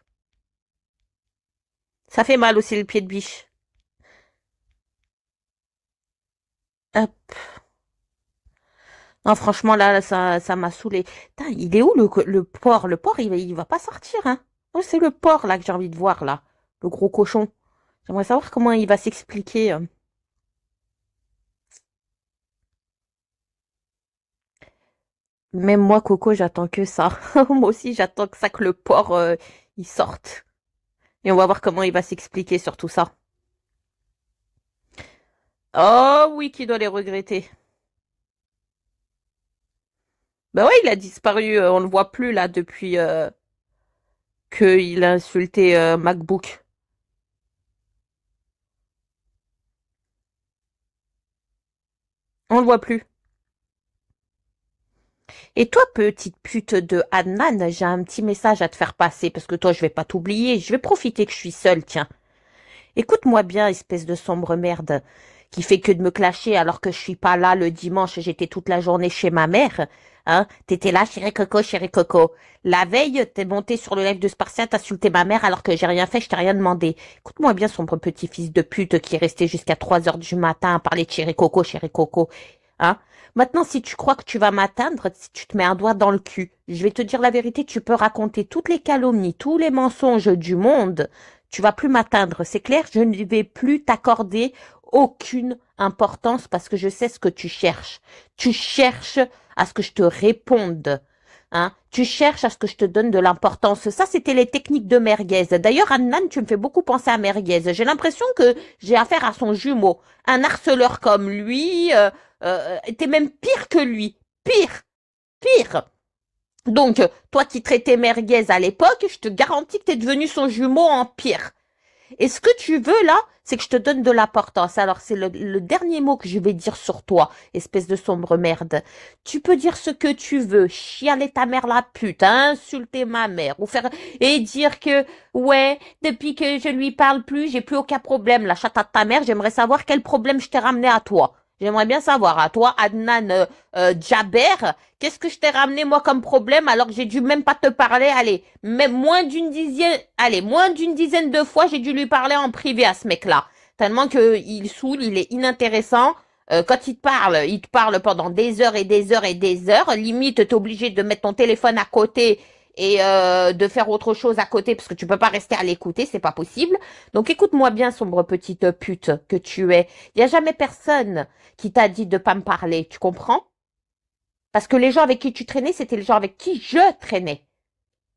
Ça fait mal aussi le pied de biche. Hop. Non, franchement, là, ça m'a saoulé. Putain, il est où le porc? Le porc, il va pas sortir, hein. Oh, c'est le porc, là, que j'ai envie de voir, là. Le gros cochon. J'aimerais savoir comment il va s'expliquer. Même moi, Coco, j'attends que ça. Moi aussi, j'attends que ça, que le porc, il sorte. Et on va voir comment il va s'expliquer sur tout ça. Oh oui, qui doit les regretter. Bah ouais, il a disparu, on le voit plus là depuis qu'il a insulté MacBook. On le voit plus. Et toi, petite pute de Adnan, j'ai un petit message à te faire passer parce que toi, je vais pas t'oublier. Je vais profiter que je suis seule, tiens. Écoute-moi bien, espèce de sombre merde qui fait que de me clasher alors que je suis pas là le dimanche, j'étais toute la journée chez ma mère. Hein, t'étais là, chérie Coco, chérie Coco. La veille, t'es monté sur le live de Spartiate, t'insulter ma mère alors que j'ai rien fait, je t'ai rien demandé. Écoute-moi bien, sombre petit fils de pute qui est resté jusqu'à 3 heures du matin à parler de chérie Coco, chérie Coco. Hein? Maintenant, si tu crois que tu vas m'atteindre, si tu te mets un doigt dans le cul, je vais te dire la vérité, tu peux raconter toutes les calomnies, tous les mensonges du monde. Tu vas plus m'atteindre, c'est clair, je ne vais plus t'accorder aucune importance parce que je sais ce que tu cherches. Tu cherches à ce que je te réponde. Hein? Tu cherches à ce que je te donne de l'importance. Ça, c'était les techniques de merguez. D'ailleurs, Adnan, tu me fais beaucoup penser à merguez. J'ai l'impression que j'ai affaire à son jumeau. Un harceleur comme lui, t'es même pire que lui. Pire. Pire. Donc, toi qui traitais merguez à l'époque, je te garantis que t'es devenu son jumeau en pire. Et ce que tu veux là, c'est que je te donne de l'importance. Alors c'est le dernier mot que je vais dire sur toi, espèce de sombre merde. Tu peux dire ce que tu veux, chialer ta mère la pute, insulter ma mère, ou faire et dire que ouais, depuis que je lui parle plus, j'ai plus aucun problème. La chatte à ta mère, j'aimerais savoir quel problème je t'ai ramené à toi. J'aimerais bien savoir, à toi, Adnan Djaber, qu'est-ce que je t'ai ramené moi comme problème alors que j'ai dû même pas te parler, allez, même moins d'une dizaine de fois, j'ai dû lui parler en privé à ce mec-là. Tellement que il saoule, il est inintéressant. Quand il te parle pendant des heures et des heures et des heures. Limite, t'es obligé de mettre ton téléphone à côté et de faire autre chose à côté parce que tu peux pas rester à l'écouter, c'est pas possible. Donc écoute-moi bien, sombre petite pute que tu es. Il y a jamais personne qui t'a dit de pas me parler, tu comprends? Parce que les gens avec qui tu traînais, c'était les gens avec qui je traînais.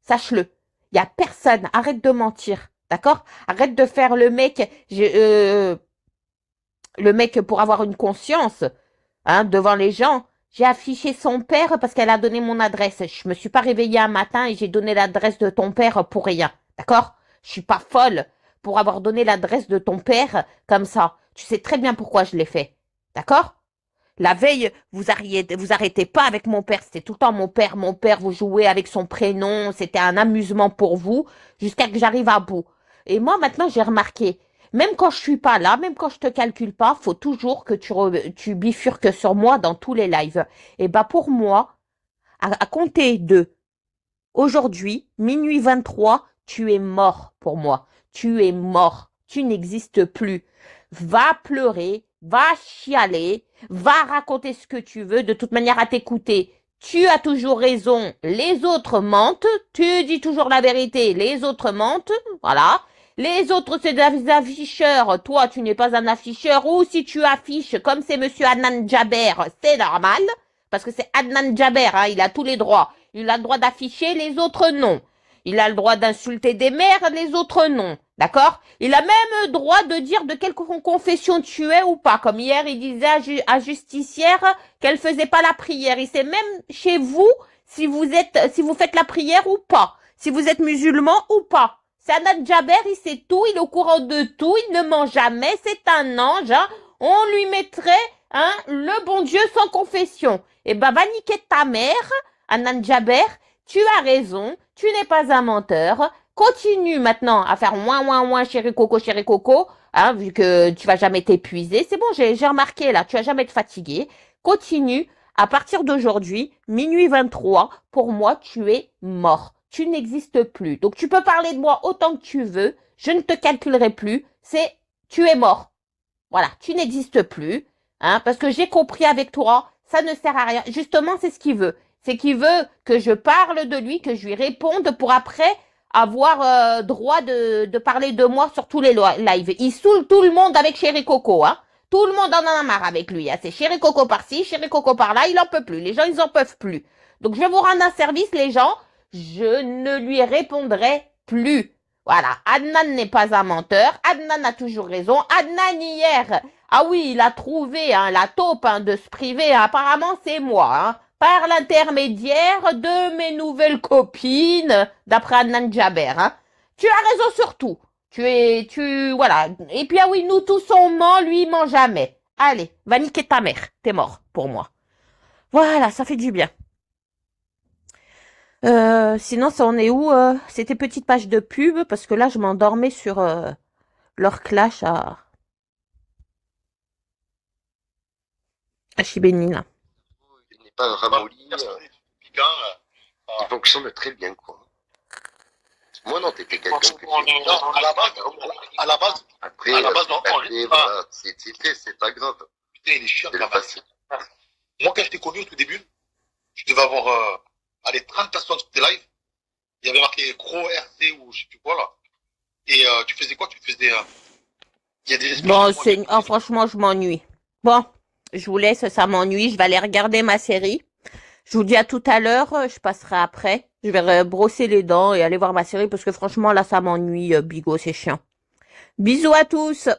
Sache-le. Il y a personne. Arrête de mentir, d'accord? Arrête de faire le mec pour avoir une conscience, devant les gens. J'ai affiché son père parce qu'elle a donné mon adresse. Je me suis pas réveillée un matin et j'ai donné l'adresse de ton père pour rien. D'accord? Je suis pas folle pour avoir donné l'adresse de ton père comme ça. Tu sais très bien pourquoi je l'ai fait. D'accord? La veille, vous arrêtez pas avec mon père. C'était tout le temps mon père, vous jouez avec son prénom. C'était un amusement pour vous jusqu'à que j'arrive à bout. Et moi, maintenant, j'ai remarqué, même quand je suis pas là, même quand je te calcule pas, faut toujours que tu bifurques sur moi dans tous les lives. Et bah, pour moi, à compter de aujourd'hui, minuit 23, tu es mort pour moi. Tu es mort. Tu n'existes plus. Va pleurer, va chialer, va raconter ce que tu veux. De toute manière, à t'écouter, tu as toujours raison, les autres mentent, tu dis toujours la vérité, les autres mentent, voilà. Les autres, c'est des afficheurs, toi, tu n'es pas un afficheur, ou si tu affiches, comme c'est monsieur Adnan Djaber, c'est normal, parce que c'est Adnan Djaber, hein, il a tous les droits. Il a le droit d'afficher, les autres non. Il a le droit d'insulter des mères, les autres non. D'accord? Il a même le droit de dire de quelle confession tu es ou pas. Comme hier, il disait à Justicière qu'elle faisait pas la prière. Il sait même chez vous si vous faites la prière ou pas. Si vous êtes musulman ou pas. C'est Adnan Djaber, il sait tout, il est au courant de tout, il ne ment jamais, c'est un ange, hein. On lui mettrait, hein, le bon Dieu sans confession. Eh ben, va niquer ta mère, Adnan Djaber, tu as raison, tu n'es pas un menteur. Continue maintenant à faire ouin, chéri coco, hein, vu que tu vas jamais t'épuiser. C'est bon, j'ai remarqué là, tu vas jamais te fatiguer. Continue. À partir d'aujourd'hui, minuit 23, pour moi, tu es mort. Tu n'existes plus. Donc, tu peux parler de moi autant que tu veux. Je ne te calculerai plus. Tu es mort. Voilà, tu n'existes plus. Hein, parce que j'ai compris avec toi, ça ne sert à rien. Justement, c'est ce qu'il veut. C'est qu'il veut que je parle de lui, que je lui réponde pour après avoir droit de parler de moi sur tous les lives. Il saoule tout le monde avec Chéri Coco, hein. Tout le monde en a marre avec lui, hein. C'est Chéri Coco par-ci, Chéri Coco par-là, il en peut plus. Les gens, ils en peuvent plus. Donc, je vais vous rendre un service, les gens. Je ne lui répondrai plus. Voilà. Adnan n'est pas un menteur. Adnan a toujours raison. Adnan, hier, ah oui, il a trouvé, hein, la taupe, hein, de se priver. Apparemment, c'est moi, hein. Par l'intermédiaire de mes nouvelles copines, d'après Adnan Djaber, hein. Tu as raison sur tout. Voilà. Et puis, ah oui, nous tous on ment, lui, il ment jamais. Allez, va niquer ta mère. T'es mort, pour moi. Voilà, ça fait du bien. Sinon, ça en est où? C'était petite page de pub, parce que là, je m'endormais sur leur clash à Chibénine. Il n'est pas ramolli. Il fonctionne très bien, quoi. Moi, non, t'étais quelqu'un que à la base, après, voilà, c'est pas grave. Putain, il est chiant, C'est le passé. Moi, quand je t'ai connu au tout début, je devais avoir, 30 personnes sur tes lives. Il y avait marqué gros RC ou je sais plus quoi, là. Et, tu faisais quoi? Il y a des Bon, franchement, je m'ennuie. Bon, je vous laisse, ça m'ennuie. Je vais aller regarder ma série. Je vous dis à tout à l'heure. Je passerai après. Je vais brosser les dents et aller voir ma série parce que franchement, là, ça m'ennuie, bigot, c'est chiant. Bisous à tous!